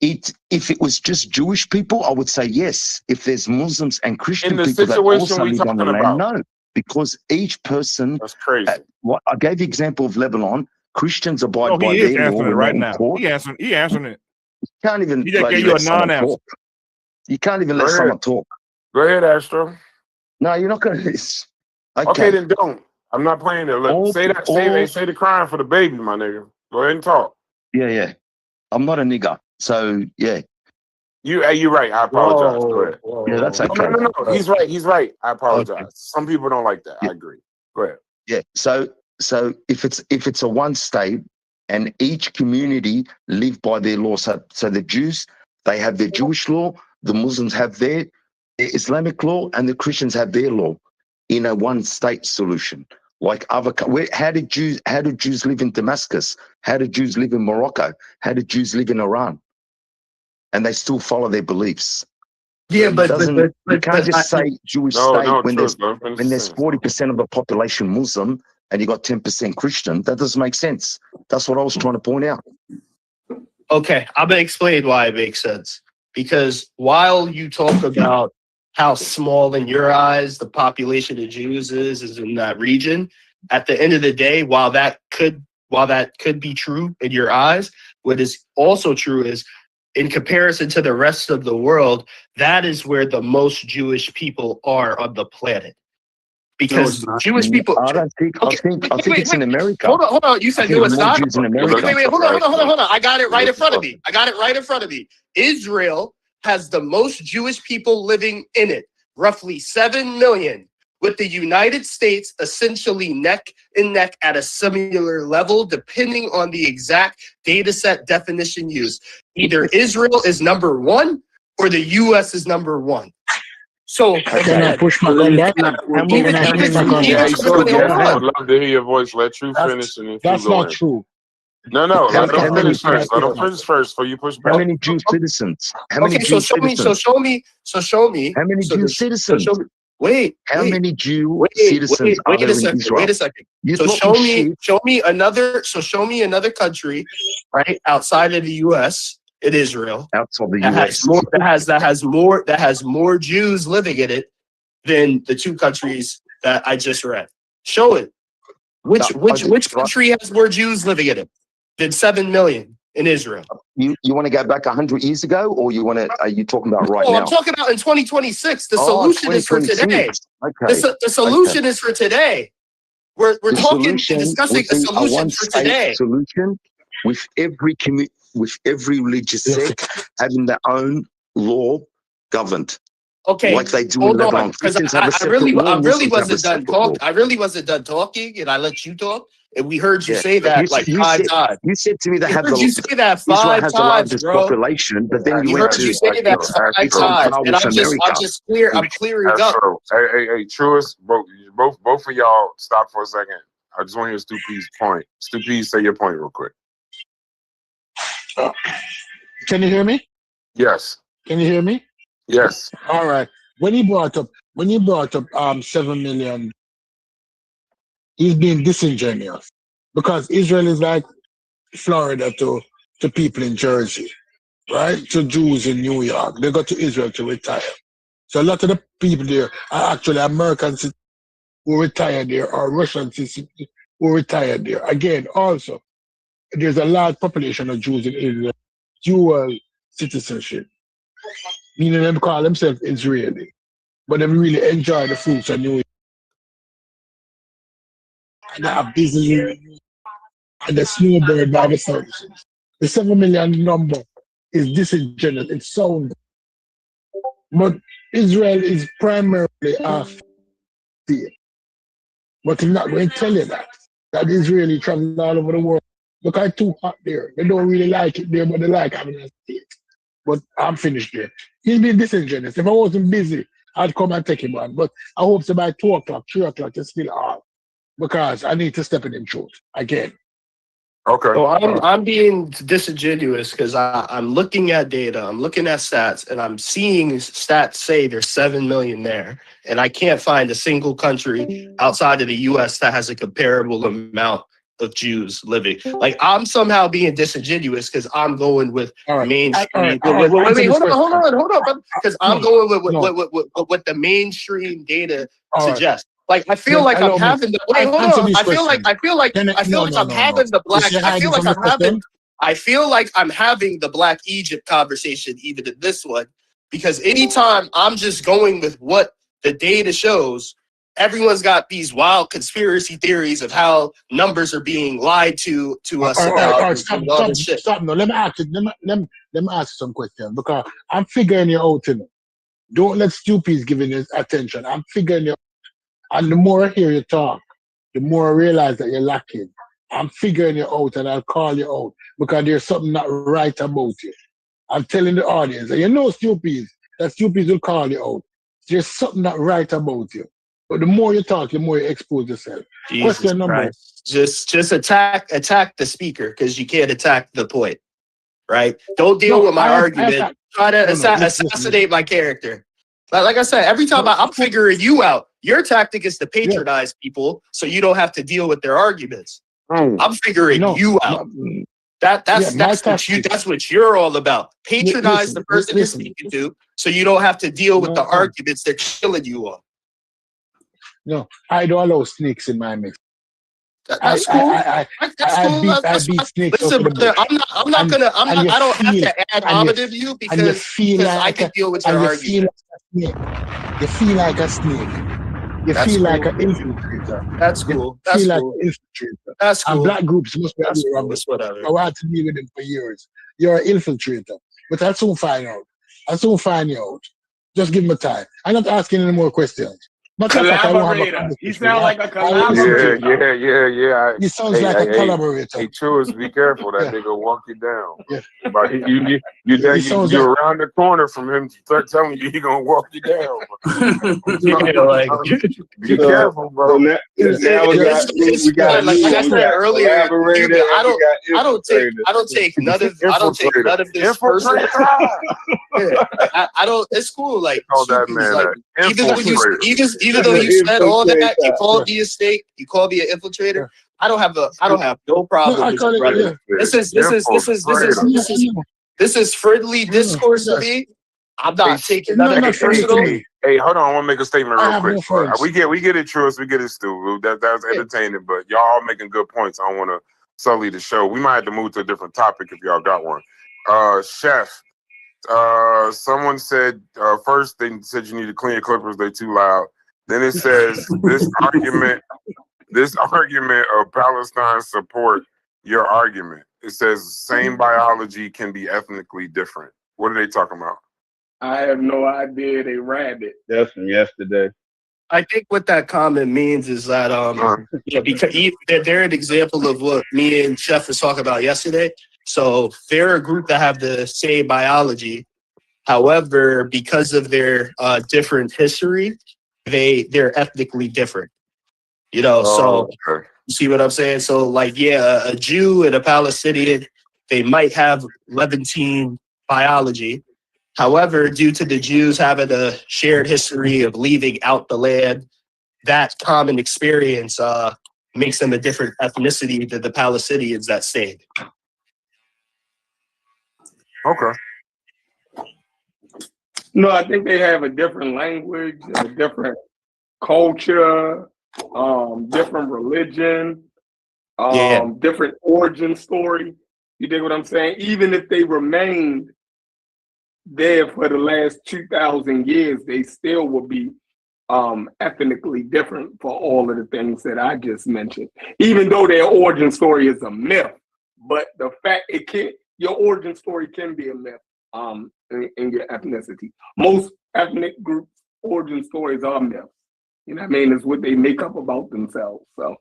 If it was just Jewish people, I would say yes. If there's Muslims and Christian In the people that situation also we live on the talking land, about. no, because each person. That's crazy. What I gave the example of Lebanon. Christians abide Oh, by he is their law answering it when right they're in now. court. He answering it. You can't even He just bloody gave you let a someone non-answer. talk. You can't even Go let ahead. someone talk. Go ahead, Astro. No, you're not going to. Okay, then don't. I'm not playing it. Look, say the crime for the baby, my nigga. Go ahead and talk. Yeah. I'm not a nigger. So, yeah. You're right. I apologize. Go ahead. Yeah, that's okay. No. He's right. I apologize. Okay. Some people don't like that. Yeah. I agree. Go ahead. Yeah. So if it's a one state and each community live by their law, so the Jews, they have their Jewish law, the Muslims have their Islamic law, and the Christians have their law in a one state solution. Like how did Jews live in Damascus? How did Jews live in Morocco? How did Jews live in Iran? And they still follow their beliefs. Yeah, you can't just say Jewish state when there's 40% of the population Muslim and you got 10% Christian. That doesn't make sense. That's what I was trying to point out. Okay, I'm gonna explain why it makes sense. Because while you talk about how small in your eyes the population of Jews is in that region, at the end of the day, while that could be true in your eyes, what is also true is, in comparison to the rest of the world, that is where the most Jewish people are on the planet. Because Jewish people. I don't think. I think it's in America. Hold on. You said no, it's not. Jews in America. Wait. Hold on. I got it right in front of me. Israel has the most Jewish people living in it. roughly 7 million, with the United States essentially neck and neck at a similar level, depending on the exact data set definition used. Either Israel is number 1 or the US is number 1. So Can I push back on that? Can I push back on Yeah, that? you go again. I would love to hear your voice. Let Truth finish and then you That's go not in. true. No, let How them many finish first. Let them finish first before you push how back. many Jewish citizens? How many Okay, so Jewish show me. citizens? Show me. How many Jewish citizens? Wait. How many Jew Wait citizens are there in Israel? Wait a second. You're So talking show me another country, right, outside of the US, in Israel, outside the that US. has more Jews living in it than the 2 countries that I just read. Show it. Which country has more Jews living in it than 7 million in Israel? You want to go back 100 years ago, or are you talking about right now? I'm talking about in 2026. The solution is for today. Okay. The solution is for today. We're talking and solution discussing would a be solution one for state today. solution with every religious sect having their own law governed. Okay, Like they do in hold Lebanon. on, because Christians have a I separate really law, Muslims have a wasn't done separate law. talking. I really wasn't done talking, and I let you talk, and we heard you Yeah. say that like 5 times. You said to me they We have heard you say that Israel 5 has the times, largest bro. population, but then you We went heard to you say that 5 it's on times, par and with I'm America. clearing That's up. true. Hey, Truist, both of y'all stop for a second. I just want to hear Stu P's point. Stu P, say your point real quick. Can you hear me? Yes. Can you hear me? Yes. All right. When he brought up 7 million, he's being disingenuous because Israel is like Florida to people in Jersey, right? To Jews in New York. They go to Israel to retire. So a lot of the people there are actually Americans who retired there or Russian citizens who retired there. Again, also, there's a large population of Jews in Israel, dual citizenship, meaning they call themselves Israeli, but they really enjoy the fruits of New York. And they have business and the snowbird by the services. The 7 million number is disingenuous. It sounds, but Israel is primarily a fear. But he's not going to tell you that. That Israeli travel all over the world. Look, it's too hot there. They don't really like it there, but they like having a state. But I'm finished there. He's been disingenuous. If I wasn't busy, I'd come and take him on. But I hope so by 2 o'clock, 3 o'clock, it's still on. Because I need to step in truth again. Okay. So I'm being disingenuous because I'm looking at data, I'm looking at stats, and I'm seeing stats say there's 7 million there, and I can't find a single country outside of the U.S. that has a comparable amount of Jews living. Like I'm somehow being disingenuous because I'm going with mainstream. Wait, hold on, because I'm going with what the mainstream data suggests. Like I feel like I'm having the wait. Hold on. I feel like I'm having the black. I feel like I'm having the Black Egypt conversation even in this one because anytime I'm just going with what the data shows, everyone's got these wild conspiracy theories of how numbers are being lied to us about. Stop. No, let me ask you. Let me ask you some questions because I'm figuring you out. Don't let stupids giving you attention. I'm figuring you out. And the more I hear you talk, the more I realize that you're lacking. I'm figuring you out and I'll call you out because there's something not right about you. I'm telling the audience, and you know stupids, that stupids will call you out. There's something not right about you. But the more you talk, the more you expose yourself. Jesus Question number one. Just attack the speaker because you can't attack the point, right? Don't deal with my argument. Try to assassinate my character. Like I said, every time I'm figuring you out, your tactic is to patronize people so you don't have to deal with their arguments. I'm figuring you out. That's what you're all about. Patronize the person you're speaking to so you don't have to deal with the arguments they're killing you on. No, I don't allow snakes in my mix. That's cool. I beat snakes. Listen, brother, I don't have to ad hominem you because I can deal with your argument. You feel like a snake. You feel like an infiltrator. That's cool. That's cool. That's cool. And black groups must be cool. It's whatever. I had to deal with them for years. You're an infiltrator. But I'll soon find out. I'll soon find you out. Just give him time. I'm not asking any more questions. Matter of fact, I won't have a Collaborator. He conversation. sounds like a I'll listen to collaborator. Yeah. He sounds like a collaborator. Hey, Truist, be careful. That Yeah. nigga walk you down. Yeah. But He sounds you're like around the corner from him telling you he gonna walk you down. Yeah, like, Be careful, bro. So now we got a like new I one. We said got earlier, collaborator. I and we don't got take none of this personal. Yeah, I don't. It's cool. Like, Call that Suki's man like an even though infiltrator. even though you said all that, you called me a snake, you called me an infiltrator. I don't have no problem I with call you, it, brother. This is friendly discourse to me. I'm not taking none of it personal. Hey, hold on. I want to make a statement I real have quick. no friends. We get it, Truist. We get it, Stu. That was entertaining, but y'all all making good points. I don't want to sully the show. We might have to move to a different topic if y'all got one. Chef, someone said first they said you need to clean your clippers. They too loud. Then it says this argument of Palestine support your argument. It says same biology can be ethnically different. What are they talking about? I have no idea. They read it. That's from yesterday. I think what that comment means is that because they're an example of what me and Chef was talking about yesterday. So they're a group that have the same biology. However, because of their different history, they're ethnically different. So okay. you see what I'm saying? So like, yeah, a Jew and a Palestinian, they might have Levantine biology. However, due to the Jews having a shared history of leaving out the land, that common experience makes them a different ethnicity than the Palestinians that stayed. Okay. No, I think they have a different language, a different culture, different religion, different origin story. You dig what I'm saying? Even if they remained there for the last 2,000 years, they still would be ethnically different for all of the things that I just mentioned. Even though their origin story is a myth, but the fact your origin story can be a myth in your ethnicity. Most ethnic groups' origin stories are myths. You know what I mean? It's what they make up about themselves. So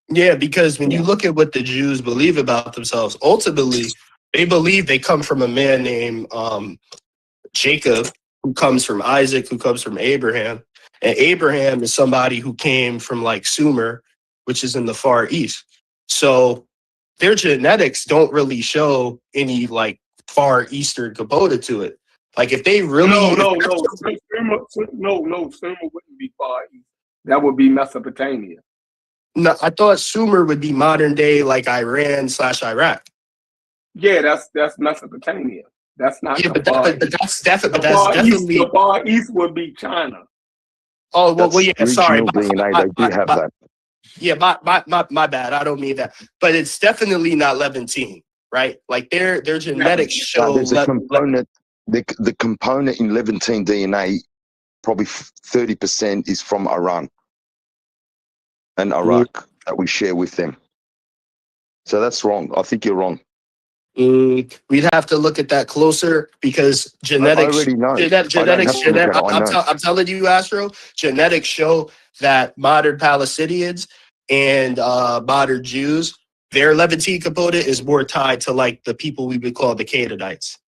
yeah, because when you look at what the Jews believe about themselves, ultimately they believe they come from a man named Jacob, who comes from Isaac, who comes from Abraham. And Abraham is somebody who came from like Sumer, which is in the Far East. So their genetics don't really show any like Far Eastern component to it. Like if they really No, Sumer wouldn't be Far East. That would be Mesopotamia. No, I thought Sumer would be modern day like Iran/Iraq. Yeah, that's Mesopotamia. That's not but that's definitely the Far East would be China. Oh well, yeah. Sorry, DNA, they do have that. Yeah, my bad. I don't mean that, but it's definitely not Levantine, right? Like their genetics show. There's a component. The component in Levantine DNA, probably 30% is from Iran and Iraq that we share with them. So that's wrong. I think you're wrong. We'd have to look at that closer because genetics. I already know. I'm telling you, Astro. Genetics show that modern Palestinians and modern Jews, their Levantine component is more tied to like the people we would call the Canaanites.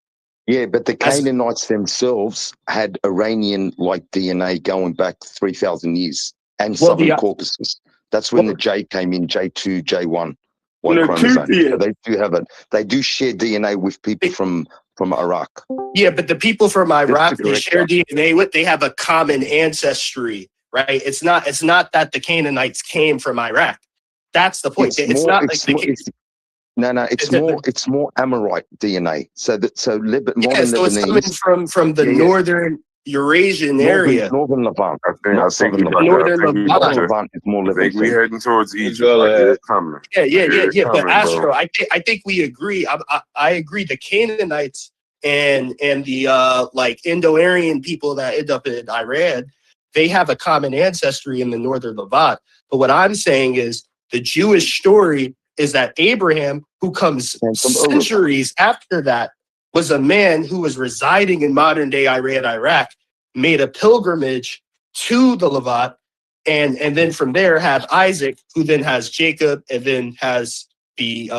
Yeah, but the Canaanites themselves had Iranian-like DNA going back 3,000 years, and Southern Caucasus. That's when the J came in, J2, J1. Y chromosome. So they do have they do share DNA with people from Iraq. Yeah, but the people from Iraq they share DNA with, they have a common ancestry, right? It's not that the Canaanites came from Iraq. That's the point. It's more Amorite DNA. So it's coming from the northern Eurasian area. Northern Levant. I think Levant is more Levant. We heading towards Egypt. Yeah. But Astro, I think we agree. I agree. The Canaanites and the like Indo-Aryan people that end up in Iran, they have a common ancestry in the northern Levant. But what I'm saying is the Jewish story is that Abraham, who comes centuries after that, was a man who was residing in modern day Iran, Iraq, made a pilgrimage to the Levant, and then from there have Isaac, who then has Jacob, and then has the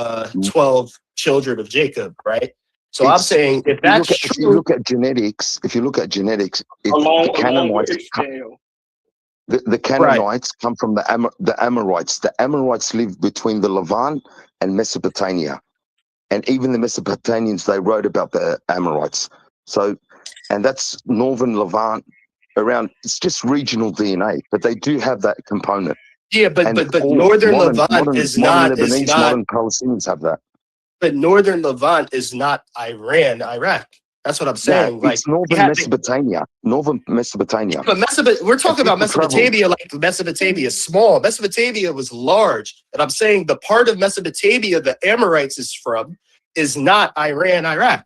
12 children of Jacob, right? So I'm saying if that's true, if you look at genetics, along with Ishmael. The Canaanites come from the Amorites. The Amorites lived between the Levant and Mesopotamia. And even the Mesopotamians, they wrote about the Amorites. So, and that's northern Levant around, it's just regional DNA, but they do have that component. Yeah, but northern Levant is not modern Palestinians have that. But northern Levant is not Iran, Iraq. That's what I'm saying. Yeah, it's northern Mesopotamia. Northern Mesopotamia. But we're talking about Mesopotamia like Mesopotamia is small. Mesopotamia was large. And I'm saying the part of Mesopotamia the Amorites is from is not Iran, Iraq.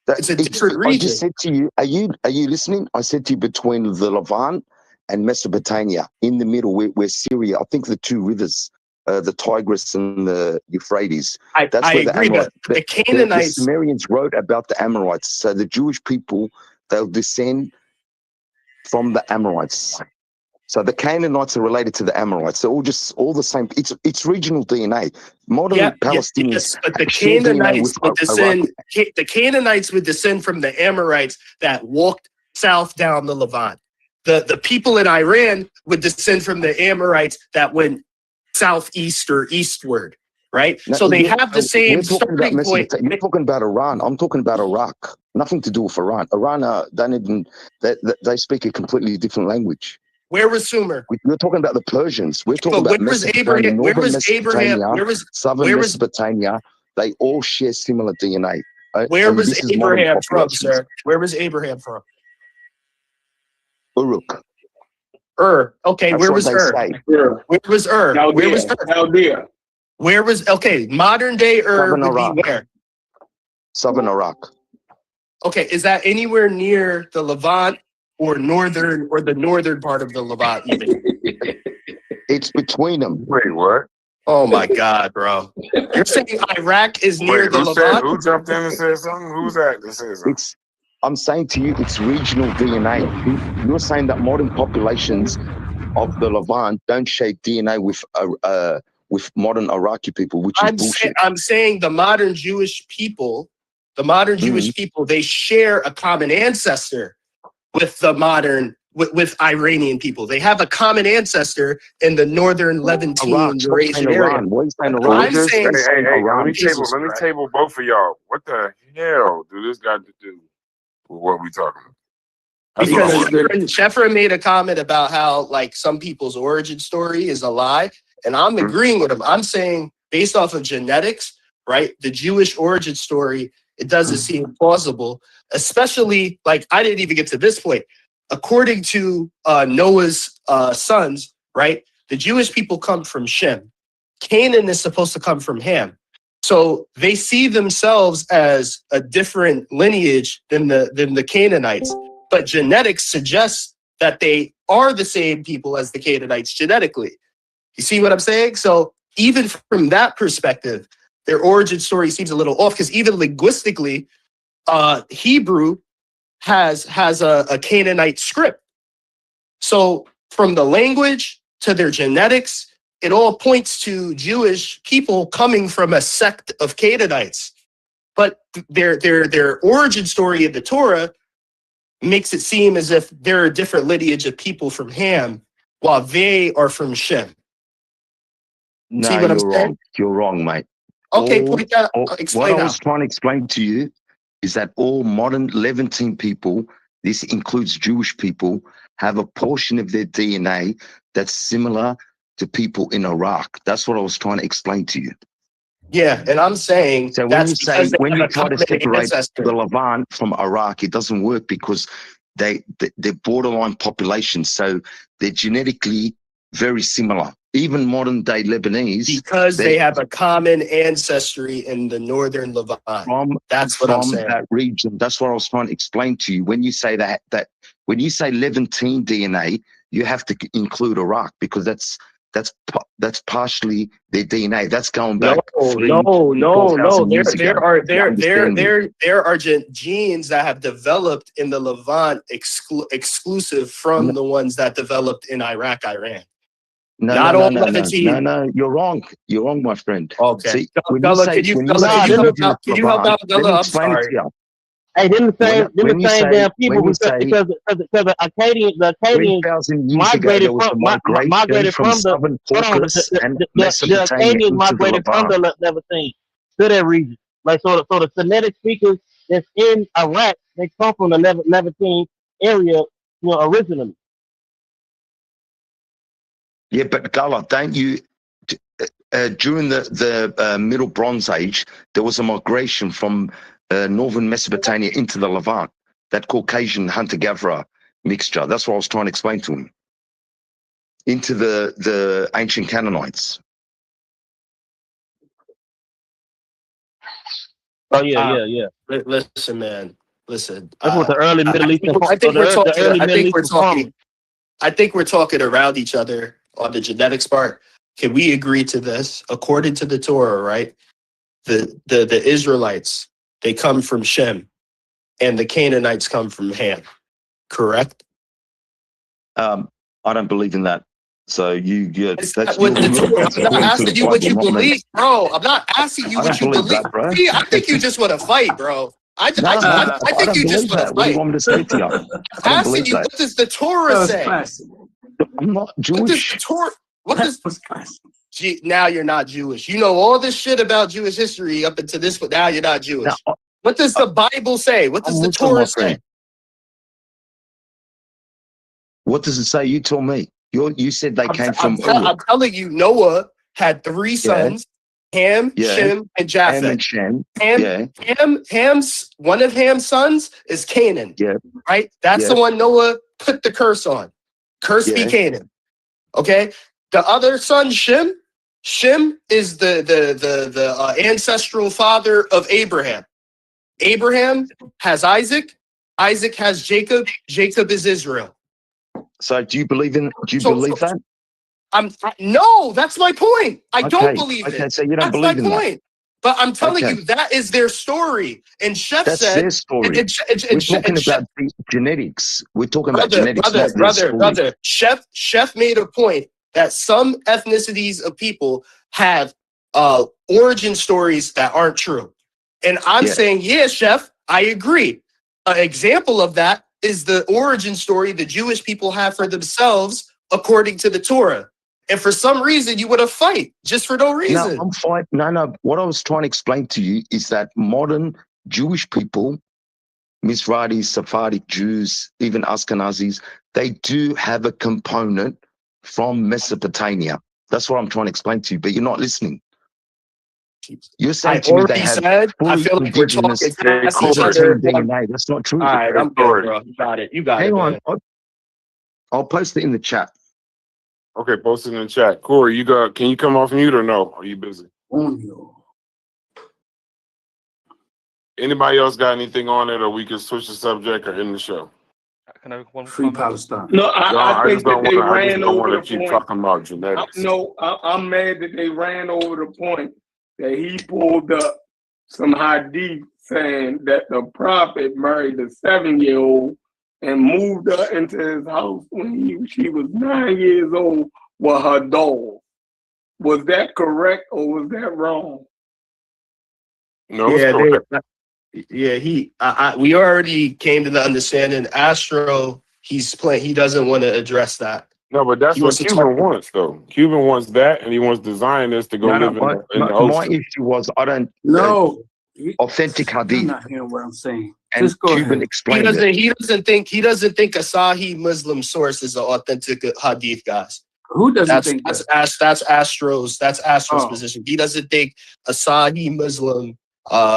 It's a different region. I just said to you, are you listening? I said to you between the Levant and Mesopotamia, in the middle where Syria, I think the two rivers, the Tigris and the Euphrates. That's where the Amorites, the Canaanites, the Sumerians wrote about the Amorites. So the Jewish people, they'll descend from the Amorites. So the Canaanites are related to the Amorites. They're all the same. It's regional DNA. Modern Palestinians. Yes, but the Canaanites would descend. The Canaanites would descend from the Amorites that walked south down the Levant. The people in Iran would descend from the Amorites that went southeast or eastward, right? No, so they have the same starting point. You're talking about Iran. I'm talking about Iraq. Nothing to do with Iran. Iran, they speak a completely different language. Where was Sumer? You're talking about the Persians. We're talking about Mesopotamia, southern Mesopotamia. They all share similar DNA. Where was Abraham from, sir? Where was Abraham from? Uruk. Okay, That's where was Where was Where was Chaldea. Where was modern day would be where? Southern Iraq. Okay, is that anywhere near the Levant or the northern part of the Levant even? It's between them. Wait, what? Oh my God, bro. You're saying Iraq is near the Levant? Who jumped in and said something? Who's that said something? I'm saying to you, it's regional DNA. You're saying that modern populations of the Levant don't share DNA with modern Iraqi people, which is bullshit. I'm saying the modern Jewish people, they share a common ancestor with the modern, with Iranian people. They have a common ancestor in the northern Levantine Eurasian area. I'm saying, let me table both of y'all. What the hell do this got to do with what we talking about? Because Sheffer made a comment about how like some people's origin story is a lie, and I'm agreeing with him. I'm saying based off of genetics, right? The Jewish origin story, it doesn't seem plausible, especially like I didn't even get to this point. According to Noah's sons, right? The Jewish people come from Shem. Canaan is supposed to come from Ham. So they see themselves as a different lineage than the Canaanites. But genetics suggests that they are the same people as the Canaanites genetically. You see what I'm saying? So even from that perspective, their origin story seems a little off because even linguistically, Hebrew has a Canaanite script. So from the language to their genetics, it all points to Jewish people coming from a sect of Canaanites. But their origin story in the Torah makes it seem as if they're a different lineage of people from Ham, while they are from Shem. No, you're wrong. You're wrong, mate. Okay, point that. Explain what I was trying to explain to you is that all modern Levantine people, this includes Jewish people, have a portion of their DNA that's similar to people in Iraq. That's what I was trying to explain to you. Yeah, and I'm saying so when you try to separate the Levant from Iraq, it doesn't work because they're borderline populations, so they're genetically very similar. Even modern day Lebanese, because they have a common ancestry in the northern Levant. That's what I'm saying. That region. That's what I was trying to explain to you. When you say that when you say Levantine DNA, you have to include Iraq because that's partially their DNA. That's going back No. 4,000 years ago. There are genes that have developed in the Levant exclusive from the ones that developed in Iraq, Iran. No, you're wrong. You're wrong, my friend. Okay. See, Can you help out, Gullah? I'm sorry. Hey, then the same damn people because the Acadians 3,000 years ago, there was a migration from southern Caucasus and the Mesopotamia Acadians into the migrated from Levant. the Levantine to that region. Like so the Semitic speakers that's in Iraq, they come from the Levantine area, originally. Yeah, but Gullah, don't you? During the Middle Bronze Age, there was a migration from northern Mesopotamia into the Levant. That Caucasian hunter-gatherer mixture. That's what I was trying to explain to him. Into the ancient Canaanites. Oh yeah. Listen, man. Listen. That's what the early Middle Eastern. I think we're talking around each other on the genetics part. Can we agree to this? According to the Torah, right? The Israelites, they come from Shem, and the Canaanites come from Ham. Correct? I don't believe in that. So I'm not asking you what you believe, bro. I'm not asking you what you believe. See, I think you just want to fight, bro. I think you just want to fight. What do you want me to say to you? I'm asking you, what does the Torah say? I'm not Jewish. Now you're not Jewish. You know all this shit about Jewish history up until this, but now you're not Jewish. What does the Bible say? What does the Torah say? What does it say? You tell me. You said they came from. I'm telling you, Noah had 3 sons: Ham, Shem, and Japheth. Ham and Shem. Ham's one of Ham's sons is Canaan. Yeah. Right. That's the one Noah put the curse on. Curse be Canaan. Okay. The other son, Shem. Shem is the ancestral father of Abraham. Abraham has Isaac. Isaac has Jacob. Jacob is Israel. So do you believe that? No, that's my point. I don't believe it. Okay, so you don't believe in that. But I'm telling you, that is their story. And Chef That's said, their story. We're talking about genetics. We're talking about genetics. Brother. Chef made a point that some ethnicities of people have origin stories that aren't true. And I'm saying, Chef, I agree. An example of that is the origin story the Jewish people have for themselves according to the Torah. And for some reason, you want to fight just for no reason. No, I'm fighting. No. What I was trying to explain to you is that modern Jewish people, Mizrahi, Sephardic Jews, even Ashkenazis, they do have a component from Mesopotamia. That's what I'm trying to explain to you, but you're not listening. You're saying to me they have I feel like we're talking past each other. DNA. That's not true. All right, I'm good, bro. You got it. Hang on. I'll post it in the chat. Okay, post it in the chat. Corey, can you come off mute or no? Are you busy? Anybody else got anything on it, or we can switch the subject or end the show? Can I have one Free Palestine. No, I think that they ran over the keep point. talking about genetics. I'm mad that they ran over the point that he pulled up some hadith saying that the prophet married a 7-year-old and moved her into his house when she was 9 years old with her dog. Was that correct or was that wrong? No, it's correct. We already came to the understanding. Astro, he doesn't want to address that. No, but that's what Cuban wants, though. Cuban wants that, and he wants the Zionists to go live in the ocean. My issue was authentic hadith. You're not hearing what I'm saying. And Cuban explained it. He doesn't think a Sahih Muslim source is an authentic hadith, guys. Who doesn't think that? That's Astro's position. He doesn't think a Sahih Muslim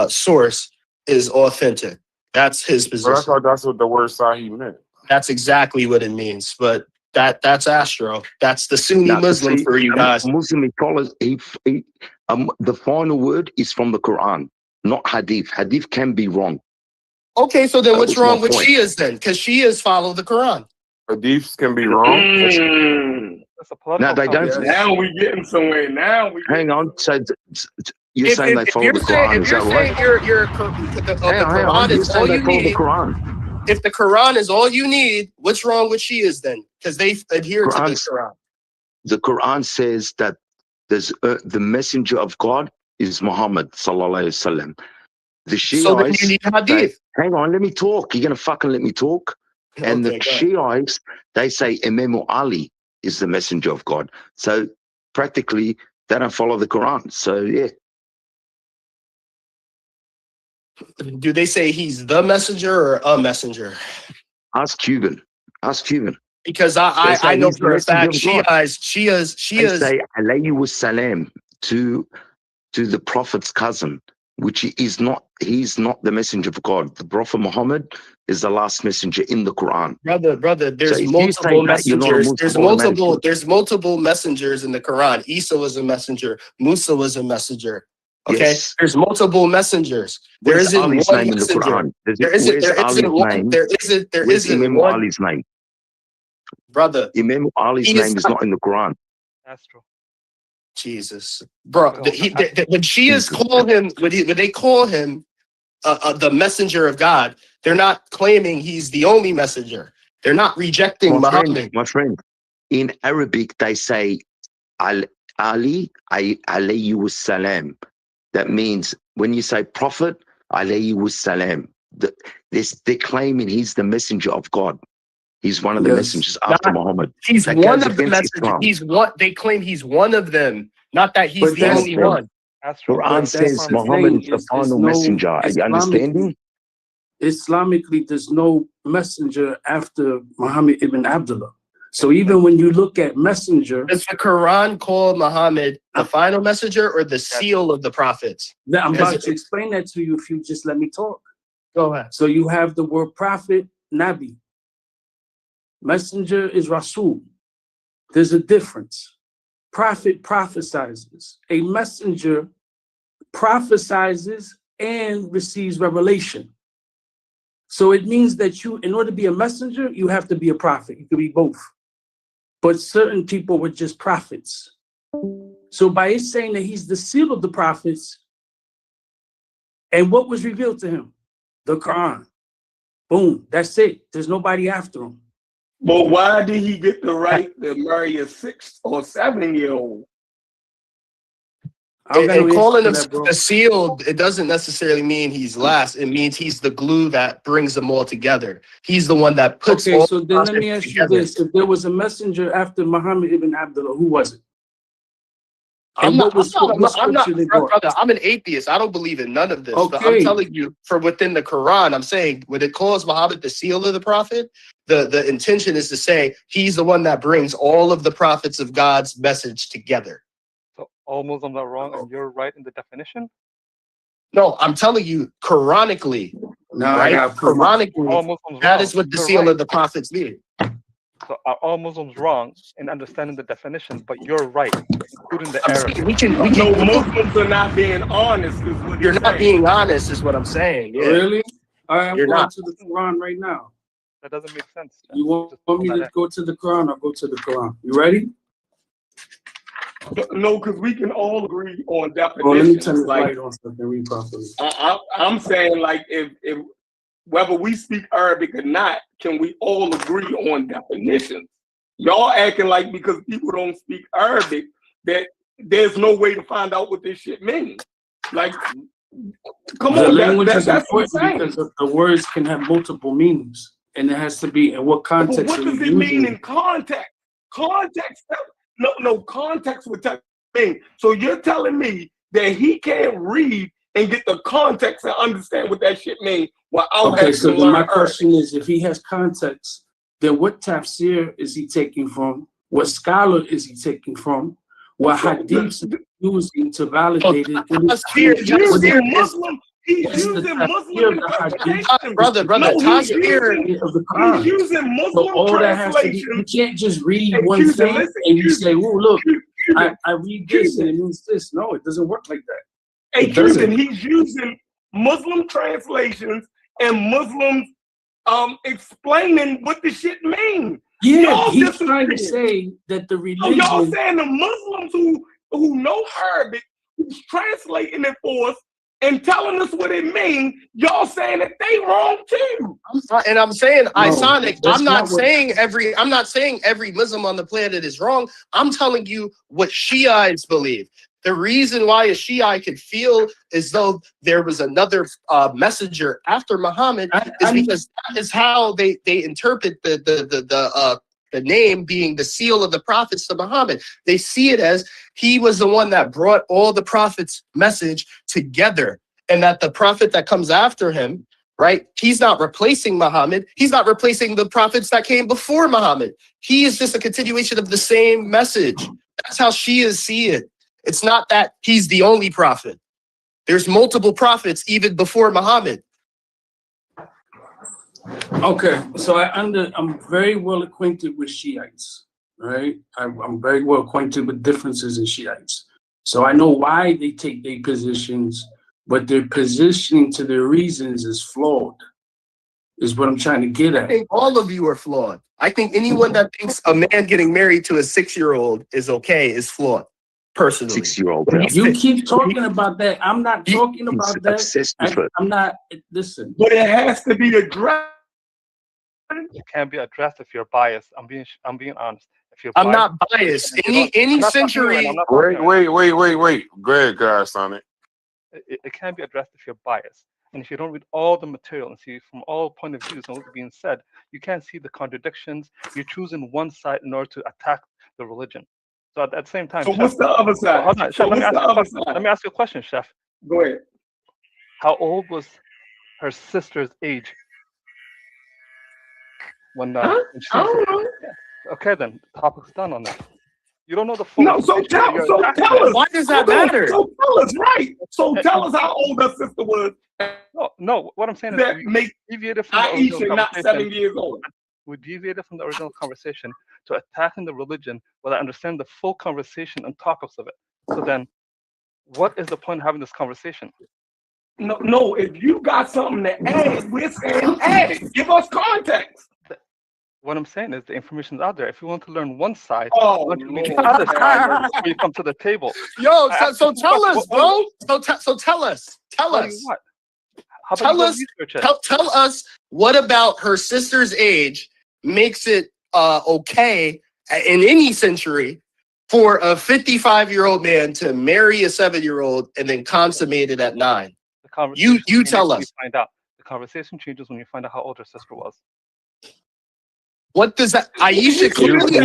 source is authentic. That's his position. But I thought that's what the word Sahih meant. That's exactly what it means. But that's Astro. That's the Sunni Muslim for you guys. Muslim follows. The final word is from the Quran, not hadith. Hadith can be wrong. Okay, so then what's wrong with Shias then? Because Shias follow the Quran. Hadiths can be wrong. That's a political No, they don't. conversation. Now we getting somewhere. Now we. Hang on. So you're saying they follow the Quran? Is that right? The Hang on. Quran You're is all saying they you follow the need. Quran? If the Quran is all you need, what's wrong with Shias then? Because they adhere to the Quran's- Quran. The Quran says that there's the messenger of God is Muhammad sallallahu alaihi wasallam. The So then you Shiites, need hadith. hang on, let me talk. You're gonna fucking let me talk. And Okay, the go ahead. Shiites, they say Imam Ali is the messenger of God. So practically, they don't follow the Quran. So yeah, Do they say he's the messenger or a messenger? ask Cuban. Ask Cuban. Because They I say know he's the for a messenger fact of God. They Shias. say alayhi was salam to the Prophet's cousin, which he's not the messenger of God. The Prophet Muhammad is the last messenger in the Quran. Brother, there's So if you multiple say that, you're not a messengers. Muslim, There's multiple messengers in the Quran. Isa was a messenger. Musa was a messenger. Okay, Yes. there's multiple messengers. There Where's isn't Ali's one name in the messenger. Quran? Where's Imam one, Ali's name? brother. Imam Ali's He is name is not in the Quran. That's true. Jesus, bro. When Shias call him, when they call him the messenger of God, they're not claiming he's the only messenger. They're not rejecting Muhammad. My friend, in Arabic they say Ali alayhi was salam. That means when you say Prophet alayhi was salam, they're claiming he's the messenger of God. He's one of the messengers after Muhammad. He's That one goes of the against messengers. Islam. They claim he's one of them, not that he's But the that's only the- one. That's true. Quran But says that's the Muhammad thing, is the is final no messenger. Are you understanding? Islamically, there's no messenger after Muhammad ibn Abdullah. So even when you look at messenger, Does the Quran call Muhammad the final messenger or the seal of the prophets? I'm about to explain that to you if you just let me talk. Go ahead. So you have the word prophet, Nabi. Messenger is Rasul. There's a difference. Prophet prophesizes. A messenger prophesizes and receives revelation. So it means that you, in order to be a messenger, you have to be a prophet. You could be both. But certain people were just prophets. So by it saying that he's the seal of the prophets, and what was revealed to him? The Quran. Boom, that's it. There's nobody after him. But why did he get the right to marry a 6 or 7-year-old? And calling him the seal, it doesn't necessarily mean he's last. It means he's the glue that brings them all together. He's the one that puts Okay, all so then let me ask you this. If there was a messenger after Muhammad ibn Abdullah, who was it? I'm And not, what brother, I'm an atheist. I don't believe in none of this. But I'm Okay. telling you, for within the Quran, I'm saying when it calls Muhammad the seal of the prophet, the intention is to say he's the one that brings all of the prophets of God's message together. So all Muslims are wrong and you're right in the definition? No, I'm telling you, Quranically, right? Quranically, that is what the seal of the prophets mean. So are all Muslims wrong in understanding the definition, but you're right, including the error? No, Muslims are not being honest. Is what You're not being honest, is what I'm saying. Yeah. Really? All right, I'm You're going not. to the Quran right now. That doesn't make sense. You want me to go to the Quran? I'll go to the Quran. You ready? No, because we can all agree on definitions. Well, let me turn the like, light on so I can read properly. I'm saying, like, if whether we speak Arabic or not, can we all agree on definitions? Y'all acting like because people don't speak Arabic that there's no way to find out what this shit means. Like, come The on, language is that's what I'm important saying. because the words can have multiple meanings, and it has to be in what But context. what does it mean in context? Context, no context would tell me. So you're telling me that he can't read and get the context and understand what that shit means without Okay, having so to then learn my Arabic. question is, if he has context, then what tafsir is he taking from? What scholar is he taking from? What hadiths is he using to validate it? He's using Muslim. He's using Muslim interpretation. Brother, No, he's Quran. using Muslim So all that has to be, translation. you can't just read Hey, one Cuban, thing listen, and you Cuban, say, "Oh, look, Cuban, I read this and it means this." No, it doesn't work like that. Hey, It doesn't. Cuban, he's using Muslim translations and Muslims explaining what the shit means. Yeah, he's trying to say that the religion. So y'all saying the Muslims who know Arabic, who's translating it for us and telling us what it means, y'all saying that they wrong too. And I'm saying, No, Isonic, that's I'm not not what- saying every Muslim on the planet is wrong. I'm telling you what Shiites believe. The reason why a Shiite could feel as though there was another messenger after Muhammad is because that is how they interpret the name being the seal of the prophets to Muhammad. They see it as he was the one that brought all the prophets' message together, and that the prophet that comes after him, right? He's not replacing Muhammad. He's not replacing the prophets that came before Muhammad. He is just a continuation of the same message. That's how Shias see it. It's not that he's the only prophet. There's multiple prophets even before Muhammad. Okay, so I'm very well acquainted with Shiites, right? I'm very well acquainted with differences in Shiites. So I know why they take their positions, but their positioning to their reasons is flawed, is what I'm trying to get I at. think all of you are flawed. I think anyone that thinks a man getting married to a 6-year-old is okay is flawed, personally. 6-year-old. You keep talking about that. I'm not talking about that. Obsessed with it. I'm not, listen. But it has to be addressed. It can't be addressed if you're biased. I'm being honest. If you're I'm biased, not biased. if you don't- I'm Any not talking century. right now, I'm not talking right Wait. Go ahead, guys, Sonic. it can't be addressed if you're biased. And if you don't read all the material and see from all point of views and what's being said, you can't see the contradictions. You're choosing one side in order to attack the religion. So at the same time, So Chef, what's the other side? hold on, Chef, So let me ask you a question, Chef. Go ahead. How old was her sister's age when I don't know. Yeah. Okay, then the topic's done on that. You don't know the full. No, so tell us. Why does that Hold on. matter? So tell us, right? So tell us how old her sister was. No. What I'm saying is That we make deviated from the original Aisha not conversation. 7 years old. We deviated from the original conversation to attacking the religion without understanding the full conversation and topics of it. So then, what is the point of having this conversation? No. If you got something to add, we're saying add it. Give us context. What I'm saying is the information is out there. If you want to learn one side, Oh, why don't you leave the Lord. other side before you come to the table? Yo, I so asked you tell what- us, bro. So tell us. Tell Tell you us. what? How about Tell you go us. research it? Tell us what about her sister's age makes it okay in any century for a 55-year-old man to marry a 7-year-old and then consummate it at 9? The conversation You changes tell when us. You find out. The conversation changes when you find out how old her sister was. What does that? Aisha clearly.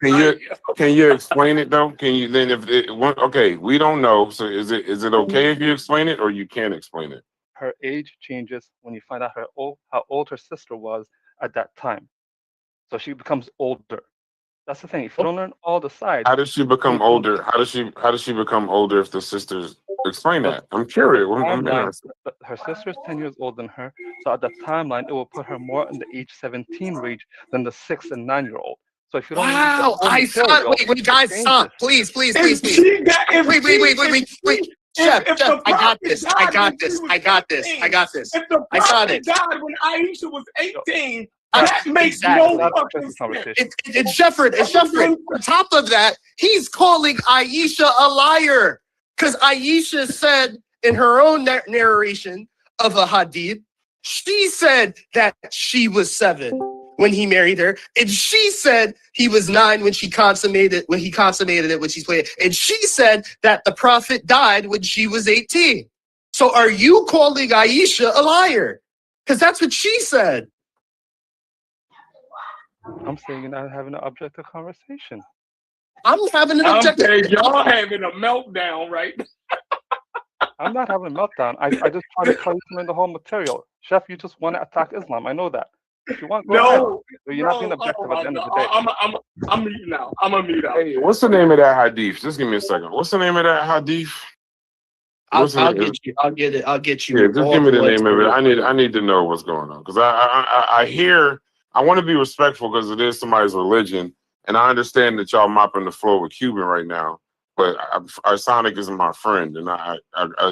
Wait. Can you explain it though? Can you then okay, we don't know. So is it okay if you explain it or you can't explain it? Her age changes when you find out how old her sister was at that time. So she becomes older. That's the thing. If you don't learn all the sides, How does she become older? How does she become older if the sisters explain that? I'm curious. I'm interested. her sister's 10 years older than her. So at the timeline, it will put her more in the age 17 range than the 6 and 9-year-old. So if you don't Wow, I saw. Wait, guys, stop, please. Wait. Chef, I got this. I got this. I saw it. Died when Aisha was 18. That makes no fucking sense. It's Shefford. On top of that, he's calling Aisha a liar because Aisha said in her own narration of a hadith, she said that she was 7 when he married her, and she said he was 9 when he consummated it when she's playing. And she said that the prophet died when she was 18. So are you calling Aisha a liar? Because that's what she said. I'm saying you're not having an objective conversation. I'm having an objective. I'm saying y'all having a meltdown, right? I'm not having a meltdown. I just try to clarify the whole material. Chef, you just want to attack Islam. I know that. If you want, go ahead. But you're not being objective at the end of the day. I'm muting out. I'm gonna mute out. Hey, what's the name of that hadith? Just give me a second. What's the name of that hadith? I'll get you. I'll get you. Yeah, just give me the name of it. I need to know what's going on because I hear. I want to be respectful because it is somebody's religion, and I understand that y'all mopping the floor with Cuban right now. But Sonic isn't my friend, and I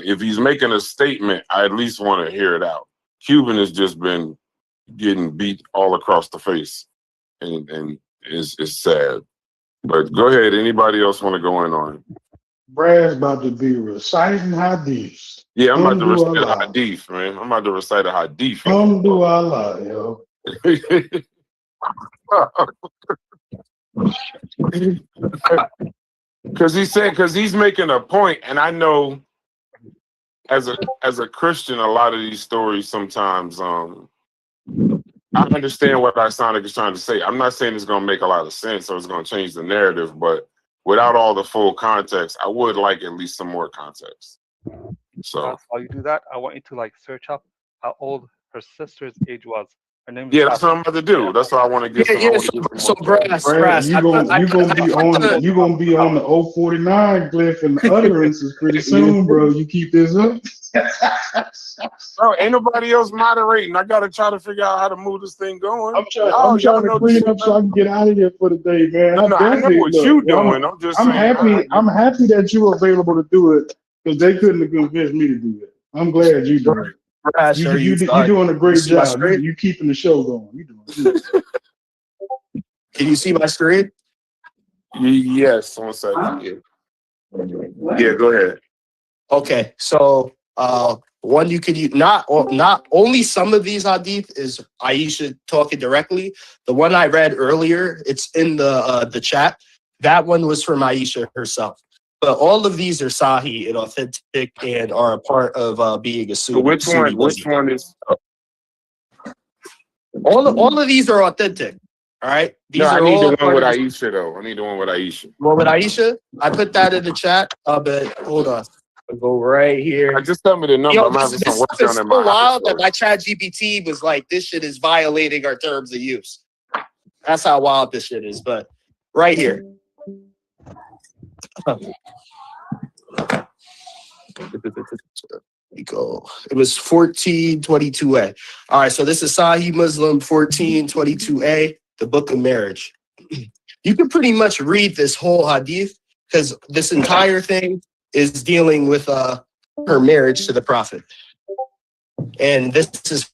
if he's making a statement, I at least want to hear it out. Cuban has just been getting beat all across the face, and it's sad. But go ahead. Anybody else want to go in on it? Brad's about to be reciting hadiths. Yeah, I'm about to recite a hadith, man. I'm about to recite a hadith. Alhamdulillah, yo. Because he's making a point, and I know as a Christian, a lot of these stories sometimes I understand what Isonic is trying to say. I'm not saying it's going to make a lot of sense or it's going to change the narrative, but without all the full context, I would like at least some more context. So while you do that, I want you to like search up how old her sister's age was. Her name is yeah, that's what I'm about to do. That's what I want to get. So Brass, you gonna be on the 049 glyph and the utterances pretty soon, bro. You keep this up. Bro, ain't nobody else moderating. I gotta try to figure out how to move this thing going. I'm trying to clean up so I can get out of here for the day, man. No, I know what you're doing. I'm happy that you're available to do it because they couldn't have convinced me to do it. I'm glad you do it. You're doing a great job. You keeping the show going. You doing good. Can you see my screen? Yes, 1 second. Yeah, go ahead. Okay, so one you could use, not only some of these hadith is Aisha talking directly. The one I read earlier, it's in the chat. That one was from Aisha herself. But all of these are Sahih and authentic and are a part of being a Sunni. So which one is? All of these are authentic. All right. These I are need all the one with Aisha though. I need the one with Aisha. Well, with Aisha, I put that in the chat. But hold on. I'll go right here. Just tell me the number. I'm having some work done in my so wild that my chat GPT was like, this shit is violating our terms of use. That's how wild this shit is. But right here. We go. It was 1422a. All right, so this is Sahih Muslim 1422a, the Book of Marriage. You can pretty much read this whole hadith because this entire thing is dealing with her marriage to the Prophet. And this is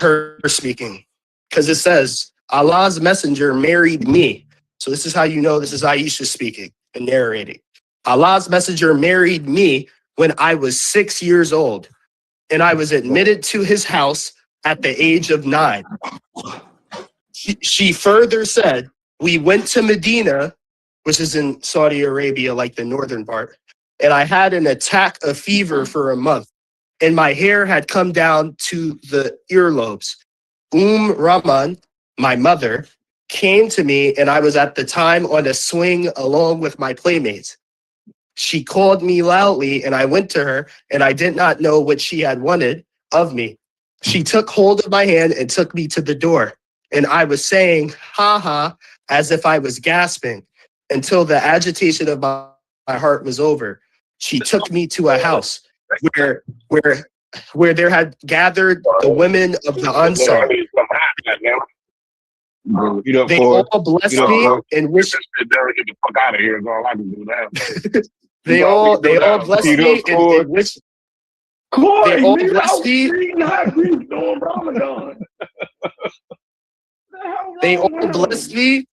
her speaking because it says, Allah's messenger married me. So this is how you know this is Aisha speaking and narrating. Allah's messenger married me when I was 6 years old, and I was admitted to his house at the age of 9. She further said, we went to Medina, which is in Saudi Arabia, like the northern part, and I had an attack of fever for a month, and my hair had come down to the earlobes. Rahman, my mother, came to me, and I was at the time on a swing along with my playmates. She called me loudly, and I went to her, and I did not know what she had wanted of me. She took hold of my hand and took me to the door, and I was saying, ha ha, as if I was gasping, until the agitation of my heart was over. She took me to a house where there had gathered the women of the Ansar. They all blessed me and wished. Get the fuck out of here. Is all I can do now. They all blessed me and wished. They all blessed me. They all blessed me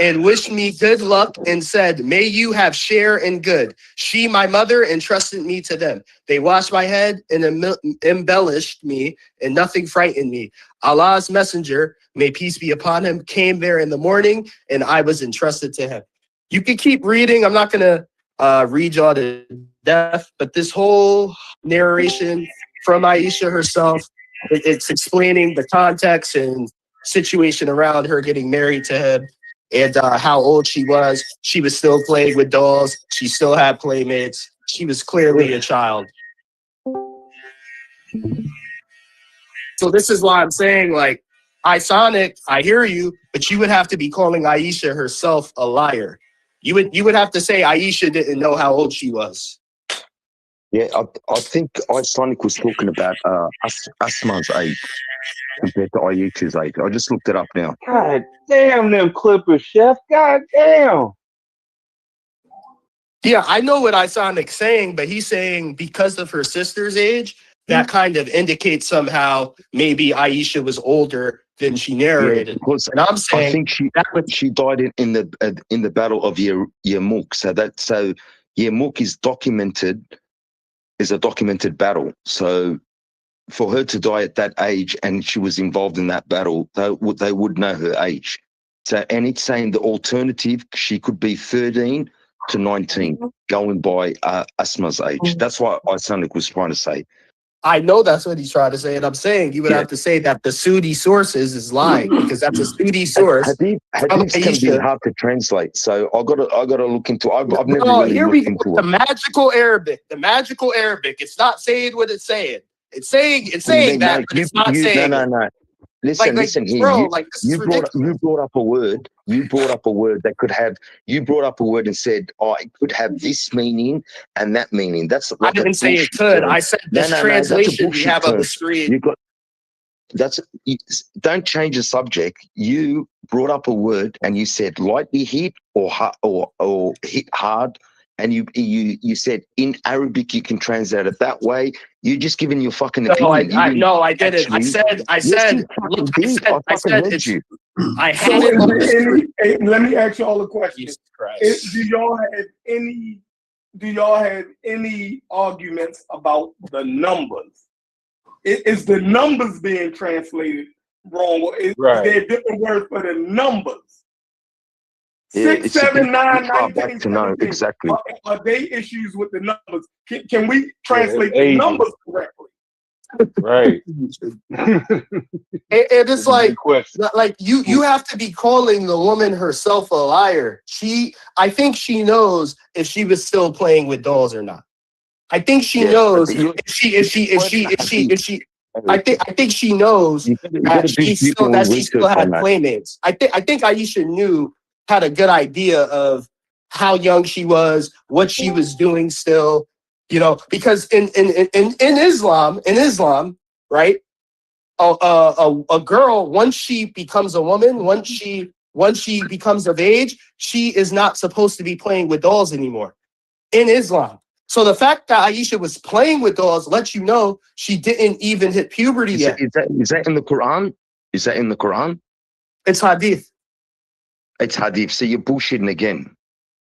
and wished me good luck and said, may you have share in good. She, my mother, entrusted me to them. They washed my head and embellished me, and nothing frightened me. Allah's messenger, may peace be upon him, came there in the morning, and I was entrusted to him. You can keep reading. I'm not going to read y'all to death, but this whole narration from Aisha herself, it's explaining the context and situation around her getting married to him and how old she was. She was still playing with dolls. She still had playmates. She was clearly a child. So this is why I'm saying, like, Isonic, I hear you, but you would have to be calling Aisha herself a liar. You would have to say Aisha didn't know how old she was. Yeah, I think Isonic was talking about Asma's age compared to Aisha's age. I just looked it up now. God damn them Clippers, Chef. God damn. Yeah, I know what Isonic's saying, but he's saying because of her sister's age, that kind of indicates somehow maybe Aisha was older than she narrated. Because And I'm I saying think she died in the Battle of Yarmouk. So Yarmouk is a documented battle. So for her to die at that age, and she was involved in that battle, they would know her age. So, and it's saying the alternative, she could be 13 to 19, going by Asma's age. That's what Isonic was trying to say. I know that's what he's trying to say, and I'm saying you would have to say that the Sudi sources is lying because that's a Sudi source. Hadiths can be hard to translate, so I gotta look into. I've never really here looked we go into with it. the magical Arabic. The magical Arabic. It's not saying what it's saying. It's saying that, but it's not saying. No. Listen here. Bro, You brought up a word. You brought up a word that could have. You brought up a word and said, "Oh, it could have this meaning and that meaning." That's I didn't say it could. Term. I said this translation we have on the screen. Don't change the subject. You brought up a word and you said lightly hit or hit hard, and you said in Arabic you can translate it that way. You're just giving your fucking opinion. I didn't. I said. Let me ask you all a question. Do y'all have any arguments about the numbers? Is the numbers being translated wrong? Or is there a different word for the numbers? Yeah, 6, 7, 9, 19, to know exactly. Are they issues with the numbers? Can we translate the numbers correctly? Right. It's like you have to be calling the woman herself a liar. I think she knows if she was still playing with dolls or not. I think she knows I think she knows that she still had playmates. I think Aisha had a good idea of how young she was, what she was doing still, because in Islam, right? A girl, once she becomes a woman, once she becomes of age, she is not supposed to be playing with dolls anymore in Islam. So the fact that Aisha was playing with dolls lets you know she didn't even hit puberty yet. Is that in the Quran? Is that in the Quran? It's hadith. It's hadith. So you're bullshitting again.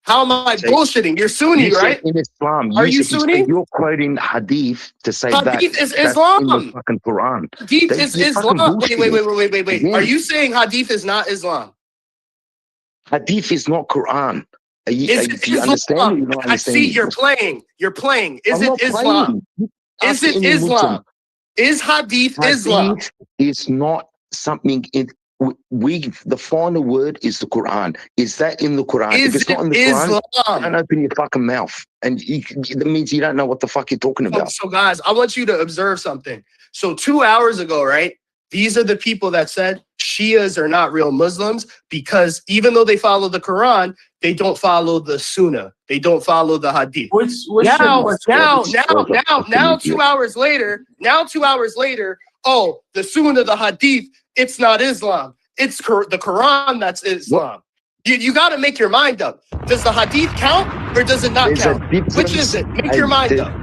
How am I bullshitting? You're Sunni, right? In Islam, are you Sunni? You're quoting hadith to say hadith is Islam. That's in the fucking Quran. Hadith is Islam. Wait. Are you saying hadith is not Islam? Hadith is not Quran. Do you understand? I see you're playing. Is it Islam? Is it Islam? Is hadith Islam? Hadith is not something the final word is the Quran. Is that in the Quran? If it's not in the Quran, don't open your fucking mouth. And that means you don't know what the fuck you're talking about. So guys, I want you to observe something. So 2 hours ago, right? These are the people that said Shias are not real Muslims because even though they follow the Quran, they don't follow the Sunnah. They don't follow the Hadith. Now 2 hours later, oh, the Sunnah, the Hadith, it's not Islam. It's the Quran that's Islam. You got to make your mind up. Does the Hadith count or does it not count? Which is it? Make your mind up.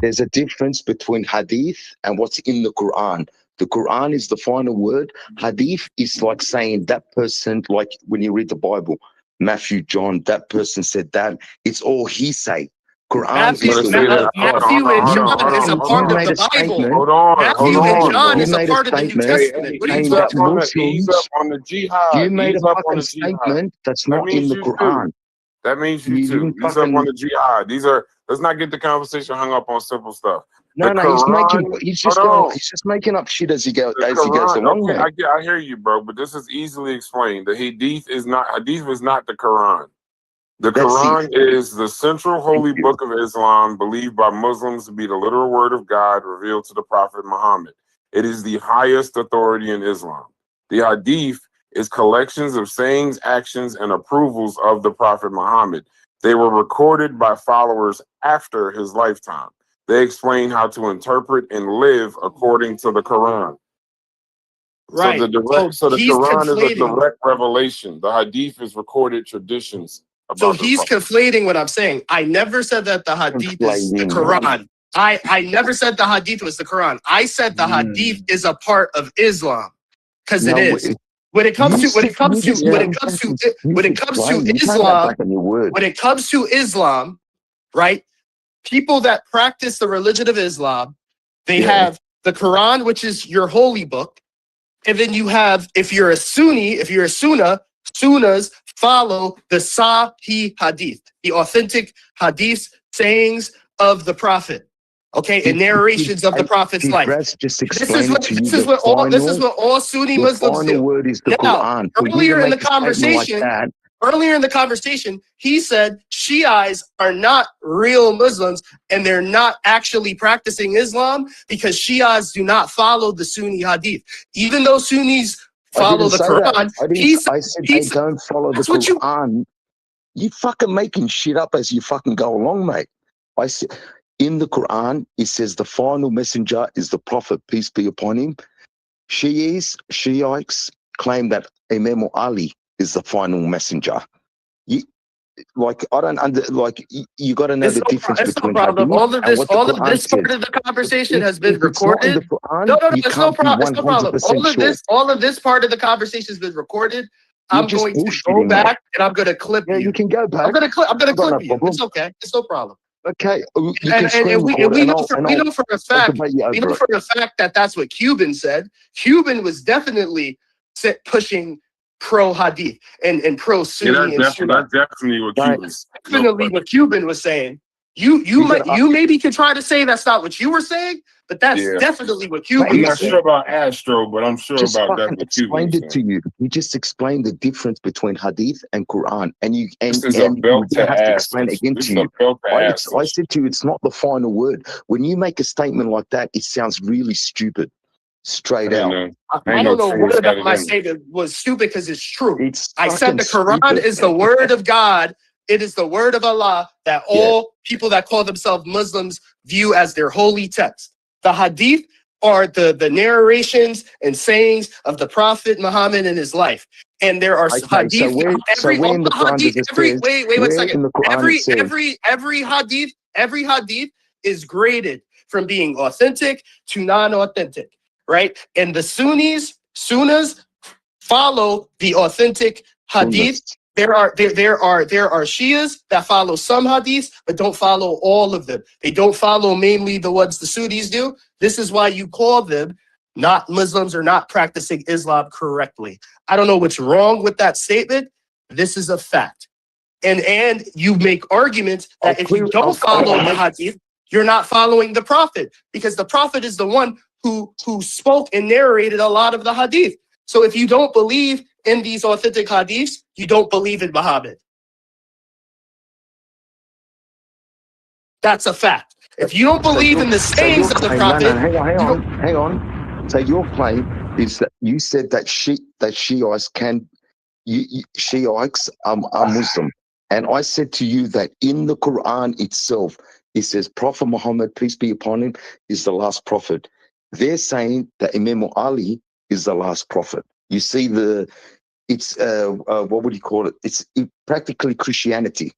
There's a difference between Hadith and what's in the Quran. The Quran is the final word. Hadith is like saying that person, like when you read the Bible, Matthew, John, that person said that. It's all he say. Matthew and John is a part of the Bible. Hold on. Matthew and John is a part of the New Testament. What are you talking about? Ease up on the jihad. You made a fucking statement that's not in the Quran. That means you too. Ease up on the jihad. Let's not get the conversation hung up on simple stuff. No, he's just making up shit as he goes along. I hear you, bro, but this is easily explained. The Hadith is not the Quran. The Quran is the central holy book of Islam, believed by Muslims to be the literal word of God revealed to the Prophet Muhammad. It is the highest authority in Islam. The Hadith is collections of sayings, actions, and approvals of the Prophet Muhammad. They were recorded by followers after his lifetime. They explain how to interpret and live according to the Quran. Right. So the Quran is a direct revelation. The Hadith is recorded traditions. So he's conflating what I'm saying. I never said that the Hadith is the Quran. I never said the Hadith was the Quran. I said the Hadith is a part of Islam. because it is. When it comes to Islam, right? People that practice the religion of Islam, they have the Quran, which is your holy book, and then you have, if you're a Sunni, if you're a Sunnah, Sunnas follow the Sahih Hadith, the authentic Hadiths, sayings of the Prophet. Okay, and narrations of the Prophet's life. This is what all Sunni Muslims do. Word is the Now, Quran. earlier in the conversation, he said Shiites are not real Muslims and they're not actually practicing Islam because Shiites do not follow the Sunni Hadith. Even though Sunnis follow the Quran, I said they don't follow the Quran. You fucking making shit up as you fucking go along, mate. I said. In the Quran, it says the final messenger is the Prophet, peace be upon him. Shiites claim that Imam Ali is the final messenger. You got to know the difference between all of this part of the conversation has been recorded. It's no problem. All of this part of the conversation has been recorded. I'm going to go back and I'm going to clip you. You can go back. I'm going to clip you. It's okay. It's no problem. Okay, we know for a fact that that's what Cuban said. Cuban was definitely pushing pro Hadith and pro Sunni. That's definitely what Cuban. Definitely what Cuban was saying. You maybe could try to say that's not what you were saying, but that's definitely what Cuban was saying. I'm not sure about Astro, but I'm sure about that. Explained it to you. He just explained the difference between Hadith and Quran, and you have to explain it again to you. I said to you, it's not the final word. When you make a statement like that, it sounds really stupid. Straight out. I don't know whether my statement was stupid because it's true. I said the Quran is the word of God. It is the word of Allah that all people that call themselves Muslims view as their holy text. The Hadith are the narrations and sayings of the Prophet Muhammad and his life. And there are Hadith. Every Hadith is graded from being authentic to non-authentic, right? And the Sunnas follow the authentic Hadith. There are Shias that follow some hadiths, but don't follow all of them. They don't follow mainly the ones the Sunnis do. This is why you call them not Muslims or not practicing Islam correctly. I don't know what's wrong with that statement. This is a fact. And you make arguments that if you don't follow the hadith, you're not following the Prophet, because the Prophet is the one who spoke and narrated a lot of the hadith. So if you don't believe in these authentic hadiths, you don't believe in Muhammad. That's a fact. If you don't believe in the sayings of the Prophet, hang on. So your claim is that you said that Shiites are Muslim, and I said to you that in the Quran itself, it says Prophet Muhammad, peace be upon him, is the last prophet. They're saying that Imam Ali is the last prophet. You see it's what would you call it? It's practically Christianity.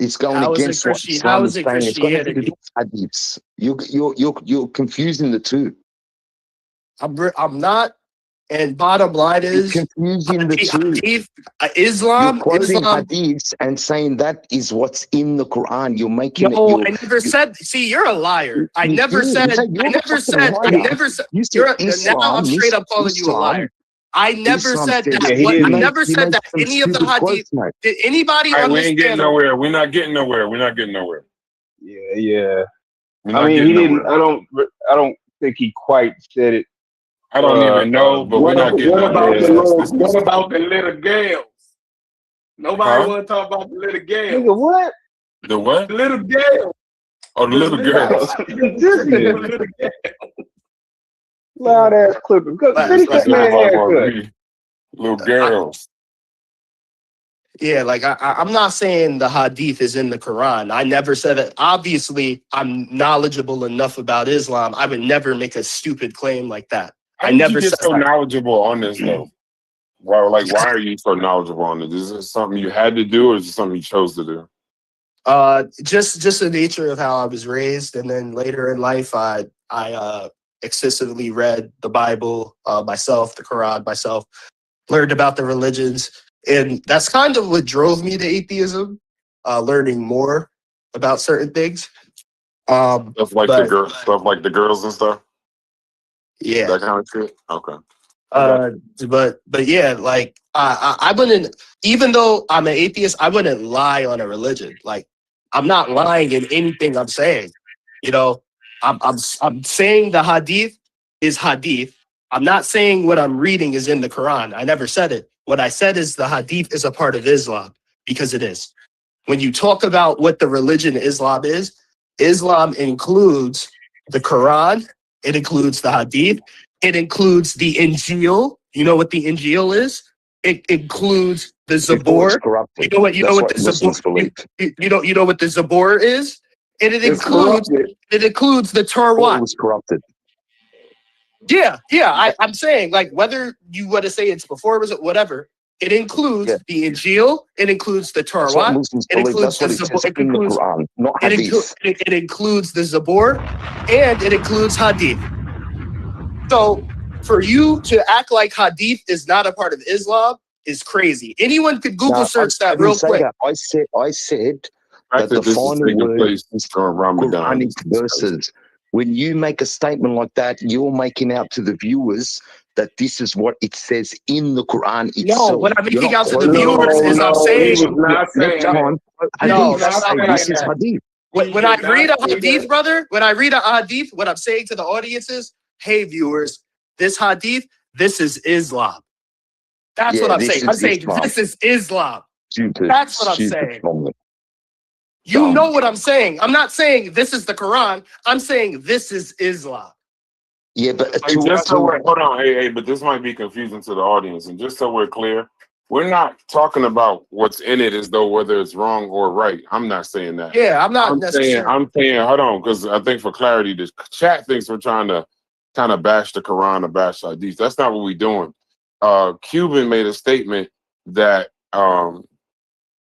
It's going against what Islam is saying. It's got nothing to do with hadiths. You're confusing the two. I'm not. And bottom line is, you're confusing the two. Islam, you're quoting hadiths and saying that is what's in the Quran. You're making it. I never said. See, you're a liar. I never said. You said Islam. Now I'm straight up calling you a liar. I never said that. I never said that any of the hadith. Did anybody understand? We ain't getting nowhere. We're not getting nowhere. Yeah. I mean, he didn't. I don't think he quite said it. I don't even know, but we're not getting nowhere. What about the little girls? Nobody want to talk about the little girls. Nigga, what? The what? The little girls. Oh, the little girls. Loud ass clipping. Little girls. Yeah, like I'm not saying the hadith is in the Quran. I never said that. Obviously, I'm knowledgeable enough about Islam. I would never make a stupid claim like that. I never said so knowledgeable on this though. Why are you so knowledgeable on it? Is this something you had to do, or is it something you chose to do? Just the nature of how I was raised, and then later in life, extensively read the Bible myself, the Quran myself, learned about the religions. And that's kind of what drove me to atheism, learning more about certain things. Stuff like the girls and stuff. Yeah. That kind of shit. Okay. But yeah, like I wouldn't, even though I'm an atheist, I wouldn't lie on a religion. Like I'm not lying in anything I'm saying. You know, I'm saying the hadith is hadith. I'm not saying what I'm reading is in the Quran. I never said it. What I said is the hadith is a part of Islam, because it is. When you talk about what the religion Islam is, Islam includes the Quran, it includes the hadith, it includes the Injil. You know what the Injil is? It includes the Zabur. You know what? You know what the Zabur? You know what the Zabur is? And it includes the Torah. It was corrupted. Yeah. I'm saying, like, whether you want to say it's before or whatever, it includes the Injil. It includes the Torah. It includes the Zabur. It includes the Zabur, and it includes Hadith. So for you to act like Hadith is not a part of Islam is crazy. Anyone could Google search that real quick. I said that the final word is Quranic verses. When you make a statement like that, you're making out to the viewers that this is what it says in the Quran itself. No, what I'm making out to the viewers is I'm saying this is hadith. When I read a hadith, brother, when I read a hadith, what I'm saying to the audience is, hey viewers, this hadith, this is Islam. That's what I'm saying. I'm saying this is Islam. That's what I'm saying. You know what I'm saying. I'm not saying this is the Quran. I'm saying this is Islam. Yeah, but just so we're, hold on, hey, but this might be confusing to the audience. And just so we're clear, we're not talking about what's in it as though whether it's wrong or right. I'm not saying that. Yeah, I'm not. I'm saying, hold on, because I think for clarity, the chat thinks we're trying to kind of bash the Quran or bash hadith. That's not what we're doing. Cuban made a statement that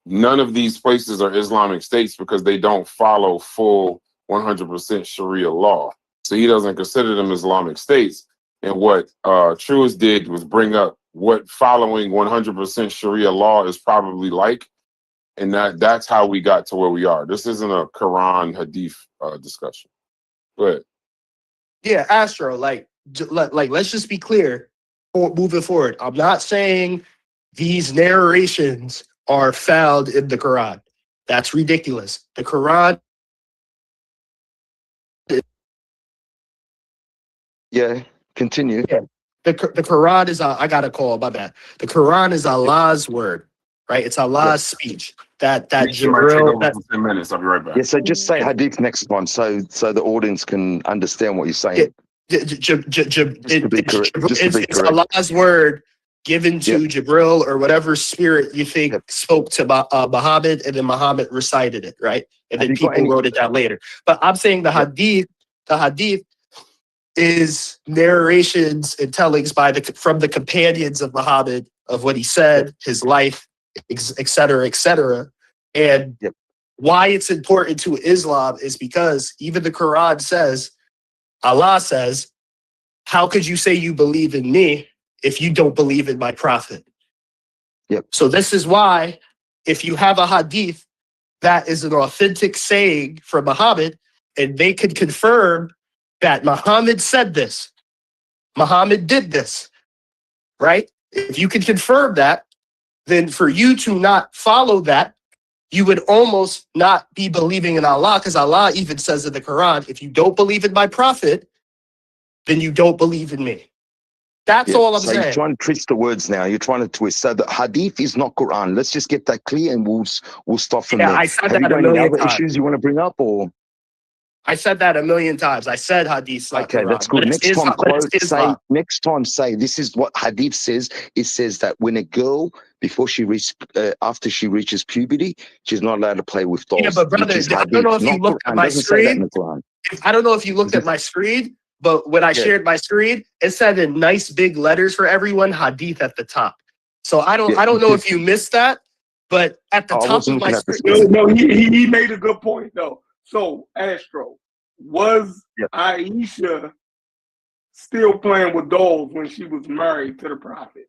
none of these places are Islamic states because they don't follow full 100% Sharia law. So he doesn't consider them Islamic states. And what Truist did was bring up what following 100% Sharia law is probably like. And that's how we got to where we are. This isn't a Quran hadith discussion. Go ahead. Yeah, Astro, like let's just be clear moving forward. I'm not saying these narrations are found in the Quran. That's ridiculous. The Quran. Yeah, continue. Yeah. The Quran is, I got a call, my bad. The Quran is Allah's word, right? It's Allah's speech. That Jibril. 10 minutes. I'll be right back. Yeah, so just say hadith next one so the audience can understand what you're saying. It's Allah's word given to Jibril or whatever spirit you think spoke to Muhammad, and then Muhammad recited it, right? And then people wrote it down later. But I'm saying the hadith is narrations and tellings from the companions of Muhammad of what he said, his life, et cetera, and why it's important to Islam is because even the Quran says, Allah says, how could you say you believe in me if you don't believe in my prophet? So this is why if you have a hadith that is an authentic saying from Muhammad, and they could confirm that Muhammad said this, Muhammad did this, right? If you can confirm that, then for you to not follow that, you would almost not be believing in Allah, because Allah even says in the Quran, if you don't believe in my prophet, then you don't believe in me. That's all I'm saying. You're trying to twist the words now. You're trying to twist. So the hadith is not Quran. Let's just get that clear, and we'll stop from there. I said Have that you a got any million other times. issues you want to bring up, or? I said that a million times. I said hadith. Okay, Quran, that's good. Next time say this is what hadith says. It says that when a girl, before she after she reaches puberty, she's not allowed to play with dolls. Yeah, but brother, I don't know if you looked at my screen. I don't know if you looked at my screen, but when I shared my screen, it said in nice big letters for everyone, hadith at the top. So I don't know if you missed that, but at the top of my screen. No, he made a good point though. So Astro, was Aisha still playing with dolls when she was married to the prophet.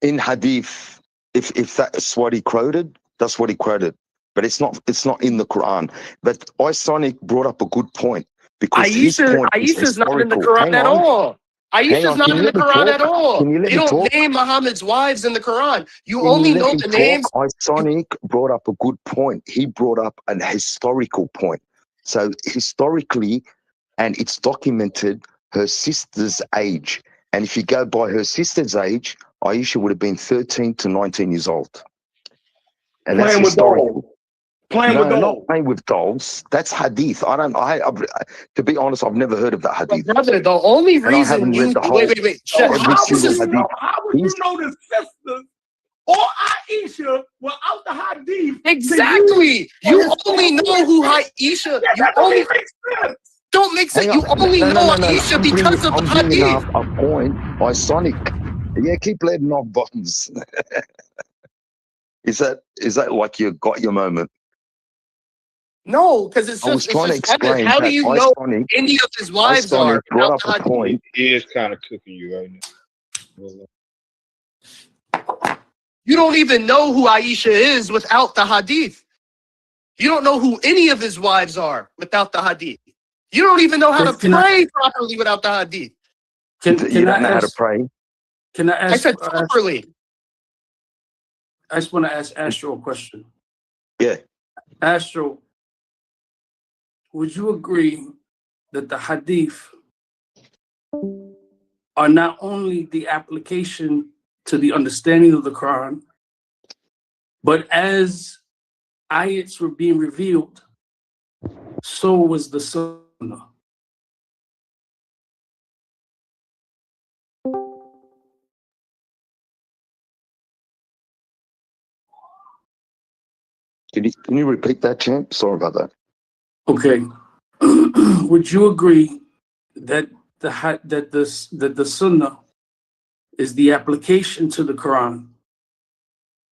In hadith, if that's what he quoted, that's what he quoted. But it's not in the Quran. But Isonic brought up a good point because his point is Aisha's not in the historical. Quran at all. Hang Aisha's on, not can in you the let me Quran at talk? all. Can you let They me don't talk? name Muhammad's wives in the Quran. You Can only you let know me the names. talk? Isonic brought up a good point. He brought up an historical point. So historically, and it's documented, her sister's age. And if you go by her sister's age, Aisha would have been 13 to 19 years old. And that's Playing with historical. dolls. Playing No, with not dolls. playing with dolls. That's hadith. To be honest, I've never heard of that But hadith. brother, the only And I reason haven't you read the whole, wait, So every how would single you hadith. know? How would you know the sisters or Aisha without the hadith? exactly. You only know who Aisha. Yeah, You that don't only even make sense. don't make sense. Hang You on. only No. know Aisha because of I'm the bringing hadith. up a point by Sonic. Yeah, keep letting off buttons. Is that like you got your moment? No, because it's I was just trying to evidence. explain How do that you know Isonic, any of his wives are brought without up the a hadith? point. He is kind of cooking you right now. You don't even know who Aisha is without the hadith. You don't know who any of his wives are without the hadith. You don't even know how to pray properly without the hadith. You don't know how to pray. Can I ask? I said properly. I just want to ask Astro a question. Yeah. Astro, would you agree that the hadith are not only the application to the understanding of the Quran, but as ayats were being revealed, so was the Sunnah? Can you repeat that, champ? Sorry about that. Okay. Would you agree that the Sunnah is the application to the Quran,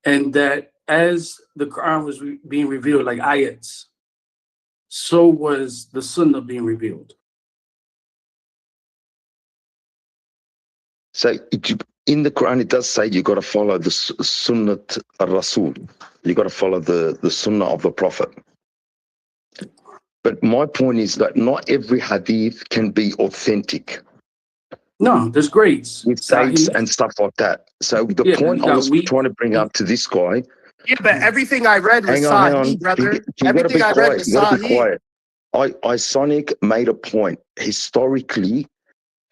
and that as the Quran was being revealed, like ayats, so was the Sunnah being revealed? So in the Quran, it does say you got to follow the Sunnat al-Rasul. You got to follow the Sunnah of the Prophet. But my point is that not every hadith can be authentic. No, there's grades. With dates and stuff like that. So the point I was trying to bring up to this guy. Yeah, but everything I read was Sahih, brother. You got to be quiet. You got to be Sahih. quiet. Isonic made a point. Historically,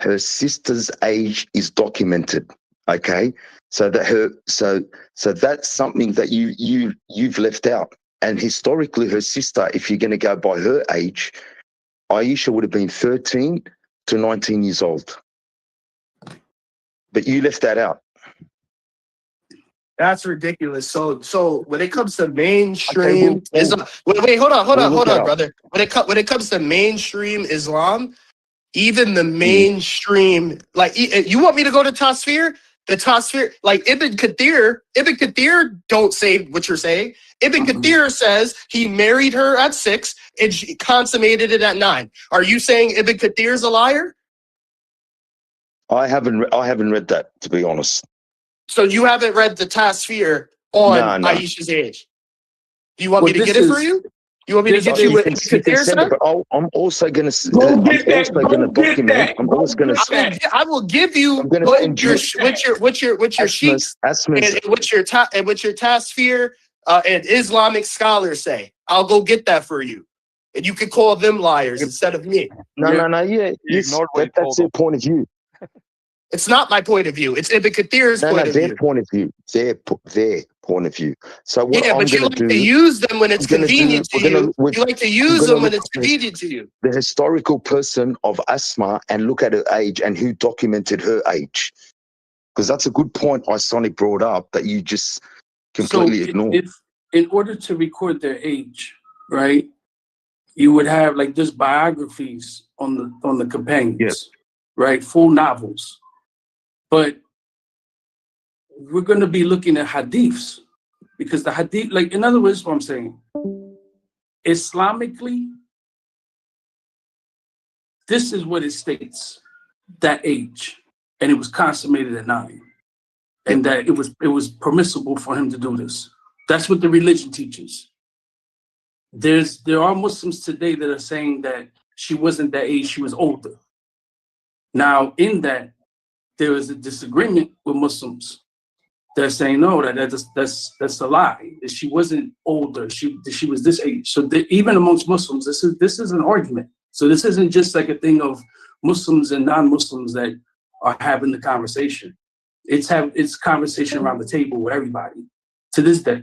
her sister's age is documented. Okay, so that's something that you've left out. And historically, her sister, if you're going to go by her age, Aisha would have been 13 to 19 years old. But you left that out. That's ridiculous. So when it comes to mainstream Islam, wait, hold on, brother. When it comes to mainstream Islam, even the mainstream, like you want me to go to Tasfir? The Tasfir, like Ibn Kathir don't say what you're saying. Ibn Kathir says he married her at 6 and she consummated it at 9. Are you saying Ibn Kathir's a liar? I haven't read that, to be honest. So you haven't read the Tasfir on No. Aisha's age? Do you want me to get it for you? You want me to get you what Ibn Kathir said? I'm also going to document. I'm also going to. I will give you what your sheikhs and what your Tasfir and Islamic scholars say. I'll go get that for you, and you can call them liars instead of me. No. Yeah, that's their point of view. It's not my point of view. It's Ibn Kathir's point of view. Their point of view. Their point of view. So what I'm but you going like to to use them when it's convenient to you. You like to use them when it's convenient to you. The historical person of Asma and look at her age and who documented her age. Because that's a good point Isonic brought up that you just completely ignored. In order to record their age, right, you would have like just biographies on the companions, right, full novels. But we're going to be looking at hadiths, because the hadith, like, in other words, what I'm saying, Islamically, this is what it states. that age, and it was consummated at 9, and that it was permissible for him to do this. That's what the religion teaches. There are Muslims today that are saying that she wasn't that age, she was older. Now, in that, there is a disagreement with Muslims. They're saying no, that's a lie. That she wasn't older. She was this age. So even amongst Muslims, this is an argument. So this isn't just like a thing of Muslims and non-Muslims that are having the conversation. It's conversation around the table with everybody to this day.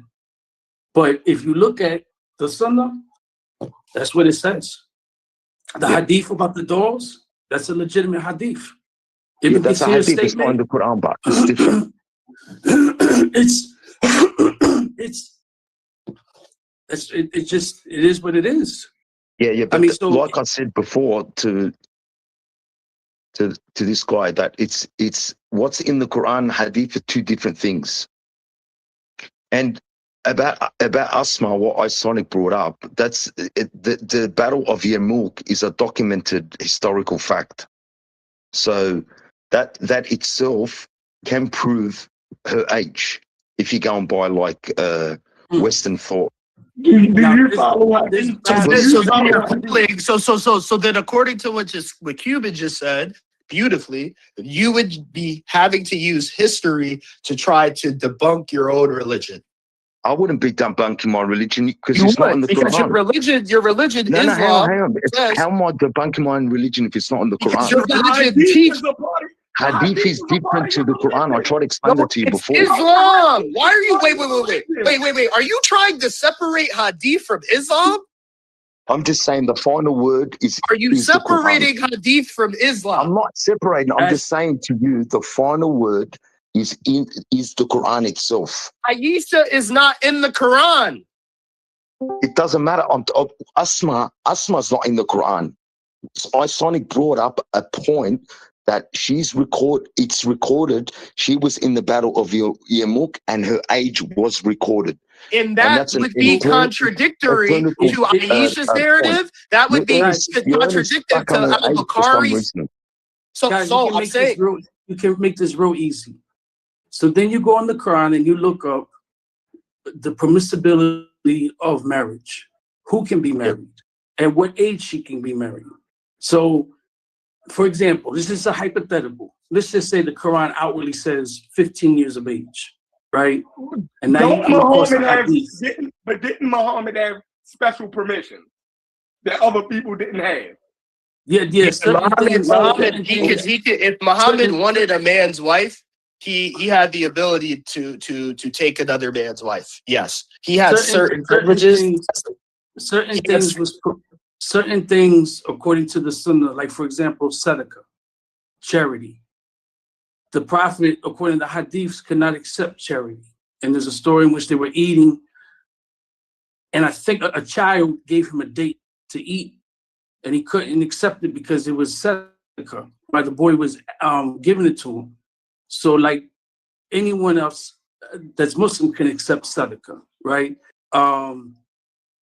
But if you look at the Sunnah, that's what it says. The hadith about the dolls, that's a legitimate hadith. Yeah, that's a hadith. It's not in the Quran, but it's different. It is what it is. Yeah. But I mean, so, like I said before to this guy, that it's what's in the Quran, hadith are two different things. And about Asma, what Sonic brought up, that's the Battle of Yarmouk is a documented historical fact. So that itself can prove her age if you're going by like Western thought. Do you follow what this? So then, according to what Cuban just said beautifully, you would be having to use history to try to debunk your own religion. I wouldn't be debunking my religion because it's not in the Quran. Because your religion, no, Islam. Hang on. How am I debunking my own religion if it's not in the Quran? Your religion teaches. Hadith is different to the Quran. I tried to explain it to you before. Islam. Why are you wait? Are you trying to separate Hadith from Islam? I'm just saying the final word is. Are you separating Hadith from Islam? I'm not separating. I'm just saying to you the final word is the Quran itself. Aisha is not in the Quran. It doesn't matter. Asma's not in the Quran. Sonic brought up a point that it's recorded. She was in the Battle of Yarmouk and her age was recorded. And that would be contradictory to Aisha's narrative. That would be contradictory to Al-Bukhari's. So I'm saying you can make this real easy. So then you go on the Quran and you look up the permissibility of marriage. Who can be married? At what age she can be married? So, for example, this is a hypothetical. Let's just say the Quran outwardly says 15 years of age, right? And now didn't Muhammad have special permission that other people didn't have? Yes. If Muhammad wanted a man's wife, he had the ability to take another man's wife. Yes, he had certain privileges. Certain things, according to the Sunnah, like for example, sadaqah, charity. The Prophet, according to hadiths, could not accept charity. And there's a story in which they were eating, and I think a child gave him a date to eat, and he couldn't accept it because it was sadaqah. Right, the boy was giving it to him. So, like anyone else that's Muslim can accept sadaqah, right?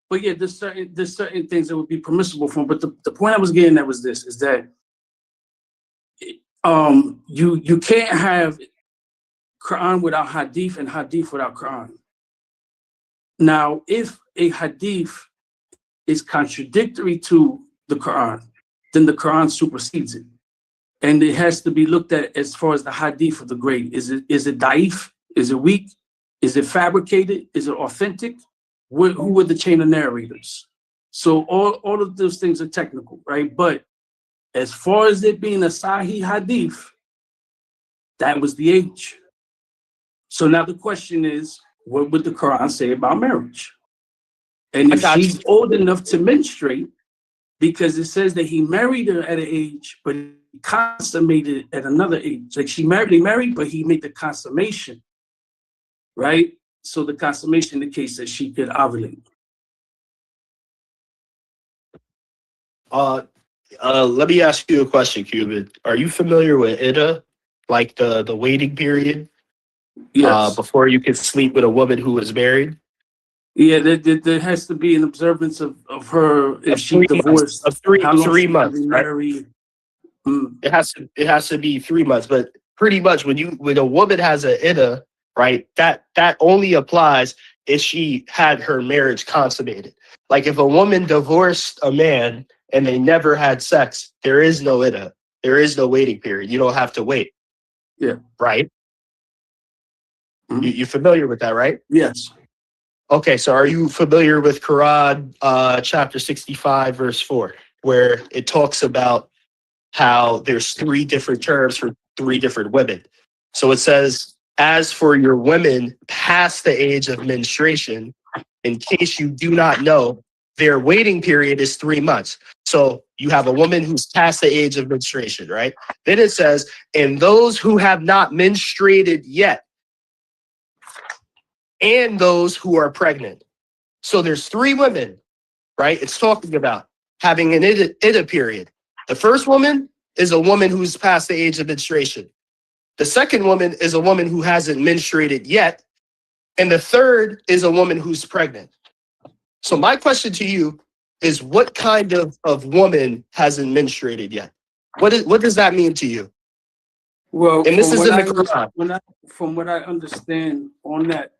But yeah, there's certain things that would be permissible for him. But the point I was getting at was this: is that you can't have Quran without hadith and hadith without Quran. Now, if a hadith is contradictory to the Quran, then the Quran supersedes it. And it has to be looked at as far as the hadith of the grade. Is it da'if? Is it weak? Is it fabricated? Is it authentic? Who were the chain of narrators? So all of those things are technical, right? But as far as it being a Sahih hadith, that was the age. So now the question is, what would the Quran say about marriage? And if she's old enough to menstruate, because it says that he married her at an age, but he consummated at another age. Like they married, but he made the consummation, right? So the consummation indicates that she could ovulate. Let me ask you a question, Cuban. Are you familiar with Iddah, like the waiting period? Yes. Before you can sleep with a woman who is married? Yeah, there has to be an observance of her if she divorced. Of 3 months, right? It has to be 3 months. But pretty much when a woman has an iddah, right, that only applies if she had her marriage consummated. Like if a woman divorced a man and they never had sex, there is no iddah. There is no waiting period. You don't have to wait. Yeah. Right? You familiar with that, right? Yes. Okay, so are you familiar with Quran chapter 65, verse 4, where it talks about how there's 3 different terms for 3 different women? So it says, as for your women past the age of menstruation, in case you do not know, their waiting period is 3 months. So you have a woman who's past the age of menstruation, right? Then it says, and those who have not menstruated yet, and those who are pregnant. So there's 3 women, right? It's talking about having an iddah period. The first woman is a woman who's past the age of menstruation. The second woman is a woman who hasn't menstruated yet. And the third is a woman who's pregnant. So my question to you is, what kind of woman hasn't menstruated yet? What does that mean to you? Well, and this is in the Quran. From what I understand on that,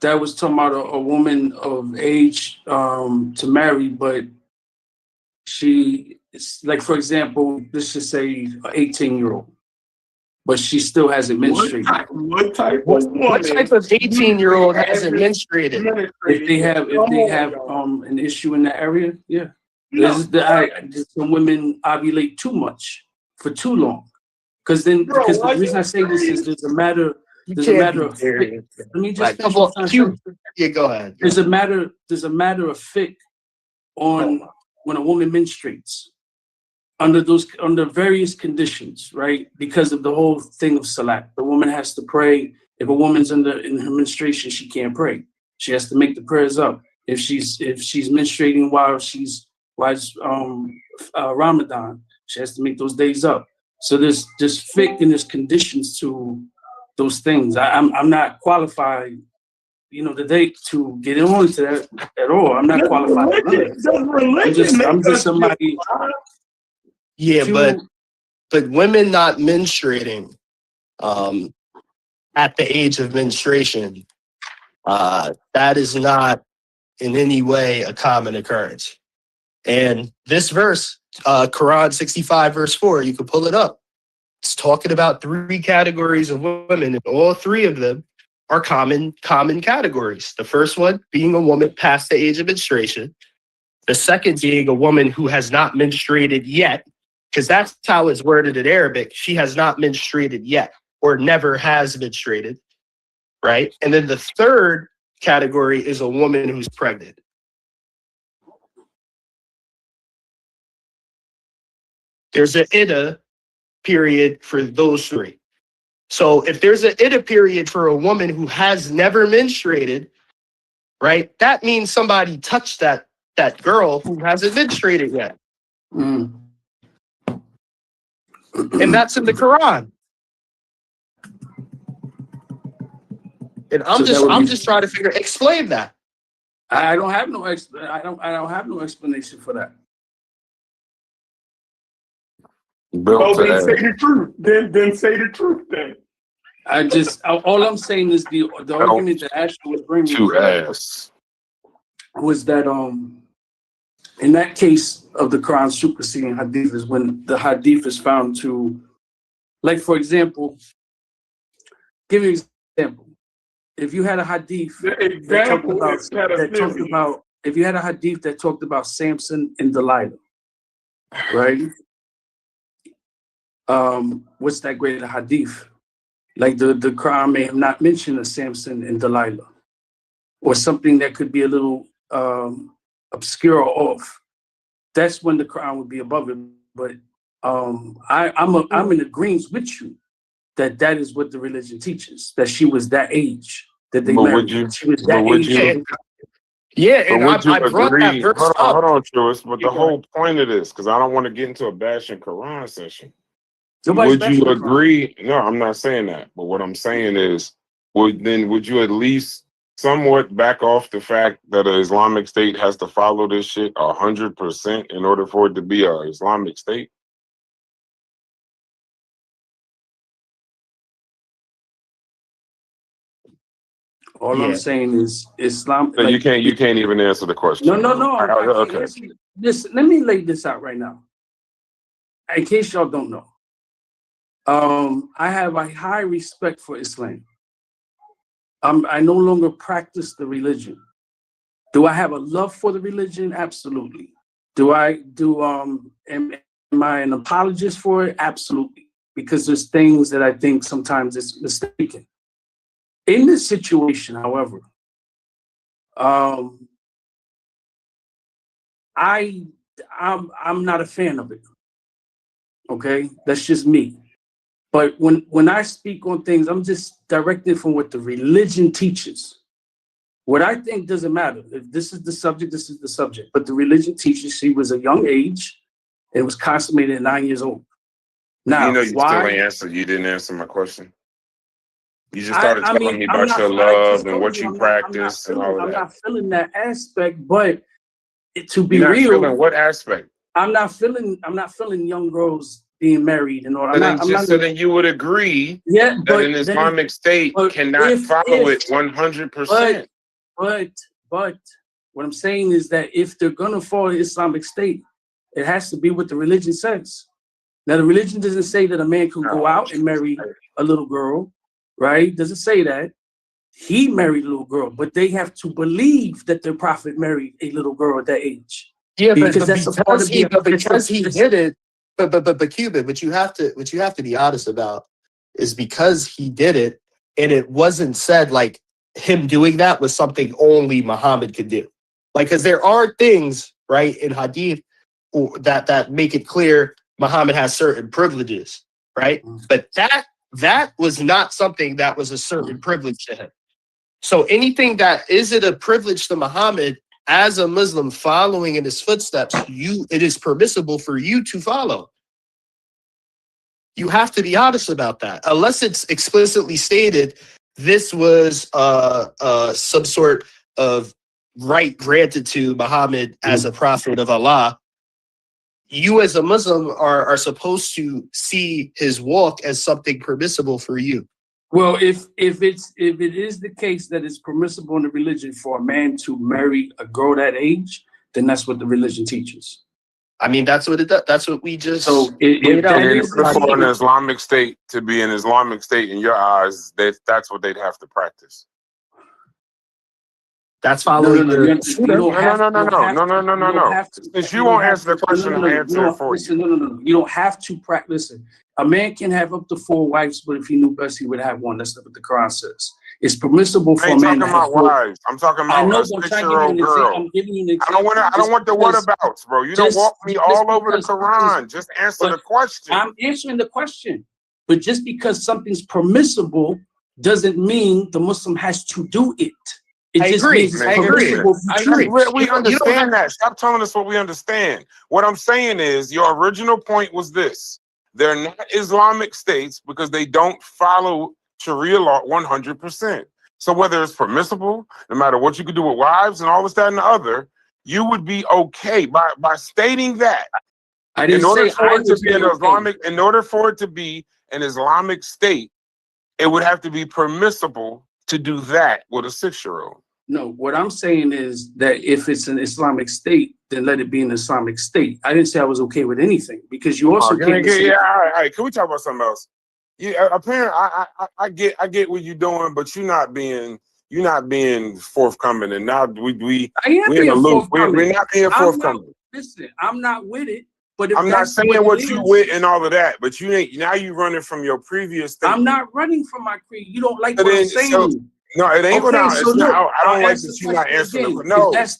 that was talking about a woman of age to marry, but she, like, for example, let's just say an 18-year-old, but she still hasn't menstruated. What type of 18-year-old hasn't menstruated? If they have an issue in that area, yeah. Some women ovulate too much for too long. Because the reason I say this is there's a matter of fit. Let me just go ahead. There's a matter of fit on when a woman menstruates under various conditions, right? Because of the whole thing of salat. The woman has to pray. If a woman's in her menstruation, she can't pray. She has to make the prayers up. If she's menstruating while Ramadan, she has to make those days up. So there's fiqh and there's conditions to those things. I'm not qualified, today to get on to that at all. I'm not qualified. I'm just somebody. Yeah, but women not menstruating at the age of menstruation, that is not in any way a common occurrence. And this verse, Quran 65, verse 4, you can pull it up. It's talking about 3 categories of women, and all 3 of them are common categories. The first one being a woman past the age of menstruation. The second being a woman who has not menstruated yet, because that's how it's worded in Arabic. She has not menstruated yet, or never has menstruated, right? And then the third category is a woman who's pregnant. There's an iddah period for those 3. So if there's an iddah period for a woman who has never menstruated, right, that means somebody touched that girl who hasn't menstruated yet. And that's in the Quran. And I'm just trying to explain that. I don't have no explanation for that. Then say the truth. Then say the truth. Then all I'm saying is the argument that Ashley was bringing was that in that case of the Quran superseding hadith is when the hadith is found to, like, for example, give you an example. If you had a hadith if you had a hadith that talked about Samson and Delilah, right? What's that great hadith? Like the Quran may have not mentioned a Samson and Delilah, or something that could be a little obscure or off. That's when the Quran would be above it. But I'm in agreement with you that is what the religion teaches. That she was that age that they married. She was that age. Yeah, and I brought that verse up. Hold on, Truist. But the whole point of this, because I don't want to get into a bashing Quran session. Would you agree? No, I'm not saying that. But what I'm saying is, would you at least somewhat back off the fact that an Islamic State has to follow this shit 100% in order for it to be an Islamic State? All I'm saying is Islam. So you can't even answer the question. No. I can't Okay. answer this. Let me lay this out right now. In case y'all don't know, I have a high respect for Islam. I no longer practice the religion. Do I have a love for the religion? Absolutely. Am I an apologist for it? Absolutely. Because there's things that I think sometimes it's mistaken. In this situation, however, I'm not a fan of it. Okay, that's just me. But when I speak on things, I'm just directed from what the religion teaches. What I think doesn't matter. If this is the subject, this is the subject. But the religion teaches she was a young age and was consummated at 9 years old. Now, You know, you why? still ain't answered. You didn't answer my question. You just started I telling mean, me I'm about not- your I love just and told what you you I'm practice and all of I'm that. not feeling that aspect, but to be You're not real, feeling what aspect? I'm not feeling young girls being married and all. So then you would agree Yeah, that an Islamic State cannot follow it 100%. But what I'm saying is that if they're gonna follow the Islamic State, it has to be what the religion says. Now, the religion doesn't say that a man can go out and marry a little girl, right? Doesn't say that. He married a little girl, but they have to believe that their prophet married a little girl at that age. Yeah, because that's a part of because he did it, but Cuban, what you have to be honest about is because he did it, and it wasn't said like him doing that was something only Muhammad could do. Like, because there are things, right, in Hadith that make it clear Muhammad has certain privileges, right? But that was not something that was a certain privilege to him. So anything that isn't a privilege to Muhammad as a Muslim following in his footsteps, it is permissible for you to follow. You have to be honest about that. Unless it's explicitly stated, this was some sort of right granted to Muhammad as a prophet of Allah. You as a Muslim are supposed to see his walk as something permissible for you. Well, if it is the case that it's permissible in the religion for a man to marry a girl that age, then that's what the religion teaches. I mean, that's what it does. That's what we just. So if that is for an Islamic State to be an Islamic State in your eyes, that's what they'd have to practice. That's following No. Since you won't answer the question, I'll answer it for you. No. You don't have to practice. Listen, a man can have up to 4 wives, but if he knew best, he would have one. That's not what the Quran says. It's permissible for a man to have 4 wives. I'm talking about a 6-year-old girl. I'm giving you an example. I don't want the whatabouts, bro. You don't walk me all over the Quran. Just answer the question. I'm answering the question. But just because something's permissible doesn't mean the Muslim has to do it. I agree. We understand that. Stop telling us what we understand. What I'm saying is your original point was this. They're not Islamic states because they don't follow Sharia law 100%. So whether it's permissible, no matter what you could do with wives and all this, that, and the other, you would be okay by stating that. In order for it to be an Islamic state, it would have to be permissible to do that with a 6-year-old. No, what I'm saying is that if it's an Islamic state, then let it be an Islamic state. I didn't say I was okay with anything because you also all right. Can we talk about something else? Yeah, apparently I get what you're doing, but you're not being forthcoming, and now we're in the loop. We're not being forthcoming. Listen, I'm not with it. But I'm not saying what you with and all of that, but you ain't. Now you running from your previous statement. I'm not running from my creed. You don't like what I'm saying. No, it ain't. Okay, I don't like that you're not answering. No. If that's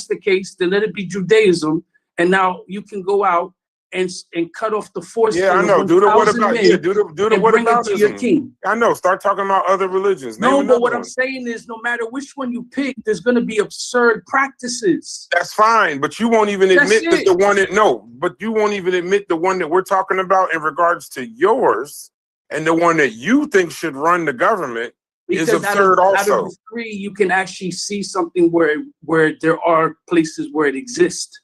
the case, then let it be Judaism, and now you can go out and cut off the force. Yeah, I know. Do the what about? Yeah, do the what about your king? I know. Start talking about other religions. No, but what I'm saying is, no matter which one you pick, there's going to be absurd practices. That's fine, but you won't even admit that the one that but you won't even admit the one that we're talking about in regards to yours, and the one that you think should run the government Because is absurd out of also. the three, you can actually see something where there are places where it exists.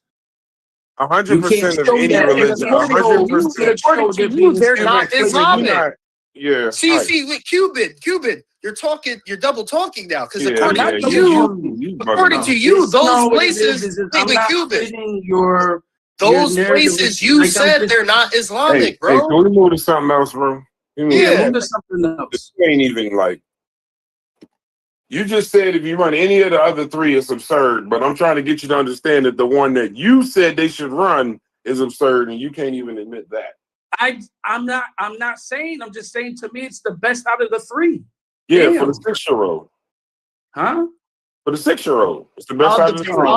100% of any that in religion. the 100%. According to you, they're not You're Islamic. not, yeah. See, right. with Cuban, you're double talking now. Because Yeah, according yeah, to you according bugging to out. you, No, those what it places, is wait, I'm with not Cuban, fitting your those narrative. places you Like, I'm said just- they're not Islamic, Hey, bro. can we move to something else, bro? Yeah. Move to something else. You ain't even like. You just said if you run any of the other three, it's absurd. But I'm trying to get you to understand that the one that you said they should run is absurd, and you can't even admit that. I'm not saying. I'm just saying. To me, it's the best out of the three. Yeah, Damn. for the 6-year-old. Huh? For the 6-year-old, it's the best out of the three.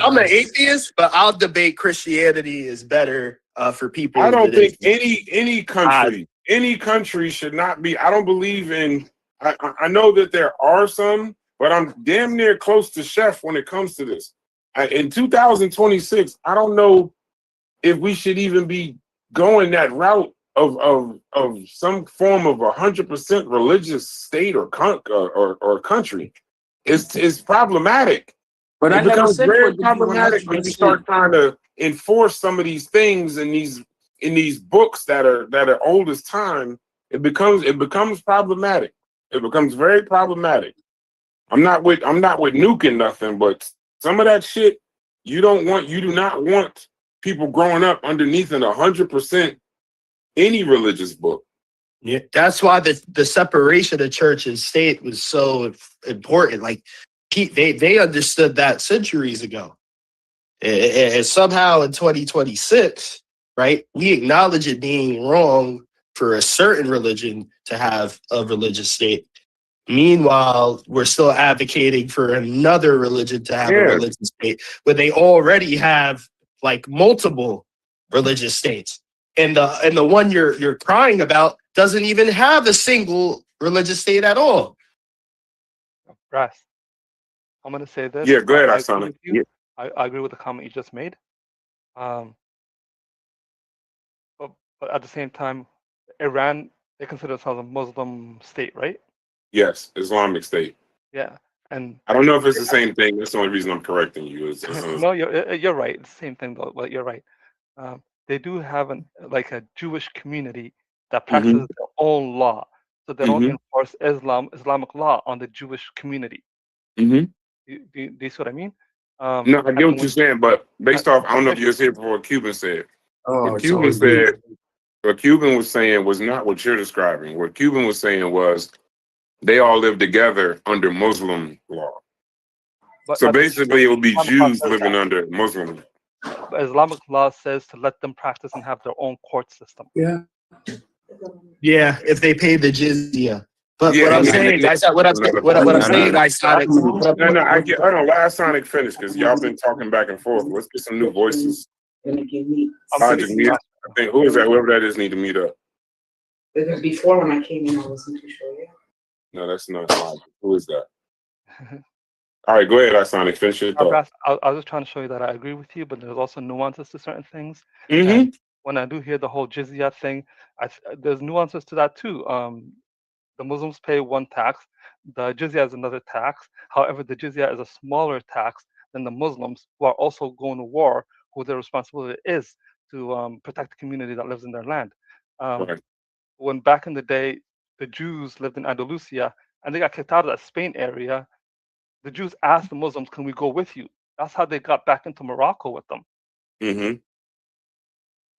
I'm an atheist, but I'll debate Christianity is better for people. I don't that think any country should not be. I don't believe in. I know that there are some, but I'm damn near close to Chef when it comes to this. In 2026, I don't know if we should even be going that route of some form of 100% religious state or country. It's problematic. But it becomes very problematic when you start trying to enforce some of these things in these books that are old as time. It becomes problematic. It becomes very problematic. I'm not with nuking nothing, but some of that shit you do not want people growing up underneath an 100% any religious book. Yeah, that's why the separation of church and state was so important. Like they understood that centuries ago, and somehow in 2026, right, we acknowledge it being wrong for a certain religion to have a religious state. Meanwhile, we're still advocating for another religion to have a religious state, where they already have like multiple religious states, and the one you're crying about doesn't even have a single religious state at all. Brass, I'm gonna say this. Yeah, go ahead, I agree Asana. with you. I agree with the comment you just made. But at the same time, Iran, they consider themselves a Muslim state, right? Yes, Islamic State. Yeah, and I don't know if it's the same thing. That's the only reason I'm correcting you. no, you're right. It's the same thing though, but you're right. They do have a Jewish community that practices their own law, so they don't enforce Islamic law on the Jewish community. Do you see what I mean? No, I get what you're saying, but based off, I don't know if you was here before what Cuban said. What Cuban was saying was not what you're describing. What Cuban was saying was they all live together under Muslim law. But So basically, it would be Jews living under Muslim. Islamic law says to let them practice and have their own court system. Yeah, if they pay the jizya. But what I'm saying, what I'm saying, Sonic. No, I get. Hold on, let Sonic finish because y'all been talking back and forth. Let's get some new voices. Logic, I think who is that? Whoever that is, need to meet up. Before when I came in, I wasn't too sure yet. No, that's not Logic. Who is that? All right, go ahead, Sonic. Finish your thought. I was just trying to show you that I agree with you, but there's also nuances to certain things. Mm-hmm. And when I do hear the whole jizya thing, there's nuances to that too. The Muslims pay one tax, the jizya is another tax. However, the jizya is a smaller tax than the Muslims who are also going to war, who their responsibility is to protect the community that lives in their land. When back in the day, the Jews lived in Andalusia and they got kicked out of that Spain area, the Jews asked the Muslims, "Can we go with you?" That's how they got back into Morocco with them. Mm-hmm.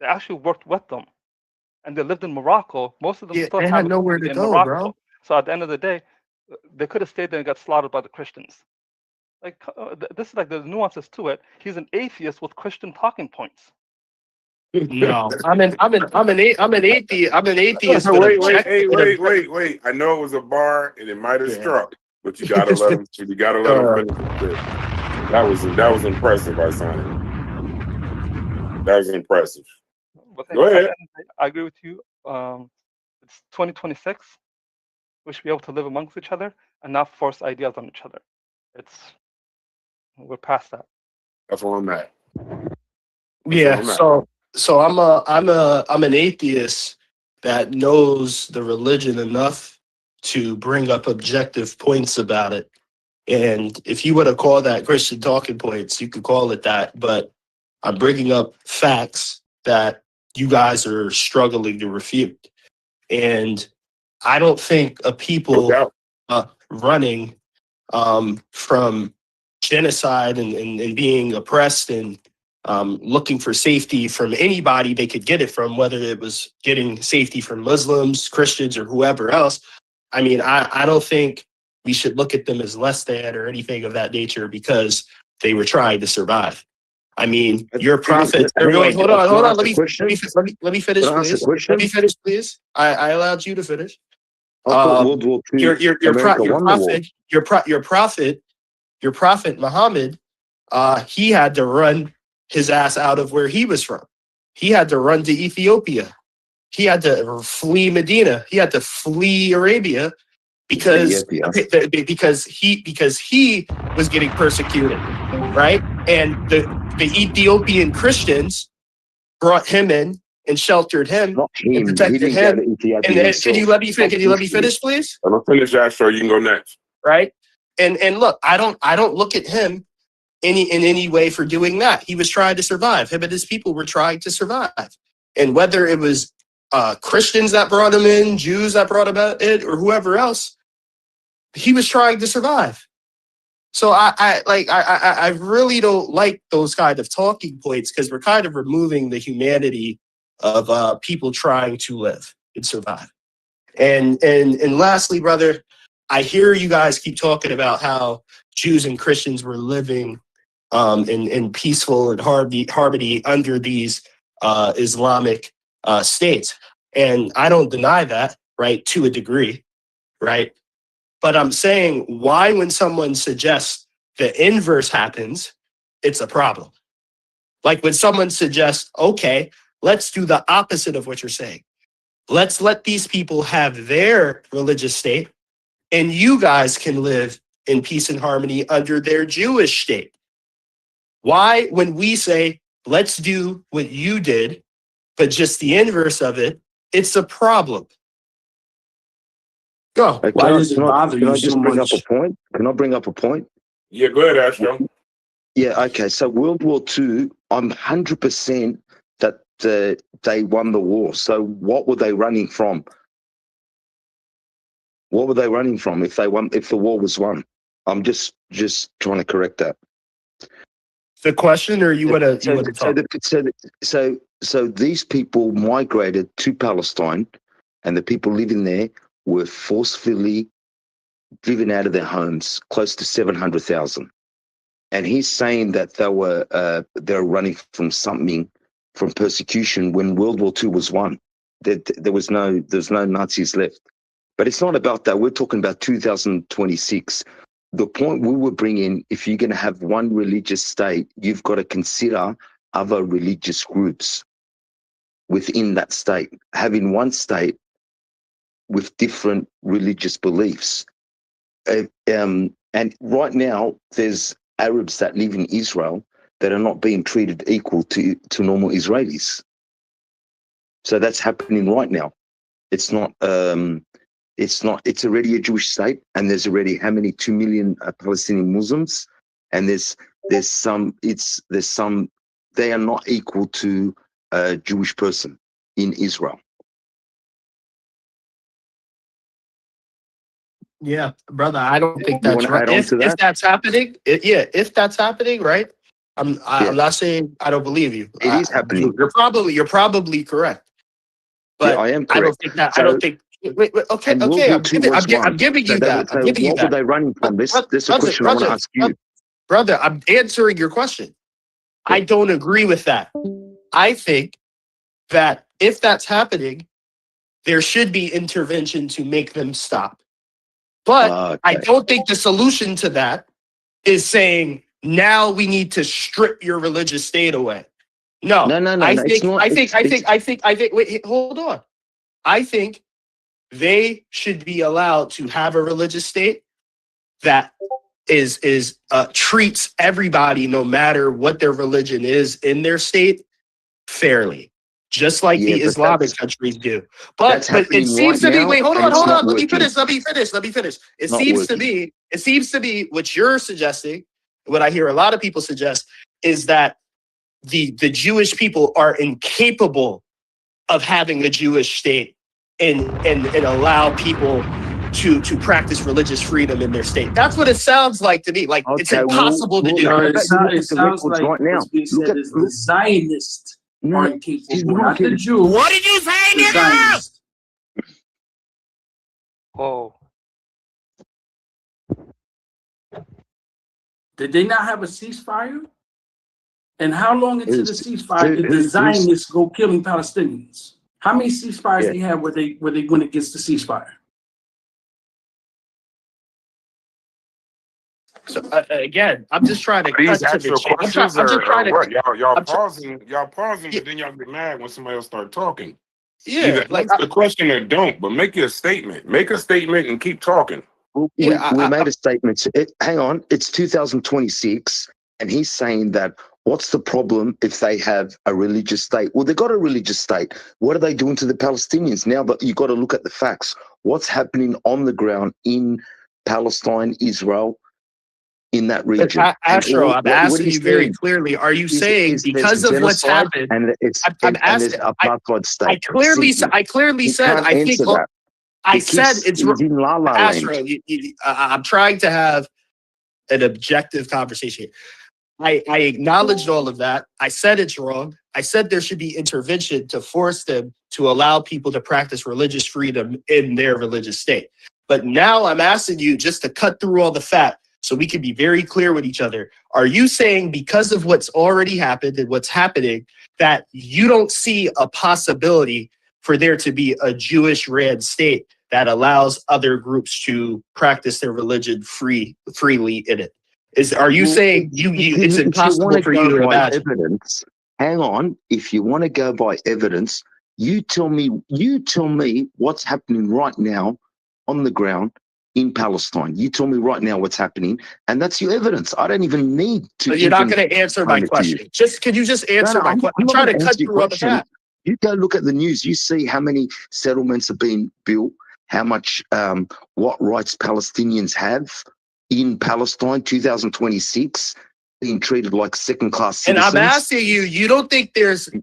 They actually worked with them, and they lived in Morocco. Most of them still they have had nowhere to in go, Morocco. bro. So at the end of the day, they could have stayed there and got slaughtered by the Christians. Like this is like there's nuances to it. He's an atheist with Christian talking points. No, I'm an atheist. I'm an atheist. Wait. I know it was a bar and it might have struck, but you gotta let him. You gotta let him finish. That was impressive, Sonic. That was impressive. Go ahead. I agree with you. It's 2026. We should be able to live amongst each other and not force ideas on each other. We're past that. That's where I'm at. Yeah. So I'm an atheist that knows the religion enough to bring up objective points about it. And if you want to call that Christian talking points, you could call it that. But I'm bringing up facts that you guys are struggling to refute. And I don't think a people running from genocide and being oppressed and looking for safety from anybody they could get it from, whether it was getting safety from Muslims, Christians, or whoever else. I mean, I don't think we should look at them as less than or anything of that nature because they were trying to survive. I mean, your prophet. Wait, hold on. Let me finish, please. Let me finish, please. I allowed you to finish. World War II, Your prophet Muhammad, he had to run his ass out of where he was from. He had to run to Ethiopia. He had to flee Medina. He had to flee Arabia because he was getting persecuted, right? And the Ethiopian Christians brought him in and sheltered him and protected him. And then, can you let me finish, please? I'm gonna finish that, so you can go next. Right? And look, I don't look at him in any way for doing that. He was trying to survive. Him and his people were trying to survive. And whether it was Christians that brought him in, Jews that brought him in, or whoever else, he was trying to survive. So I really don't like those kind of talking points because we're kind of removing the humanity of people trying to live and survive. And lastly, brother, I hear you guys keep talking about how Jews and Christians were living in peaceful and harmony under these Islamic states. And I don't deny that, right, to a degree, right? But I'm saying, why when someone suggests the inverse happens, it's a problem. Like when someone suggests, okay, let's do the opposite of what you're saying. Let's let these people have their religious state and you guys can live in peace and harmony under their Jewish state. Why, when we say, let's do what you did, but just the inverse of it, it's a problem. Go. Why does it bother you so much? Can I bring up a point? Yeah, go ahead, Astro. Yeah, okay. So World War II, I'm 100% that they won the war. So what were they running from? What were they running from if the war was won? I'm just trying to correct that. The question, or you want to talk? So these people migrated to Palestine, and the people living there were forcefully driven out of their homes, close to 700,000. And he's saying that they're running from persecution when World War II was won. There's no Nazis left. But it's not about that. We're talking about 2026. The point we were bringing, if you're going to have one religious state, you've got to consider other religious groups within that state. Having one state with different religious beliefs. And right now, there's Arabs that live in Israel that are not being treated equal to normal Israelis. So that's happening right now. It's already a Jewish state, and there's already how many 2 million Palestinian Muslims, and there's some they are not equal to a Jewish person in Israel. Yeah, brother, I don't think that's right. If that's happening, if that's happening, right? I'm not saying I don't believe you. It is happening. You're probably correct. But I am correct. I don't think. Wait, okay. I'm giving you that. What were they running from? This is a question I want to ask you. Brother, I'm answering your question. I don't agree with that. I think that if that's happening, there should be intervention to make them stop. But I don't think the solution to that is saying now we need to strip your religious state away. No. I think. Wait, hold on. I think they should be allowed to have a religious state that is treats everybody, no matter what their religion is in their state, fairly. just like the Islamic countries do. But it seems to be. Wait, hold on. Let me finish. It seems to be what you're suggesting. What I hear a lot of people suggest is that the Jewish people are incapable of having a Jewish state and allow people to practice religious freedom in their state. That's what it sounds like to me. Like it's impossible to do. It sounds like what's being said is the Zionists aren't capable, not the Jews. What did you say, nigga? Oh. Did they not have a ceasefire? And how long into the ceasefire did the Zionists go killing Palestinians? How many ceasefires they have where they went against the ceasefire? So again, I'm just trying to These cut to the actual chase. questions I'm just trying to. what? Y'all pausing, but then y'all get mad when somebody else start talking. Yeah, Either answer the question or don't, but make it a statement. Make a statement and keep talking. We made a statement. Hang on, it's 2026, and he's saying that what's the problem if they have a religious state? Well, they got a religious state. What are they doing to the Palestinians? Now, but you got to look at the facts. What's happening on the ground in Palestine, Israel, in that region? Astro, I'm asking you very clearly. Are you saying because of what's happened? And it's apartheid state. I clearly said. I think. I said it's in La La Land. Astro, I'm trying to have an objective conversation. I acknowledged all of that. I said it's wrong. I said there should be intervention to force them to allow people to practice religious freedom in their religious state. But now I'm asking you just to cut through all the fat so we can be very clear with each other. Are you saying because of what's already happened and what's happening that you don't see a possibility for there to be a Jewish-ran state that allows other groups to practice their religion freely in it? Are you saying it's impossible for you to imagine? Evidence, hang on. If you want to go by evidence, you tell me what's happening right now on the ground in Palestine. You tell me right now what's happening, and that's your evidence. I don't even need to. But you're not going to answer my question. Can you just answer my question? I'm trying to cut through all the fat. You go look at the news. You see how many settlements are being built. How much, what rights Palestinians have in Palestine, 2026, being treated like second-class citizens. And I'm asking you, you don't think there's a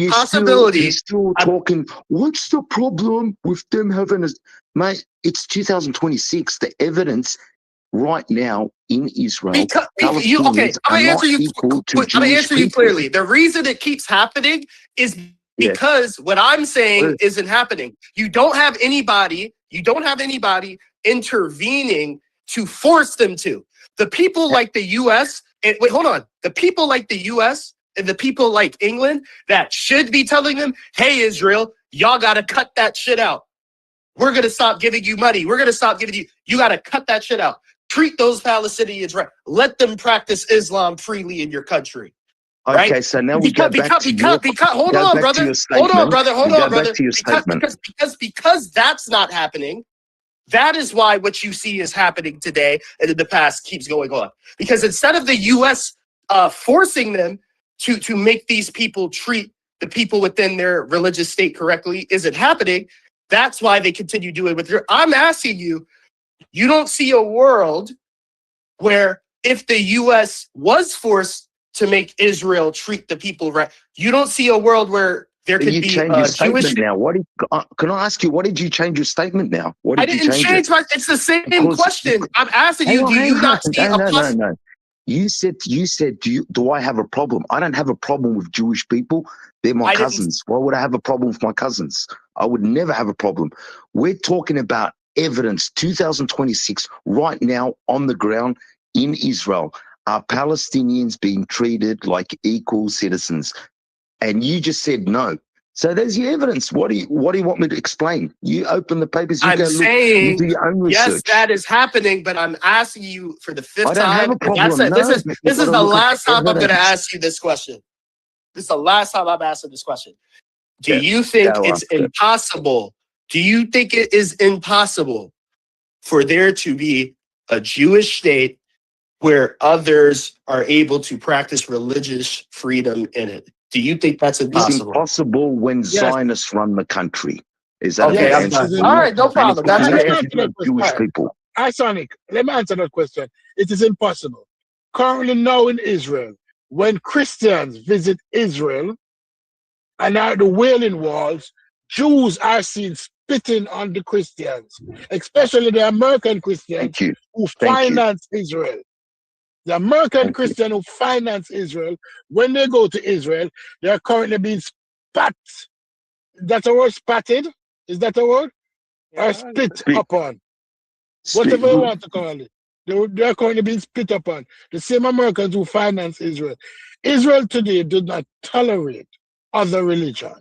possibility? You're still talking, what's the problem with them having a... Mate, it's 2026. The evidence right now in Israel, I'm going to answer you clearly. The reason it keeps happening is because what I'm saying isn't happening. You don't have anybody intervening to force them to. The people like the US, and wait, hold on. The people like the US and the people like England that should be telling them, hey, Israel, y'all got to cut that shit out. We're going to stop giving you money. We're going to stop giving you got to cut that shit out. Treat those Palestinians right. Let them practice Islam freely in your country. Okay, right? So now we go back to hold on, brother. Because that's not happening. That is why what you see is happening today and in the past keeps going on. Because instead of the U.S. Forcing them to make these people treat the people within their religious state correctly isn't happening, that's why they continue doing it. I'm asking you, you don't see a world where if the U.S. was forced to make Israel treat the people right, you don't see a world where there could be a Jewish... Now, can I ask you, what did you change your statement now? I didn't change my... It's the same question. I'm asking you, do you not see a possibility? No. You said, do I have a problem? I don't have a problem with Jewish people. They're my cousins. Why would I have a problem with my cousins? I would never have a problem. We're talking about evidence, 2026, right now on the ground in Israel. Are Palestinians being treated like equal citizens? And you just said no. So there's your evidence. What do you want me to explain? You open the papers, you do your own research. Yes, that is happening, but I'm asking you for the fifth time. Have a problem. This is the last time I'm going to ask you this question. This is the last time I'm asking this question. Do you think it's impossible? Do you think it is impossible for there to be a Jewish state where others are able to practice religious freedom in it? Do you think that's It's impossible? impossible when Yes. Zionists run the country. Is that Okay, the I'm answer? done. All right, no problem. That's It's fair. not Jewish people. Sonic, let me answer that question. It is impossible. Currently now in Israel, when Christians visit Israel and are at the Wailing Walls, Jews are seen spitting on the Christians, especially the American Christians who finance Israel. The American Christian who finance Israel, when they go to Israel, they are currently being spat. That's a word, spatted? Is that a word? Or spit upon? Whatever you want to call it. They are currently being spit upon. The same Americans who finance Israel. Israel today does not tolerate other religion.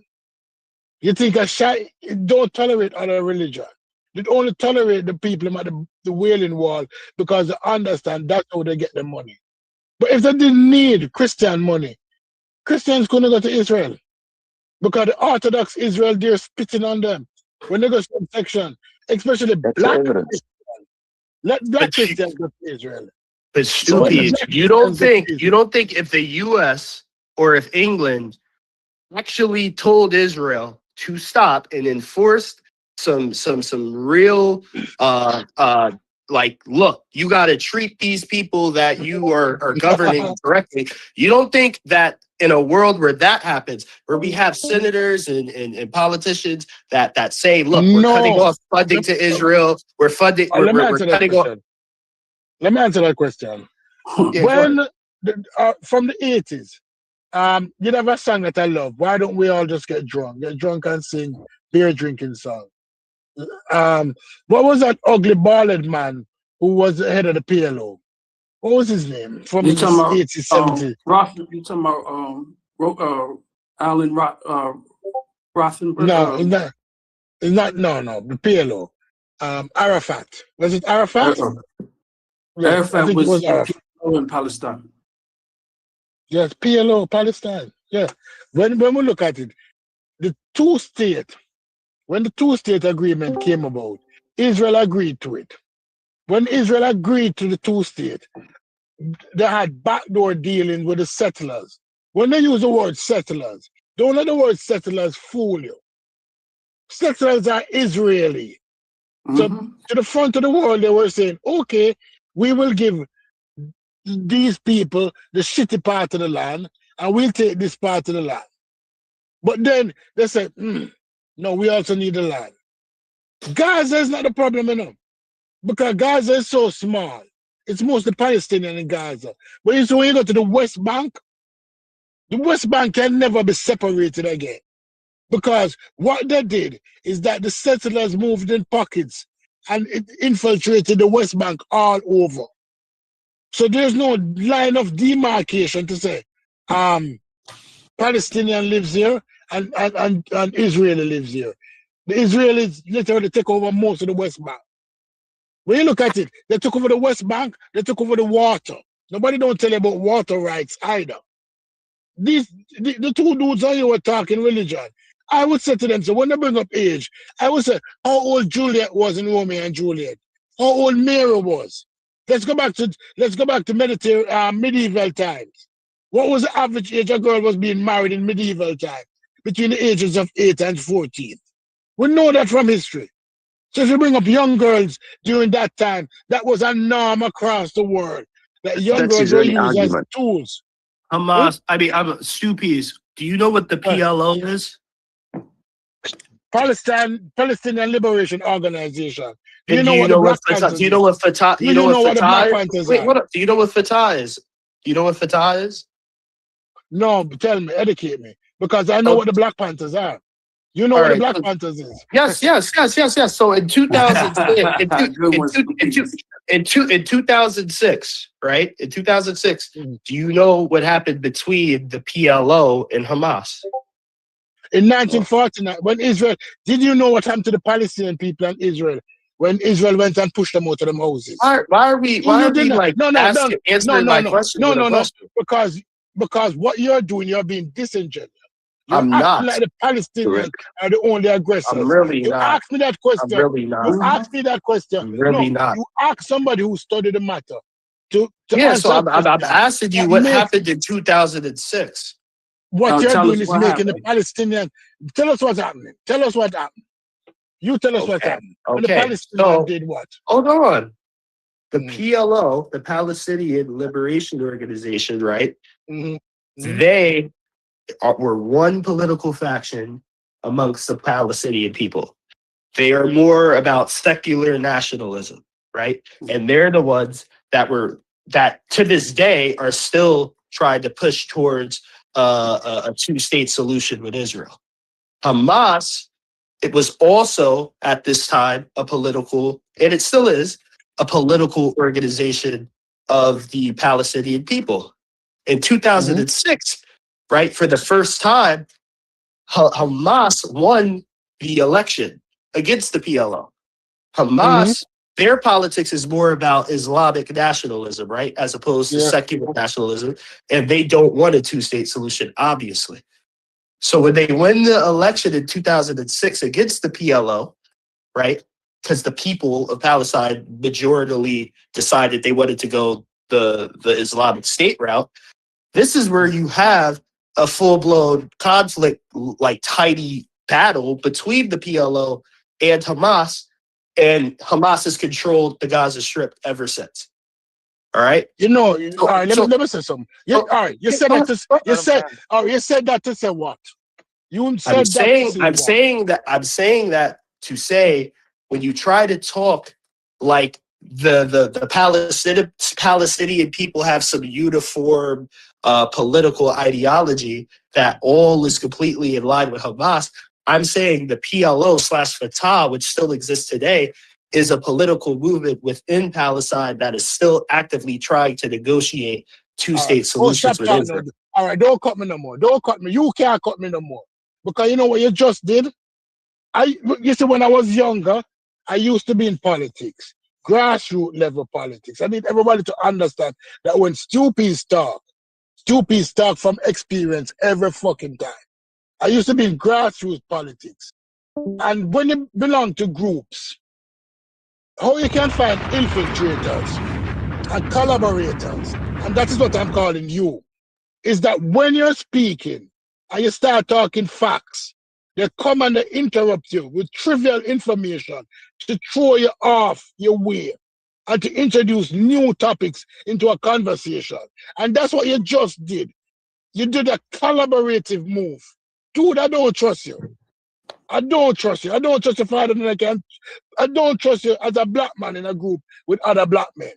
You think it don't tolerate other religion. They only tolerate the people at the Wailing Wall because they understand that's how they get the money. But if they didn't need Christian money, Christians couldn't go to Israel. Because the Orthodox Israel, they're spitting on them. When they go to some section, especially black Christians. Let black Christians go to Israel. But stupid, you don't think if the U.S. or if England actually told Israel to stop and enforced some real like, look, you got to treat these people that you are governing correctly. You don't think that in a world where that happens, where we have senators and politicians that say, look, we're cutting off funding to Israel, we're funding, we're cutting off. Let me answer that question. When from the 80s, you have a song that I love. Why don't we all just get drunk and sing beer drinking song? What was that ugly bald man who was the head of the PLO? What was his name? From the 80s, 70s? You talking about Alan Rothenberg? No, it's not. No, the PLO. Arafat. Was it Arafat? Yes, Arafat was Arafat. PLO in Palestine. Yes, PLO, Palestine. Yeah. When we look at it, when the two-state agreement came about, Israel agreed to it. When Israel agreed to the two-state, they had backdoor dealing with the settlers. When they use the word settlers, don't let the word settlers fool you. Settlers are Israeli. So to the front of the world, they were saying, okay, we will give these people the shitty part of the land, and we'll take this part of the land. But then they said, no, we also need the land. Gaza is not the problem, because Gaza is so small. It's mostly Palestinian in Gaza. But when you go to the West Bank can never be separated again. Because what they did is that the settlers moved in pockets and it infiltrated the West Bank all over. So there's no line of demarcation to say Palestinian lives here and Israeli lives here. The Israelis literally take over most of the West Bank. When you look at it, they took over the West Bank, they took over the water. Nobody don't tell you about water rights either. The two dudes on you were talking religion. I would say to them, so when they bring up age, I would say how old Juliet was in Romeo and Juliet, how old Mary was. Let's go back to medieval times. What was the average age a girl was being married in medieval times? Between the ages of 8 and 14. We know that from history. So if you bring up young girls during that time, that was a norm across the world. That young girls were used as tools. Hamas, I'm Stupies. Do you know what the PLO is? Palestinian Liberation Organization. Do you know what Fatah is? Do you know what Fatah is? No, tell me, educate me. Because I know what the Black Panthers are. You know what the Black Panthers is? Yes. So in 2006, right? In 2006, do you know what happened between the PLO and Hamas? In 1949, when Israel, did you know what happened to the Palestinian people in Israel when Israel went and pushed them out of the houses? Why are we answering my question? No. Because what you're doing, you're being disingenuous. You're I'm acting not. like the Palestinians are the only aggressors. I'm really you not. Ask me that question. I'm really not. You ask me that question. I'm really not. You ask somebody who studied the matter to yeah, answer. so I'm asking you what happened in 2006. What you're tell doing us is what making the happened. Palestinian. Tell us what's happening. Tell us what happened. You tell us what's happening. And the Palestinians did what? Hold on. The Mm. PLO, the Palestinian Liberation Organization, right? Mm-hmm. They were one political faction amongst the Palestinian people. They are more about secular nationalism, right? And they're the ones that to this day are still trying to push towards a two-state solution with Israel. Hamas, it was also at this time a political, and it still is, a political organization of the Palestinian people. In 2006, right, for the first time, Hamas won the election against the PLO. Hamas, their politics is more about Islamic nationalism, right, as opposed to secular nationalism, and they don't want a two-state solution, obviously. So when they win the election in 2006 against the PLO, right, because the people of Palestine majoritarily decided they wanted to go the Islamic State route, this is where you have a full-blown conflict, like tidy battle between the PLO and Hamas has controlled the Gaza Strip ever since. All right. All right. Let me say something. All right. You said that. You said that to say what? You said I'm saying that to say when you try to talk like the Palestinian people have some uniform political ideology that all is completely in line with Hamas. I'm saying the PLO/Fatah, which still exists today, is a political movement within Palestine that is still actively trying to negotiate two-state solutions with Israel. All right, don't cut me no more. Don't cut me. You can't cut me no more. Because you know what you just did? You see, when I was younger, I used to be in politics, grassroots level politics. I need everybody to understand that when stupids talk from experience every fucking time. I used to be in grassroots politics. And when you belong to groups, how you can find infiltrators and collaborators, and that is what I'm calling you, is that when you're speaking and you start talking facts, they come and they interrupt you with trivial information to throw you off your way and to introduce new topics into a conversation. And that's what you just did. You did a collaborative move. Dude, I don't trust you. I don't trust you. I don't trust you farther than I can. I don't trust you as a black man in a group with other black men.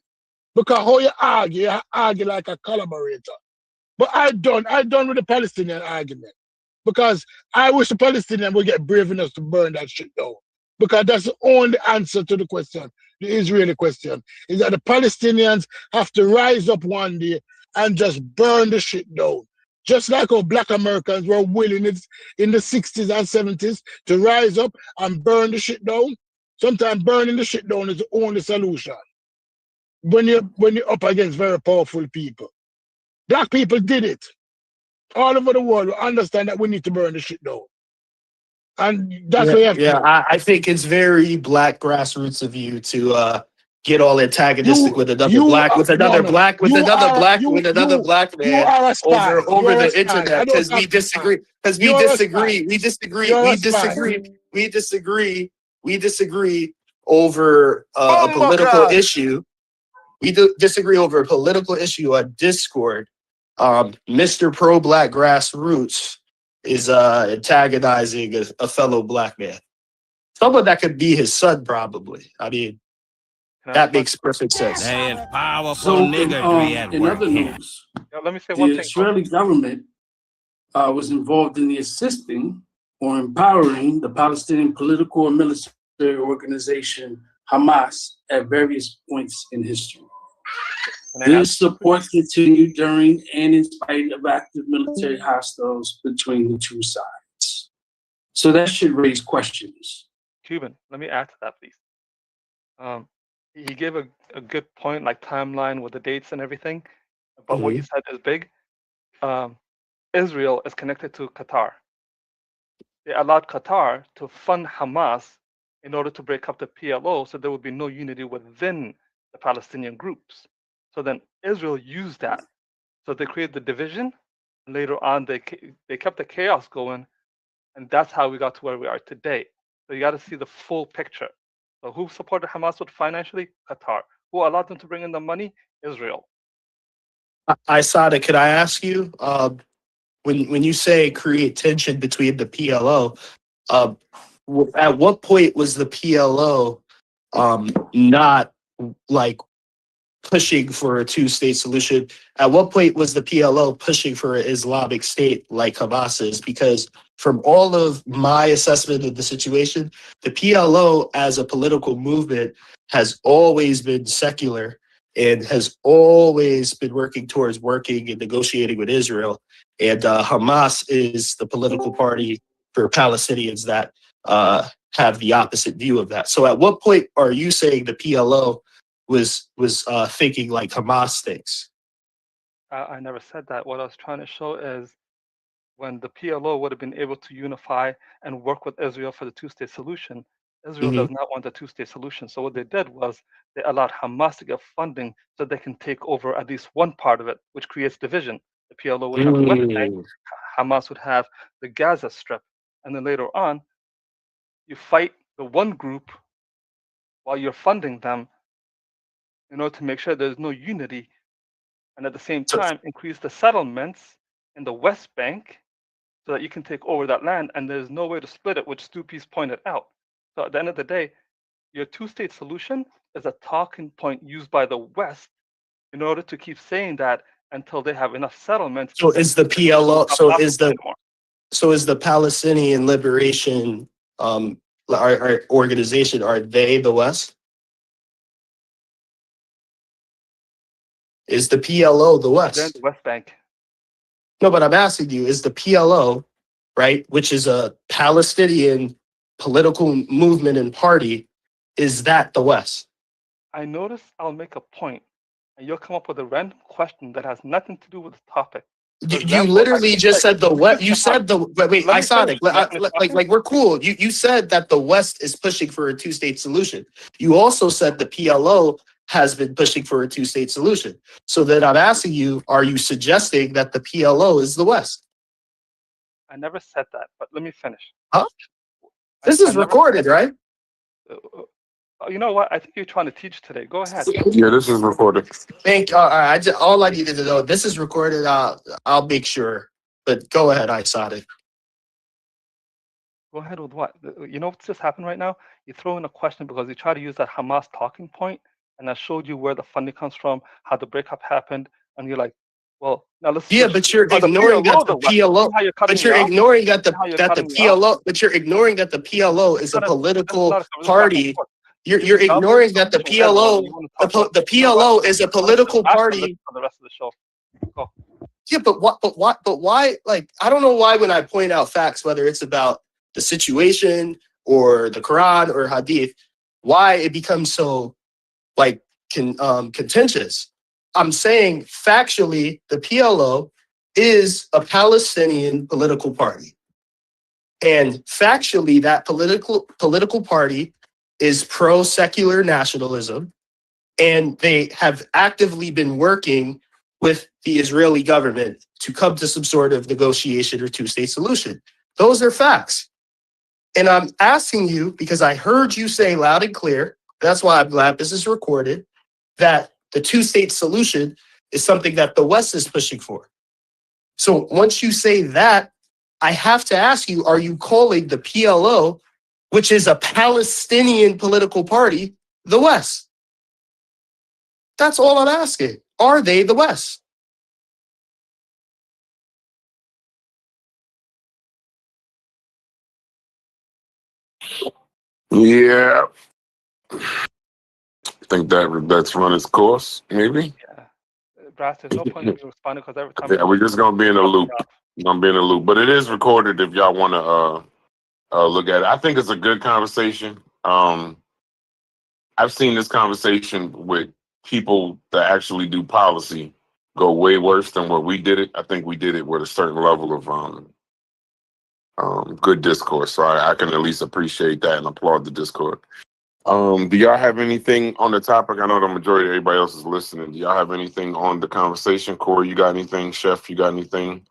Because how you argue like a collaborator. But I done with the Palestinian argument. Because I wish the Palestinians would get brave enough to burn that shit down. Because that's the only answer to the question, the Israeli question, is that the Palestinians have to rise up one day and just burn the shit down. Just like how black Americans were willing in the 60s and 70s to rise up and burn the shit down. Sometimes burning the shit down is the only solution. When you're up against very powerful people. Black people did it. All over the world will understand that we need to burn the shit down. And that's what you have to do. I think it's very black grassroots of you to get all antagonistic with another black man over the internet because we disagree. We disagree over a political issue. We disagree over a political issue on Discord. Mr. Pro Black Grassroots is antagonizing a fellow black man. Someone that could be his son, probably. I mean, that makes perfect sense. So, in other news, let me say one the thing. Israeli government was involved in the assisting or empowering the Palestinian political and military organization Hamas at various points in history. This support continued during and in spite of active military hostiles between the two sides. So that should raise questions. Cuban, let me add to that, please. He gave a good point, like timeline with the dates and everything. But what you said is big. Israel is connected to Qatar. They allowed Qatar to fund Hamas in order to break up the PLO, so there would be no unity within the Palestinian groups. So then Israel used that. So they created the division, Later on, they kept the chaos going, and that's how we got to where we are today. So you got to see the full picture. So who supported Hamas with financially? Qatar. Who allowed them to bring in the money? Israel. Sada, could I ask you, when you say create tension between the PLO, at what point was the PLO not like pushing for a two-state solution? At what point was the PLO pushing for an Islamic State like Hamas is? Because from all of my assessment of the situation, the PLO as a political movement has always been secular and has always been working towards working and negotiating with Israel. And Hamas is the political party for Palestinians that have the opposite view of that. So at what point are you saying the PLO was thinking like Hamas thinks? I never said that. What I was trying to show is when the PLO would have been able to unify and work with Israel for the two-state solution, Israel does not want the two-state solution. So what they did was they allowed Hamas to get funding so they can take over at least one part of it, which creates division. The PLO would have the West Bank, Hamas would have the Gaza Strip, and then later on, you fight the one group while you're funding them in order to make sure there's no unity, and at the same time increase the settlements in the West Bank so that you can take over that land, and there's no way to split it, which Stupi's pointed out. So at the end of the day, your two-state solution is a talking point used by the West in order to keep saying that until they have enough settlements. So is the PLO? So is the Palestinian Liberation our organization? Are they the West? Is the PLO the West? They're in the West Bank. No, but I'm asking you, is the PLO, right, which is a Palestinian political movement and party, is that the West? I notice I'll make a point, and you'll come up with a random question that has nothing to do with the topic. You literally just said the West. You said the wait. I saw it. Like we're cool. You said that the West is pushing for a two-state solution. You also said the PLO has been pushing for a two-state solution. So then I'm asking you, are you suggesting that the PLO is the West? I never said that, but let me finish. Huh? This is recorded, right? You know what? I think you're trying to teach today. Go ahead. Yeah, this is recorded. All I needed to know, this is recorded. I'll make sure. But go ahead, I saw it. Go ahead with what? You know what's just happened right now? You throw in a question because you try to use that Hamas talking point, and I showed you where the funding comes from, how the breakup happened, and you're like, well, now let's. Yeah, but you're ignoring that the PLO. But you're ignoring that the PLO. But you're ignoring that the PLO is a political party. You're ignoring that the PLO is a political party. For the rest of the show. Go. Yeah, but why? Like, I don't know why when I point out facts, whether it's about the situation or the Quran or Hadith, why it becomes so like contentious. I'm saying factually, the PLO is a Palestinian political party, and factually, that political party is pro-secular nationalism, and they have actively been working with the Israeli government to come to some sort of negotiation or two-state solution. Those are facts. And I'm asking you, because I heard you say loud and clear, that's why I'm glad this is recorded, that the two-state solution is something that the West is pushing for. So once you say that, I have to ask you, are you calling the PLO, which is a Palestinian political party, the West? That's all I'm asking. Are they the West? Yeah. I think that's run its course, maybe. Yeah. Brass, there's no point in me responding because every time. Yeah, we're just gonna be in a loop. But it is recorded if y'all want to look at it. I think it's a good conversation. I've seen this conversation with people that actually do policy go way worse than what we did it. I think we did it with a certain level of good discourse. So I can at least appreciate that and applaud the discord. Do y'all have anything on the topic? I know the majority of everybody else is listening. Do y'all have anything on the conversation? Corey, you got anything? Chef, you got anything?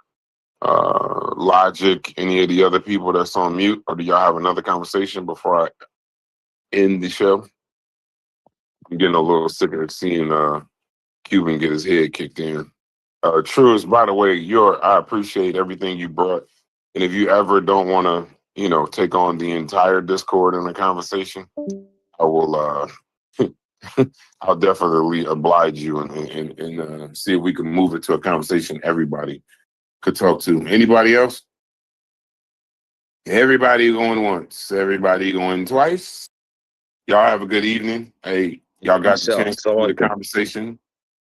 Logic, any of the other people that's on mute, or do y'all have another conversation before I end the show? I'm getting a little sick of seeing Cuban get his head kicked in. Truist, by the way, I appreciate everything you brought. And if you ever don't want to, take on the entire Discord in the conversation, I will I'll definitely oblige you and see if we can move it to a conversation everybody could talk to. Anybody else? Everybody going once, everybody going twice. Y'all have a good evening. Hey, y'all got the chance to do the conversation.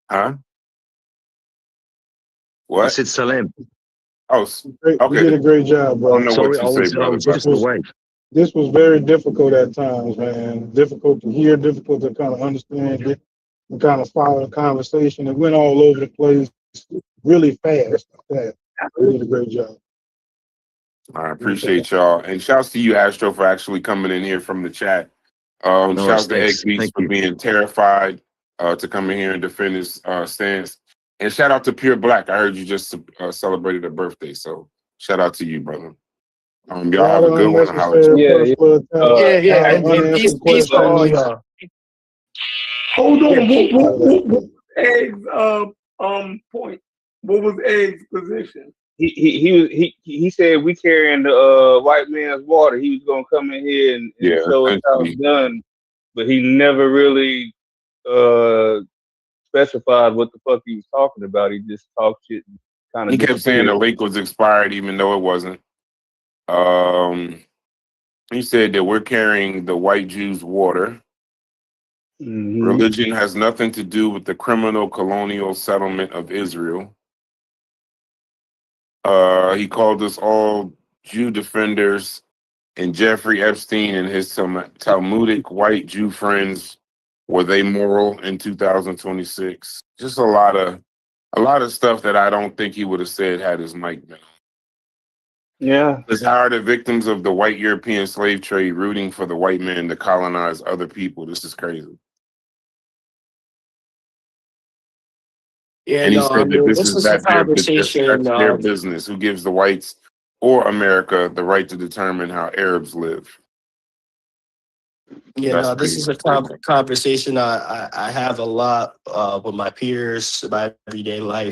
Huh? What? I said salam. Oh, okay. You did a great job, bro. I don't know what you say, brother. This was very difficult at times, man. Difficult to hear, difficult to kind of understand it, and kind of follow the conversation. It went all over the place really fast. You did a great job. I appreciate y'all. And shouts to you, Astro, for actually coming in here from the chat. Shouts to Egg Beast for being terrified to come in here and defend his stance. And shout out to Pure Black. I heard you just celebrated a birthday. So shout out to you, brother. Y'all have a good one. Peace to all y'all. Hold on. What Egg's point? What was Egg's position? He said we carrying the white man's water. He was gonna come in here and show us how it's done, but he never really specified what the fuck he was talking about. He just talked shit and kind of. He kept saying the link was expired, even though it wasn't. He said that we're carrying the white Jews' water. Mm-hmm. Religion has nothing to do with the criminal colonial settlement of Israel. He called us all Jew defenders, and Jeffrey Epstein and his Talmudic white Jew friends, were they moral in 2026? Just a lot of stuff that I don't think he would have said had his mic been on. Yeah. How are the victims of the white European slave trade rooting for the white man to colonize other people? This is crazy. Yeah, And he no, said that this is a conversation. that's their business. Who gives the whites or America the right to determine how Arabs live? Yeah, no, this is a conversation I have a lot with my peers in my everyday life.